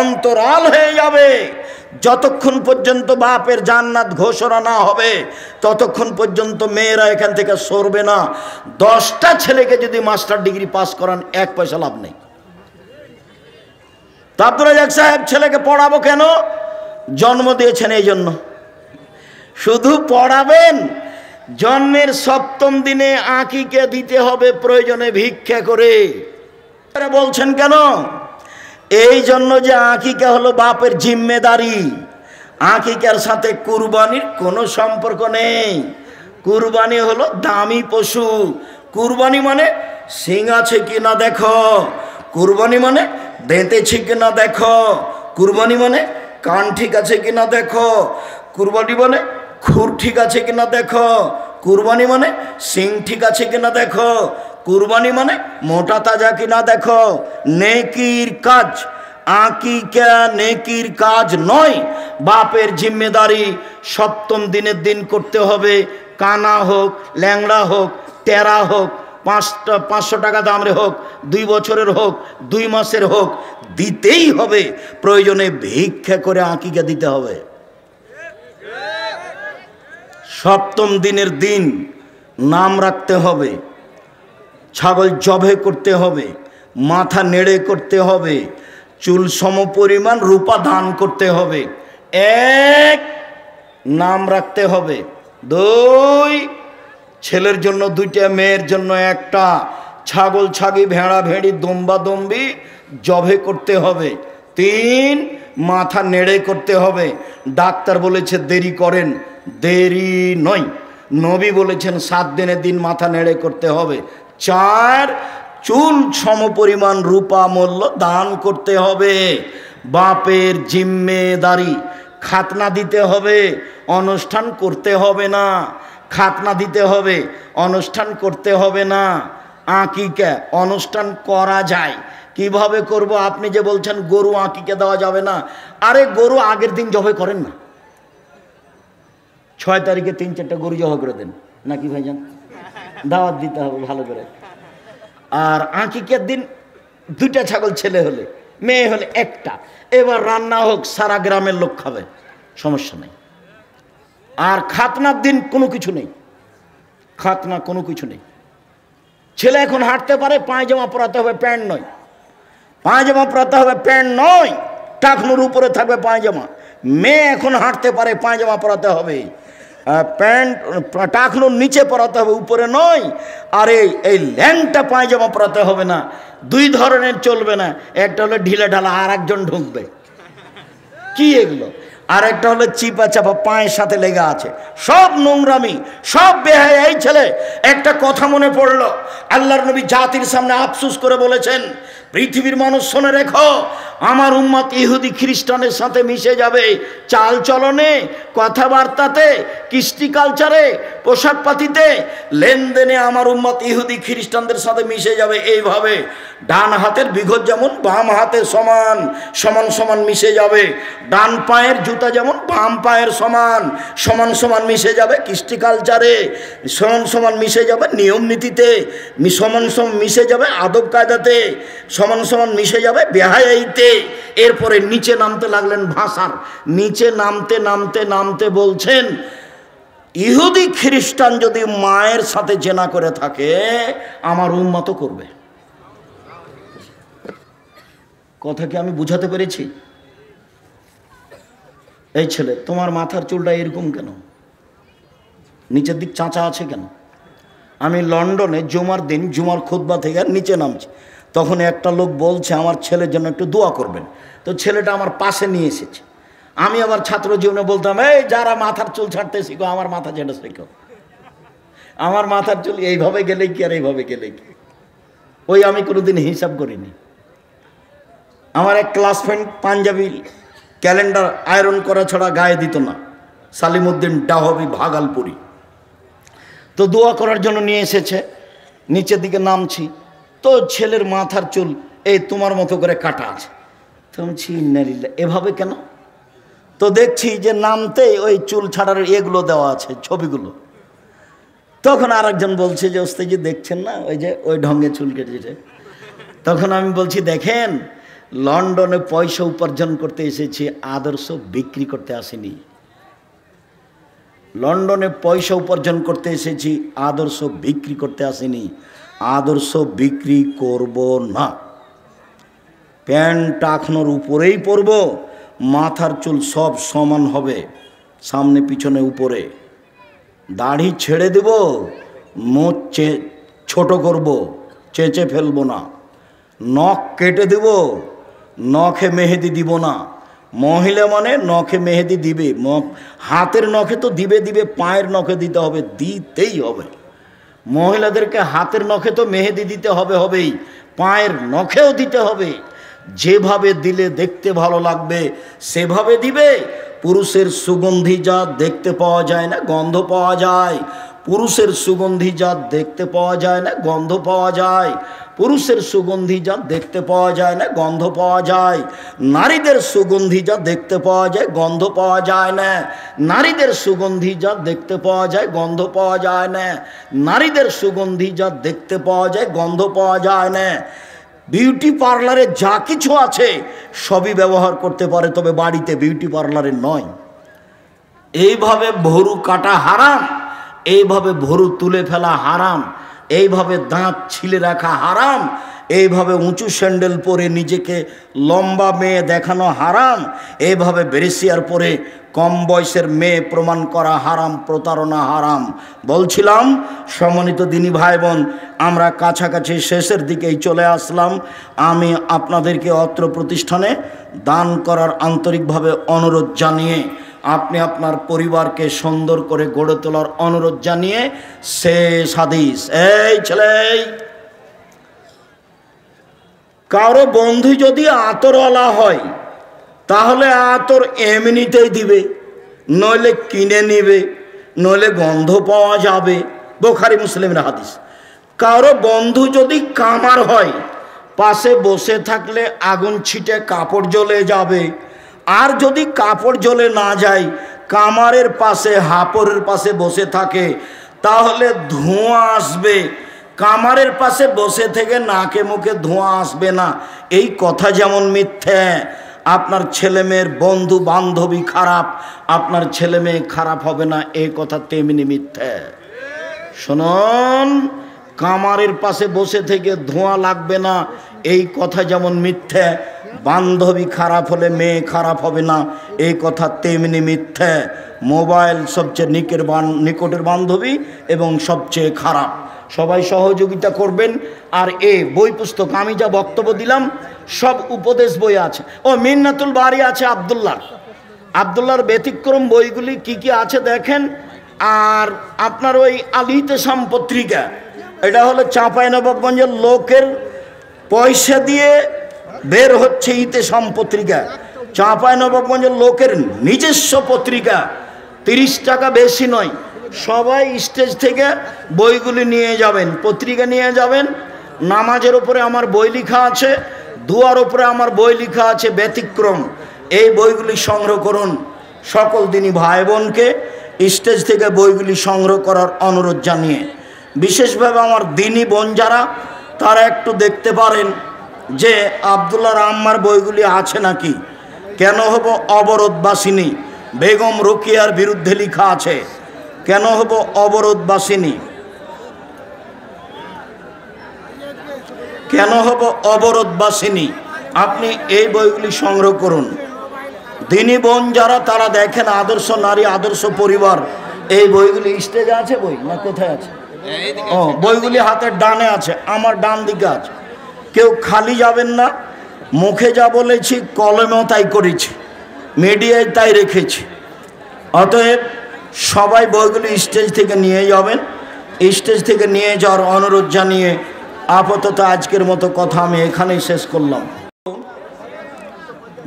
অন্তরাল হয়ে যাবে। যতক্ষণ পর্যন্ত বাপের জান্নাত ঘোষণা না হবে ততক্ষণ পর্যন্ত মেয়েরা এখান থেকে সরবে না। 10টা ছেলেকে যদি মাস্টার ডিগ্রি পাস করান 1 পয়সা লাভ নেই। তা আব্দুর রাজ্জাক সাহেব ছেলেকে পড়াবো কেন? জন্ম দিয়েছেন এই জন্য। শুধু পড়াবেন, জন্মের 7ম দিনে আকিকে দিতে হবে প্রয়োজনে ভিক্ষা করে। বলছেন কেন? এই জন্য যে আকিকা হলো বাপের জিম্মেদারি। আকিকার সাথে কুরবানির কোনো সম্পর্ক নেই। কুরবানি হলো দামি পশু। কুরবানি মানে সিং আছে কিনা দেখো, কুরবানি মানে দেঁতেছে কিনা দেখো, কুরবানি মানে কান ঠিক আছে কিনা দেখো, কুরবানি মানে খুর ঠিক আছে কিনা দেখো, কুরবানি মানে সিং ঠিক আছে কিনা দেখো, কুরবানি মানে মোটা তাজা কিনা দেখো। নেকির কাজ, আকিকা নেকির কাজ নয়, বাপের জিম্মেদারি। 7ম দিনের দিন করতে হবে, কানা হোক, ল্যাংড়া হোক, টেরা হোক, 500 টাকা দামের হোক, 2 বছরের হোক, 2 মাসের হোক, দিতেই হবে। প্রয়োজনে ভিক্ষা করে আকিকা দিতে হবে। 7ম দিনের দিন নাম রাখতে হবে, ছাগল জবে করতে হবে, মাথা নেড়ে করতে হবে, চুল সমপরিমাণ রূপা দান করতে হবে। 1 নাম রাখতে হবে। 2 ছেলের জন্য 2টা, মেয়ের জন্য 1টা, ছাগল ছাগি ভেড়া ভেড়ি দম্বা দম্বি জবে করতে হবে। 3 মাথা নেড়ে করতে হবে। ডাক্তার বলেছে দেরি করেন, দেরি নয়। নবী বলেছেন 7 দিনের দিন মাথা নেড়ে করতে হবে। 4 চুল সমপরিমাণ রূপা মূল্য দান করতে হবে। বাপের জিম্মেদারি। খাতনা দিতে হবে, অনুষ্ঠান করতে হবে না। খাতনা দিতে হবে, অনুষ্ঠান করতে হবে না। আকিকা অনুষ্ঠান করা যায়। কিভাবে করব? আপনি যে বলছেন গরু আকিকা দেওয়া যাবে না, আরে গরু আগের দিন জবাই করেন না, 6 তারিখে 3-4টা গরু জবাই করে দেন নাকি ভাইজান? দাওয়াত দিতে হবে ভালো করে। আর আকিকার দিন 2টা ছাগল, ছেলে হলে, মেয়ে হলে 1টা। এবার রান্না হোক, সারা গ্রামের লোক খাবে, সমস্যা নেই। আর খাতনার দিন কোনো কিছু নেই, খাতনা কোনো কিছু নেই। ছেলে এখন হাঁটতে পারে, পায়জামা পরাতে হবে, প্যান্ট নয়। পায়জামা পরাতে হবে, প্যান্ট নয়। টাকনুর উপরে থাকবে পায়জামা। মেয়ে এখন হাঁটতে পারে, পায়জামা পরাতে হবে, প্যান্ট টাকনুর নিচে পরাতে হবে, উপরে নয়। আর এই ল্যাংটা পায়জামা পরাতে হবে না। 2 ধরনের চলবে না, একটা হলো ঢিলে ঢালা, আর একজন ঢুকবে। কি এগুলো? আর একটা হলো চিপা চাপা, পায়ের সাথে লেগে আছে। সব নোংরামি, সব বেহায়া। এই ছেলে, একটা কথা মনে পড়লো, আল্লাহর নবী জাতির সামনে আফসোস করে বলেছেন পৃথিবীর মানুষ শুনে রেখো, আমার উম্মত ইহুদি খ্রিস্টানের সাথে মিশে যাবে। চাল চলনে, কথাবার্তাতে, কৃষ্টি কালচারে, পোশাক পাতিতে, লেনদেনে আমার উম্মত ইহুদি খ্রিস্টানদের সাথে মিশে যাবে। এইভাবে ডান হাতের বিঘত যেমন বাম হাতের সমান সমান সমান মিশে যাবে, ডান পায়ের জুতা যেমন বাম পায়ের সমান সমান সমান মিশে যাবে, কৃষ্টি কালচারে সমান সমান মিশে যাবে, নিয়ম নীতিতে সমান সমান মিশে যাবে, আদব কায়দাতে সমান সমান মিশে যাবে, বেহায়াইতে। এরপরে নিচে নামতে লাগলেন, ভাষার নিচে নামতে নামতে নামতে বলছেন, ইহুদি খ্রিস্টান যদি মায়ের সাথে জেনা করে থাকে আমার উম্মতও করবে। কথা কি আমি বুঝাতে পেরেছি? এই ছেলে, তোমার মাথার চুলটা এরকম কেন, নিচের দিক চাঁচা আছে কেন? আমি লন্ডনে জুমার দিন জুমার খুতবা থেকে নিচে নামছি, তখন একটা লোক বলছে আমার ছেলের জন্য একটু দোয়া করবেন। তো ছেলেটা আমার পাশে নিয়ে এসেছে। আমি আবার ছাত্র জীবনে বলতাম, এই যারা মাথার চুল ছাড়তে শিখো আমার মাথা যেটা শেখো, আমার মাথার চুল এইভাবে গেলে কি আর এইভাবে গেলে কি, ওই আমি কোনোদিন হিসাব করিনি। আমার এক ক্লাস ফ্রেন্ড পাঞ্জাবি ক্যালেন্ডার আয়রন করা ছাড়া গায়ে দিত না, সালিমউদ্দিন ডাহবি ভাগালপুরি। তো দোয়া করার জন্য নিয়ে এসেছে, নিচের দিকে নামছি, তো ছেলের মাথার চুল এই তোমার মতো করে কাটা আছে। তো আমি ইন্নালিল্লাহ, এভাবে কেন? তো দেখছি যে নামতেই ওই চুল ছাড়ার এগুলো দেওয়া আছে, ছবিগুলো। তখন আর একজন বলছে যে ওস্তাদজি দেখছেন না ওই যে ওই ঢঙ্গে চুল কেটেছে। তখন আমি বলছি, দেখেন লন্ডনে পয়সা উপার্জন করতে এসেছি, আদর্শ বিক্রি করতে আসিনি। লন্ডনে পয়সা উপার্জন করতে এসেছি, আদর্শ বিক্রি করতে আসিনি। আদর্শ বিক্রি করব না। প্যান্ট টাকনোর উপরেই পরব, মাথার চুল সব সমান হবে, সামনে পিছনে উপরে। দাড়ি ছেড়ে দেব, মোচ ছোট করব, চেঁচে ফেলবো না। নখ কেটে দেব, নখে মেহেদি দিব না। মহিলা মানে নখে মেহেদি দিবে, হাতের নখে তো দিবে দিবে, পায়ের নখে দিতে হবে, দিতেই হবে। মহিলাদেরকে হাতের নখে তো মেহেদি দিতে হবে হবেই, পায়ের নখেও দিতে হবে। যেভাবে দিলে দেখতে ভালো লাগবে সেভাবে দিবে। পুরুষের সুগন্ধি যা দেখতে পাওয়া যায় না, গন্ধ পাওয়া যায়। পুরুষের সুগন্ধি যা দেখতে পাওয়া যায় না, গন্ধ পাওয়া যায়। পুরুষের সুগন্ধি যা দেখতে পাওয়া যায় না, গন্ধ পাওয়া যায়। নারীদের সুগন্ধি যা দেখতে পাওয়া যায়, গন্ধ পাওয়া যায় না। নারীদের সুগন্ধি যা দেখতে পাওয়া যায়, গন্ধ পাওয়া যায় না। নারীদের সুগন্ধি যা দেখতে পাওয়া যায়, গন্ধ পাওয়া যায় না। বিউটি পার্লারে যা কিছু আছে সবই ব্যবহার করতে পারে, তবে বাড়িতে বিউটি পার্লারে নয়। এইভাবে ভরু কাটা হারাম, এইভাবে ভরু তুলে ফেলা হারাম, এইভাবে দাঁত ছিলে রাখা হারাম, এইভাবে উঁচু স্যান্ডেল পরে নিজেকে লম্বা মেয়ে দেখানো হারাম, এইভাবে ব্রেসিয়ার পরে কম বয়সের মেয়ে প্রমাণ করা হারাম, প্রতারণা হারাম। বলছিলাম সম্মানিত দিনী ভাই বোন, আমরা কাছাকাছি শেষের দিকেই চলে আসলাম। আমি আপনাদেরকে অত্র প্রতিষ্ঠানে দান করার আন্তরিকভাবে অনুরোধ জানিয়ে, আপনি আপনার পরিবারকে সুন্দর করে গড়ে তোলার অনুরোধ জানিয়ে শেষ হাদিস। এই ছেলে, কারো বন্ধু যদি আতরওয়ালা হয় তাহলে আতর এমনিতেই দিবে, নইলে কিনে নিবে, নইলে গন্ধ পাওয়া যাবে। বুখারী মুসলিমের হাদিস। কারো বন্ধু যদি কামার হয়, পাশে বসে থাকলে আগুন ছিটে কাপড় জ্বলে যাবে। আর যদি কাপড় জ্বলে না যায়, কামারের পাশে হাপড়ের পাশে বসে থাকে, তাহলে ধোঁয়া আসবে। কামারের পাশে বসে থেকে নাকে মুখে ধোঁয়া আসবে না, এই কথা যেমন মিথ্যে, আপনার ছেলে মেয়ের বন্ধু বান্ধবী খারাপ, আপনার ছেলে মেয়ে খারাপ হবে না, এই কথা তেমনি মিথ্যে। শুনুন, কামারের পাশে বসে থেকে ধোঁয়া লাগবে না, এই কথা যেমন মিথ্যে, বান্ধবী খারাপ হলে মেয়ে খারাপ হবে না, এই কথা তেমনি মিথ্যে। মোবাইল সবচেয়ে নিকটের বান্ধবী এবং সবচেয়ে খারাপ। সবাই সহযোগিতা করবেন। আর বই পুস্তক আমি যা বক্তব্য দিলাম সব উপদেশ বই আছে। ও মিন্নাতুল বারি আছে আব্দুল্লাহর ব্যতিক্রম বইগুলি কি কি আছে দেখেন। আর আপনার ওই আল ইতিসাম পত্রিকা, এটা হলো চাঁপাইনবাবগঞ্জের লোকের পয়সা দিয়ে বের হচ্ছে ইতেশাম পত্রিকা, চাঁপাইনবাবগঞ্জের লোকের নিজস্ব পত্রিকা, 30 টাকা বেশি নয়। সবাই স্টেজ থেকে বইগুলি নিয়ে যাবেন, পত্রিকা নিয়ে যাবেন। নামাজের উপরে আমার বই লেখা আছে, দুয়ার উপরে আমার বই লেখা আছে ব্যতিক্রম। এই বইগুলি সংগ্রহ করুন। সকল দিনী ভাই বোনকে স্টেজ থেকে বইগুলি সংগ্রহ করার অনুরোধ জানিয়ে, বিশেষভাবে আমার দিনী বোন যারা, তারা একটু দেখতে পারেন যে আব্দুল্লাহ আম্মার বইগুলি আছে নাকি। কেন হব অবরোধবাসিনী, বেগম রোকিয়ার বিরুদ্ধে লেখা আছে। কেন হব অবরোধবাসিনী, কেন হব অবরোধবাসিনী। আপনি এই বইগুলি সংগ্রহ করুন। দিনী বোন যারা, তারা দেখেন আদর্শ নারী আদর্শ পরিবার, এই বইগুলি স্টেজে আছে। বই না কোথায় আছে? ও, বইগুলি হাতের ডানে আছে, আমার ডান দিকে আছে। কেউ খালি যাবেন না। মুখে যা বলেছি কলমেও তাই করেছি, মিডিয়ায় তাই রেখেছি। অতএব সবাই বইগুলি স্টেজ থেকে নিয়ে যাবেন। স্টেজ থেকে নিয়ে যাওয়ার অনুরোধ জানিয়ে আপাতত আজকের মতো কথা আমি এখানেই শেষ করলাম।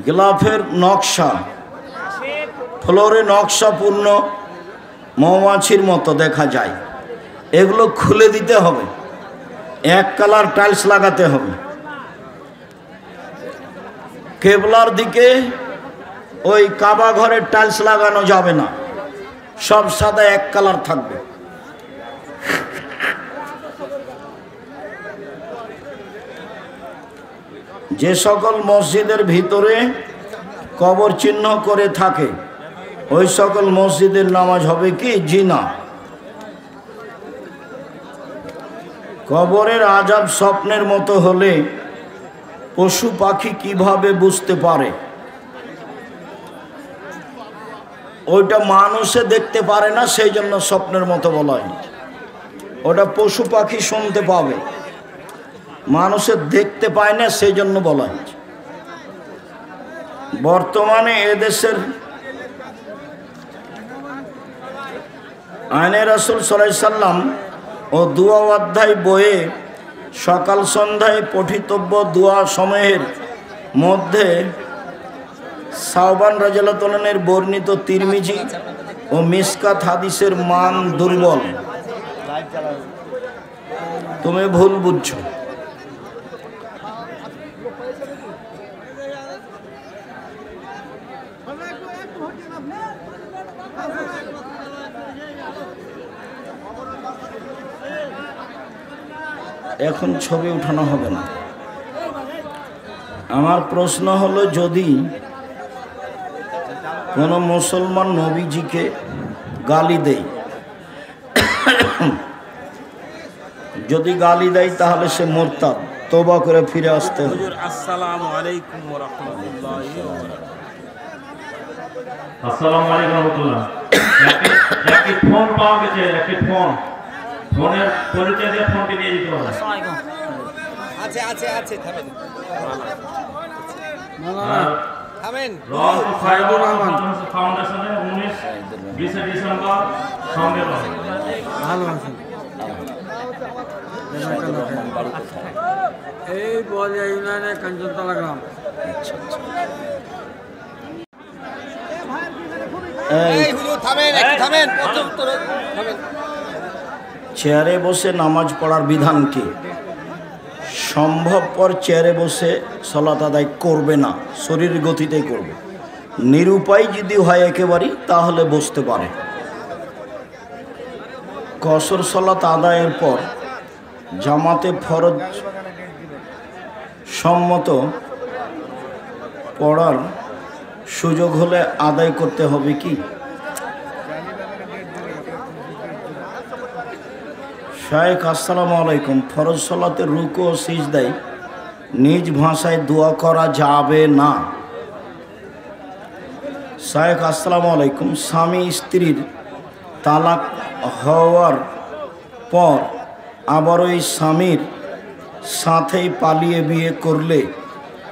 গ্লাফের নকশা, ফ্লোরে নকশাপূর্ণ মৌমাছির মতো দেখা যায়। এগুলো খুলে দিতে হবে, এক কালার টাইলস লাগাতে হবে। কেবলার দিকে ওই কাবা ঘরের টাইলস লাগানো যাবে না, সব সাদা এক কালার থাকবে। যে সকল মসজিদের ভিতরে কবর চিহ্ন করে থাকে, ওই সকল মসজিদের নামাজ হবে কি? জি না। কবরের আযাব স্বপ্নের মতো হলে পশু পাখি কিভাবে বুঝতে পারে? ওইটা মানুষে দেখতে পারে না, সেই জন্য স্বপ্নের মতো বলা হয়। ওটা পশু পাখি শুনতে পাবে, মানুষে দেখতে পায় না, সেই জন্য বলা হয়। বর্তমানে এদেশের আইনে রাসূল সাল্লাল্লাহু আলাইহি সাল্লাম ও দুয়া অধ্যায় বইয়ে সকাল সন্ধ্যায় পঠিতব্য দোয়া সমূহের মধ্যে সাওবান রাদিয়াল্লাহু তাআলার বর্ণিত তিরমিজি ও মিশকাত হাদিসের মান দুর্বল। তুমি ভুল বুঝছো। এখন ছবি উঠানো হবে না। আমার প্রশ্ন হলো, যদি কোনো মুসলমান নবীজিকে গালি দেয়, যদি গালি দেয় তাহলে সে মুরতাদ, তওবা করে ফিরে আসতে হবে। আসসালামু আলাইকুম ওয়া রাহমাতুল্লাহি ওয়া বারাকাতুহু। আসসালামু আলাইকুম ওয়া রাহমাতুল্লাহ। একটি ফোন পাওয়া গেছে, একটি ফোন, ফোনের পরিচয় দিয়ে ফোনটি নিয়ে যেতে হবে। আছে আছে আছে, থামেন থামেন। রংপুর সাইদুর রহমান ফাউন্ডেশনের 19-20 ডিসেম্বর সম্মেলন। ভালো আছেন? এই বলিয়া ইউনিয়নের কাঞ্চনতলা গ্রাম। এই হুজুর থামেন, একটু থামেন, থামেন। চেয়ারে বসে নামাজ পড়ার বিধান কি? সম্ভবপর চেয়ারে বসে সালাত আদায় করবে না, শরীর গতিতেই করবে। নিরুপায় যদি হয় একেবারেই, তাহলে বসতে পারে। কসর সালাত আদায়ের পর জামাতে ফরজ সম্মত পড়ার সুযোগ হলে আদায় করতে হবে কি? শায়েখ আসসালামু আলাইকুম, ফরজ সালাতে রুকু ও সিজদায় নিজ ভাষায় দোয়া করা যাবে না। শায়েখ আসসালামু আলাইকুম, স্বামী স্ত্রীর তালাক হওয়ার পর আবার ওই স্বামীর সাথেই পালিয়ে বিয়ে করলে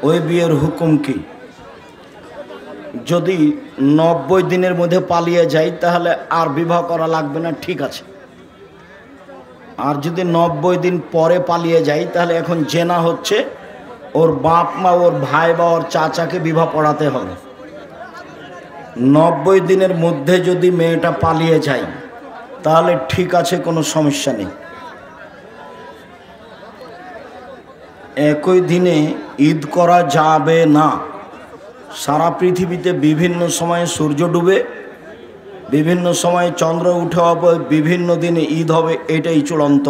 ওই বিয়ের হুকুম কি? যদি 90 দিনের মধ্যে পালিয়ে যায় তাহলে আর বিবাহ করা লাগবে না, ঠিক আছে। আর যদি 90 দিন পরে পালিয়ে যায় তাহলে এখন জেনা হচ্ছে, ওর বাপ মা, ওর ভাই বা ওর চাচাকে বিবাহ পড়াতে হবে। 90 দিনের মধ্যে যদি মেয়েটা পালিয়ে যায় তাহলে ঠিক আছে, কোনো সমস্যা নেই। একই দিনে ঈদ করা যাবে না। সারা পৃথিবীতে বিভিন্ন সময়ে সূর্য ডুবে, বিভিন্ন সময়ে চন্দ্র উঠে হবে, বিভিন্ন দিনে ঈদ হবে, এটাই চূড়ান্ত।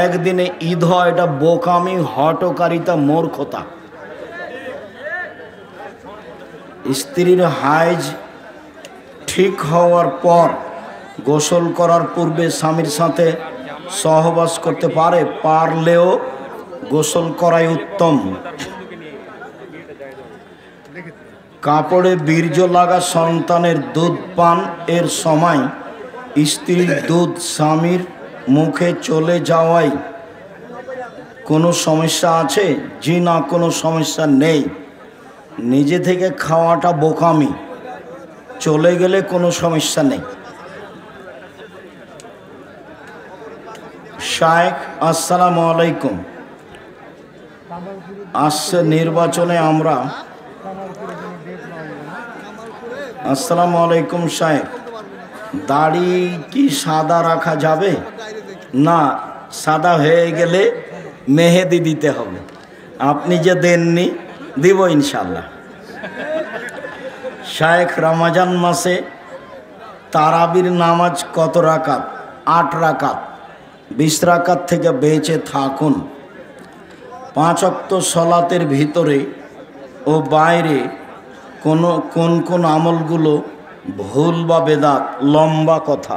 একদিনে ঈদ হয় এটা বোকামি, হটকারিতা, মূর্খতা। স্ত্রীর হাইজ ঠিক হওয়ার পর গোসল করার পূর্বে স্বামীর সাথে সহবাস করতে পারলেও গোসল করাই উত্তম। কাপড়ে বীর্য লাগা সন্তানের দুধ পান এর সময় স্ত্রীর দুধ স্বামীর মুখে চলে যাওয়ায় কোনো সমস্যা আছে? জি না, কোনো সমস্যা নেই। নিজে থেকে খাওয়াটা বোকামি, চলে গেলে কোনো সমস্যা নেই। শায়েখ আসসালামু আলাইকুম। আসছে নির্বাচনে আমরা, আসসালামু আলাইকুম শায়েখ, দাড়ি কি সাদা রাখা যাবে? না, সাদা হয়ে গেলে মেহেদি দিতে হবে। আপনি যে দেননি, দিব ইনশাল্লাহ। শায়েখ, রমজান মাসে তারাবির নামাজ কত রাকাত? 8 রাকাত। 20 রাকাত থেকে বেঁচে থাকুন। 5 ওয়াক্ত সলাতের ভিতরে ও বাইরে কোন কোন আমলগুলো ভুল বা বেদাত? লম্বা কথা।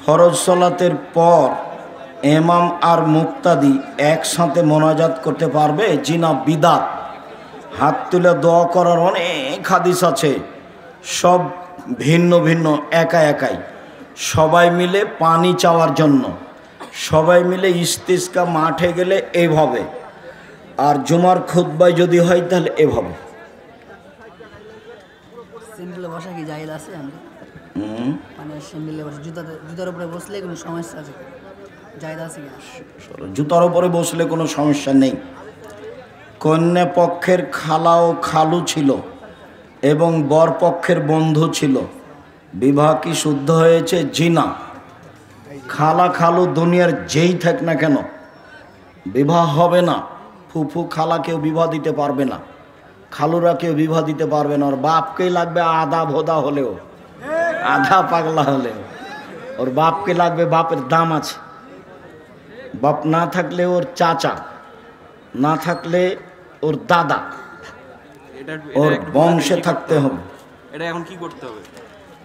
ফরজ সলাতের পর ইমাম আর মুক্তাদি একসাথে মোনাজাত করতে পারবে? জি না, বিদাত। হাত তুলে দোয়া করার অনেক হাদিস আছে, সব ভিন্ন ভিন্ন, একাই। সবাই মিলে পানি চাওয়ার জন্য, সবাই মিলে ইস্তিসকা মাঠে গেলে এভাবে, আর জুমার খুতবায় যদি হয় তাহলে এভাবে। সিম্পলে বসা কি জায়েজ আছে? মানে সিম্পলে বসে জুতার উপরে বসলে কোনো সমস্যা আছে? জায়েজ আছে কিনা? জুতার উপরে বসলে কোনো সমস্যা নেই। কন্যা পক্ষের খালা ও খালু ছিল এবং বর পক্ষের বন্ধু ছিল, বিবাহ কি শুদ্ধ হয়েছে? জি না। খালা খালু দুনিয়ার যেই থাক না কেন বিবাহ হবে না। ফুফু খালা কেউ বিবাহ দিতে পারবে না, খালুরা কেউ বিবাহ দিতে পারবে না। ওর বাপকেই লাগবে আধা ভোদা হলেও, আধা পাগলা হলেও ওর বাপকে লাগবে। বাপের দাম আছে। বাপ না থাকলে ওর চাচা, না থাকলে ওর দাদা, ওর বংশে থাকতে হবে। এটা এখন কি করতে হবে?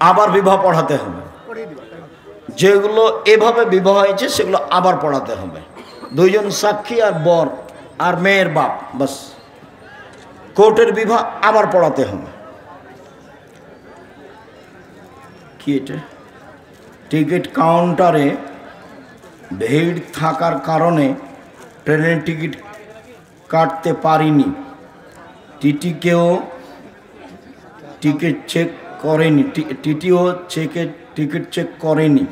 আবার বিবাহ পড়াতে হবে। যেগুলো এভাবে বিবাহ হয়েছে সেগুলো আবার পড়াতে হবে। 2 জন সাক্ষী আর বর আর মেয়ের বাপ, বাস। কোর্টের বিবাহ আবার পড়াতে হবে। কি এটা? টিকিট কাউন্টারে ভিড় থাকার কারণে ট্রেনের টিকিট কাটতে পারিনি। টিটিকেও টিকিট চেক করেনি, টিটিও টিকিট চেক করেনি,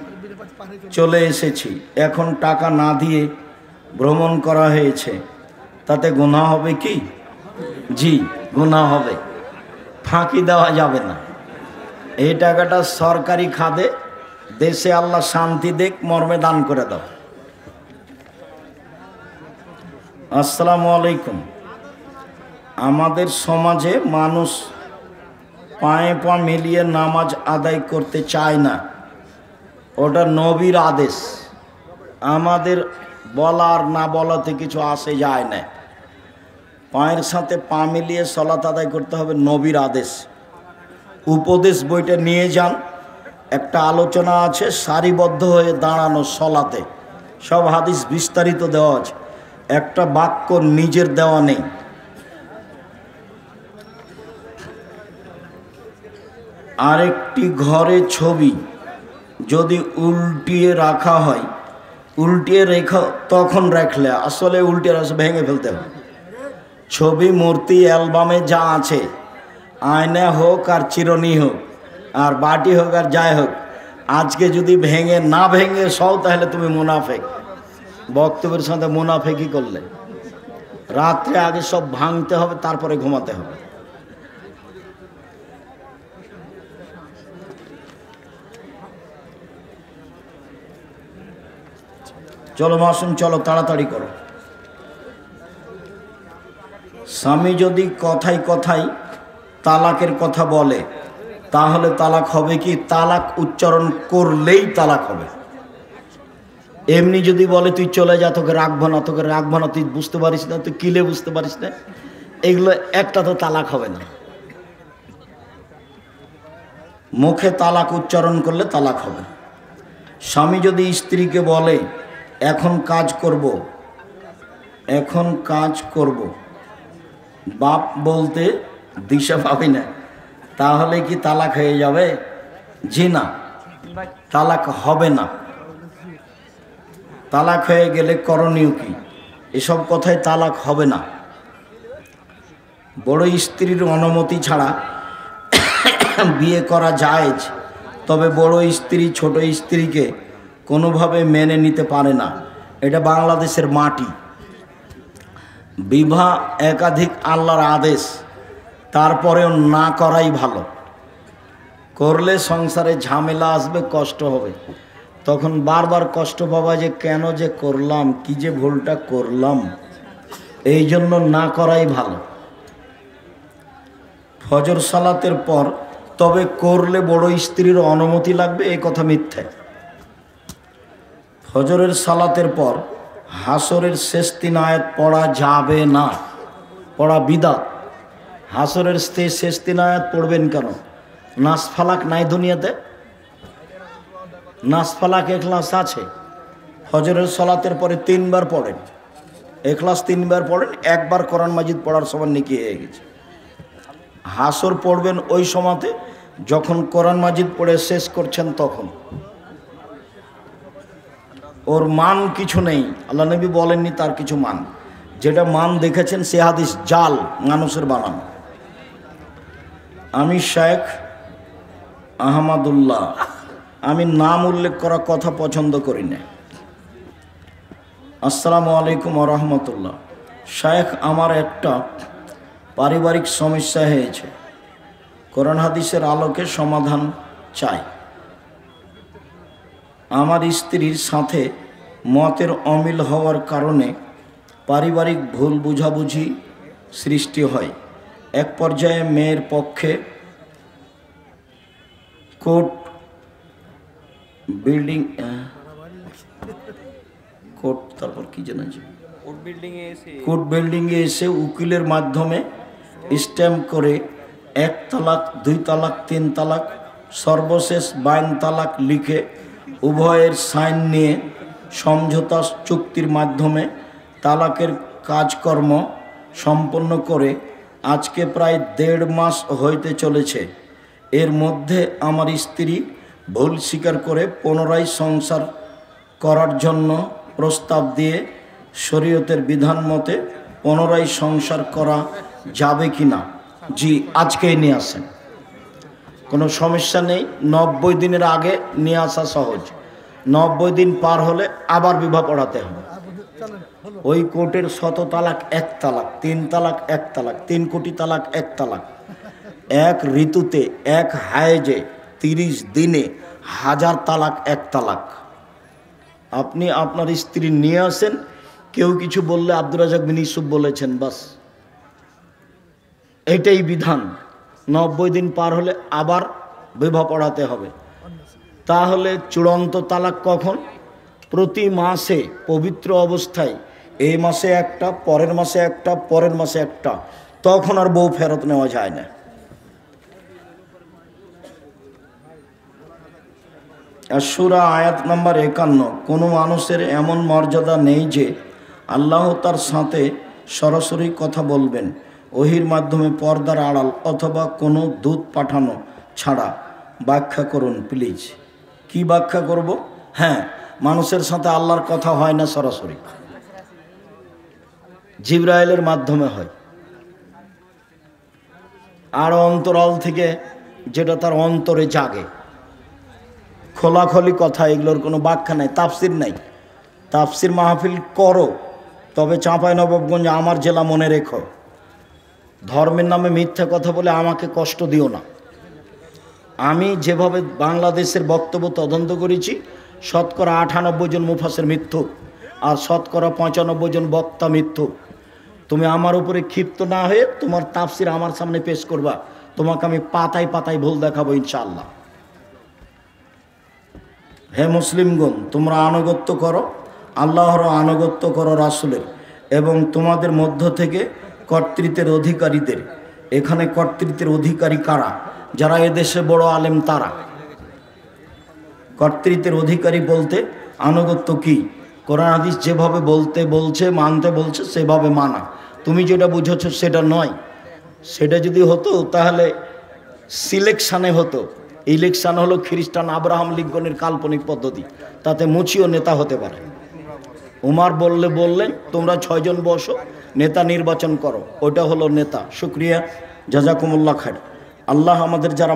চলে এসেছি। এখন টাকা না দিয়ে ভ্রমণ করা হয়েছে, তাতে গুনাহ হবে কি? জি, গুনাহ হবে। ফাঁকি দেওয়া যাবে না। এই টাকাটা সরকারি খাদে, দেশে আল্লাহ শান্তি দেখ মর্মে দান করে দাও। আসসালামু আলাইকুম। আমাদের সমাজে মানুষ পায়ে পা মিলিয়ে নামাজ আদায় করতে চায় না, ওটা নবীর আদেশ। আমাদের বলার না বলাতে কিছু আসে যায় না। পায়ের সাথে পা মিলিয়ে সলাত আদায় করতে হবে, নবীর আদেশ। উপদেশ বইটা নিয়ে যান, একটা আলোচনা আছে সারিবদ্ধ হয়ে দাঁড়ানো সলাতে, সব হাদিস বিস্তারিত দেওয়া আছে, একটা বাক্য নিজের দেওয়া নেই। আরেকটি ঘরে ছবি যদি উল্টিয়ে রাখা হয়, উল্টিয়ে রেখা তখন রাখলে আসলে উল্টিয়ে ভেঙে ফেলতে হবে। ছবি মূর্তি অ্যালবামে যা আছে, আয়না হোক আর চিরুনি হোক আর বাটি হোক আর যাই হোক, আজকে যদি ভেঙে না ভেঙে সও তাহলে তুমি মুনাফেক। বক্তব্যের সাথে মুনাফেকি করলে রাত্রে আগে সব ভাঙতে হবে, তারপরে ঘুমাতে হবে। চলো মাসুম, চলো তাড়াতাড়ি করো। স্বামী যদি কথায় কথায় তালাকের কথা বলে, তাহলে তালাক হবে কি? তালাক উচ্চারণ করলেই তালাক হবে। এমনি যদি বলে তুই চলে যা, তোকে রাখবো না, তোকে রাখবো না, তুই বুঝতে পারিস না, তুই কিলে বুঝতে পারিস না, এগুলো একটা তো তালাক হবে না। মুখে তালাক উচ্চারণ করলে তালাক হবে। স্বামী যদি স্ত্রীকে বলে এখন কাজ করব, এখন কাজ করব, বাপ বলতে দিশা পাবি না, তাহলে কি তালাক হয়ে যাবে? জি না, তালাক হবে না। তালাক হয়ে গেলে করণীয় কি? এসব কথায় তালাক হবে না। বড় স্ত্রীর অনুমতি ছাড়া বিয়ে করা জায়েজ, তবে বড় স্ত্রী ছোট স্ত্রীকে কোনোভাবে মেনে নিতে পারে না। এটা বাংলাদেশের মাটি। বিবাহ একাধিক আল্লাহর আদেশ, তারপরেও না করাই ভালো। করলে সংসারে ঝামেলা আসবে, কষ্ট হবে, তখন বারবার কষ্ট পাবা যে কেন যে করলাম, কি যে ভুলটা করলাম। এই জন্য না করাই ভালো। ফজর সালাতের পর তবে করলে বড় স্ত্রীর অনুমতি লাগবে, এই কথা মিথ্যা। ফজরের সালাতের পর হাসরের শেষ 3 আয়াত পড়া যাবে না, পড়া বিদআত। হাসরের শেষ 3 আয়াত পড়বেন কেন? নাস ফালাক নাই দুনিয়াতে? নাস ফালাক এখলাস আছে। ফজরের সালাতের পরে 3 বার পড়েন, এখলাস 3 বার পড়েন, একবার কোরআন মাজিদ পড়ার সমান নেকি হয়ে গেছে। হাসর পড়বেন ওই সময়তে যখন কোরআন মাজিদ পড়ে শেষ করছেন, তখন। ওর মান কিছু নেই, আল্লাহ নবী বলেননি তার কিছু মান। যেটা মান দেখেছেন সে হাদিস জাল, মানুষের বানানো। আমি শেখ আহমদুল্লাহ, আমি নাম উল্লেখ করা কথা পছন্দ করি না। আসসালামু আলাইকুম ওয়া রাহমাতুল্লাহ। শেখ, আমার একটা পারিবারিক সমস্যা হয়েছে, কোরআন হাদিসের আলোকে সমাধান চাই। আমার স্ত্রীর সাথে মতের অমিল হওয়ার কারণে পারিবারিক ভুল বুঝাবুঝি সৃষ্টি হয়। এক পর্যায়ে মেয়ের পক্ষে কোর্ট তারপর কি জানাচ্ছে, কোর্ট বিল্ডিংয়ে এসে উকিলের মাধ্যমে স্ট্যাম্প করে 1 তালাক, 2 তালাক, 3 তালাক, সর্বশেষ 52 তালাক লিখে উভয়ের সাইন নিয়ে সমঝোতা চুক্তির মাধ্যমে তালাকের কাজকর্ম সম্পন্ন করে আজকে প্রায় 1.5 মাস হইতে চলেছে। এর মধ্যে আমার স্ত্রী ভুল স্বীকার করে পুনরায় সংসার করার জন্য প্রস্তাব দিয়ে শরীয়তের বিধান মতে পুনরায় সংসার করা যাবে কি না? জি, আজকেই নিয়ে আসেন, কোনো সমস্যা নেই। 90 দিনের আগে নিয়ে আসা সহজ, 90 দিন পার হলে আবার বিবাহ পড়াতে হবে। ওই কোর্টের 100 তালাক 1 তালাক, 3 তালাক 1 তালাক, 3 কোটি তালাক 1 তালাক, 1 ঋতুতে 1 হায়েজে 30 দিনে 1000 তালাক 1 তালাক। আপনি আপনার স্ত্রী নিয়ে আসেন, কেউ কিছু বললে আব্দুর রাজাক বিন ইউসুফ বলেছেন, বাস এটাই বিধান। 90 দিন পার হলে আবার বিবাহ পড়াতে হবে। তাহলে চূড়ান্ত তালাক কখন? প্রতি মাসে পবিত্র অবস্থায়, এই মাসে একটা, পরের মাসে একটা, পরের মাসে একটা, তখন আর বউ ফেরত নেওয়া যায় না। সূরা আয়াত নাম্বার 51, কোনো মানুষের এমন মর্যাদা নেই যে আল্লাহ তার সাথে সরাসরি কথা বলবেন, ওহির মাধ্যমে পর্দার আড়াল অথবা কোনো দূত পাঠানো ছাড়া। ব্যাখ্যা করুন প্লিজ। কি ব্যাখ্যা করব? হ্যাঁ, মানুষের সাথে আল্লাহর কথা হয় না সরাসরি, জিবরাইলের মাধ্যমে হয়। আর অন্তরাল থেকে যেটা তার অন্তরে জাগে, খোলাখলি কথা, এগুলোর কোনো ব্যাখ্যা নাই, তাফসির নাই। তাফসির মাহফিল করো, তবে চাঁপাইনবাবগঞ্জ আমার জেলা মনে রেখো, ধর্মের নামে মিথ্যা কথা বলে আমাকে কষ্ট দিও না। আমি যেভাবে বাংলাদেশের বক্তব্য তদন্ত করেছি, শতকরা 98 জন মুফাসসির মিথ্যুক আর শতকরা 95 জন বক্তা মিথ্যুক। তুমি আমার উপরে ক্ষিপ্ত না হয়ে তোমার তাফসির আমার সামনে পেশ করবা, তোমাকে আমি পাতায় পাতায় ভুল দেখাবো ইনশাআল্লাহ। হে মুসলিমগণ, তোমরা আনুগত্য করো আল্লাহর, আনুগত্য করো রাসূলের, এবং তোমাদের মধ্য থেকে কর্তৃত্বের অধিকারীদের। এখানে কর্তৃত্বের অধিকারী কারা? যারা এদেশে বড় আলেম তারা। কর্তৃত্বের অধিকারী বলতে আনুগত্য কি? কোরআন হাদিস যেভাবে বলতে বলছে, মানতে বলছে, সেভাবে মানা। তুমি যেটা বুঝেছো সেটা নয়। সেটা যদি হতো তাহলে সিলেকশানে হতো। ইলেকশান হলো খ্রিস্টান আব্রাহাম লিঙ্কনের কাল্পনিক পদ্ধতি, তাতে মুচিও নেতা হতে পারে। উমার বললেন তোমরা 6 জন বসো, নেতা নির্বাচন করো, ওটা হলো নেতা। শুক্রিয়া, জাযাকুমুল্লাহ খাইর। আল্লাহ আমাদের যারা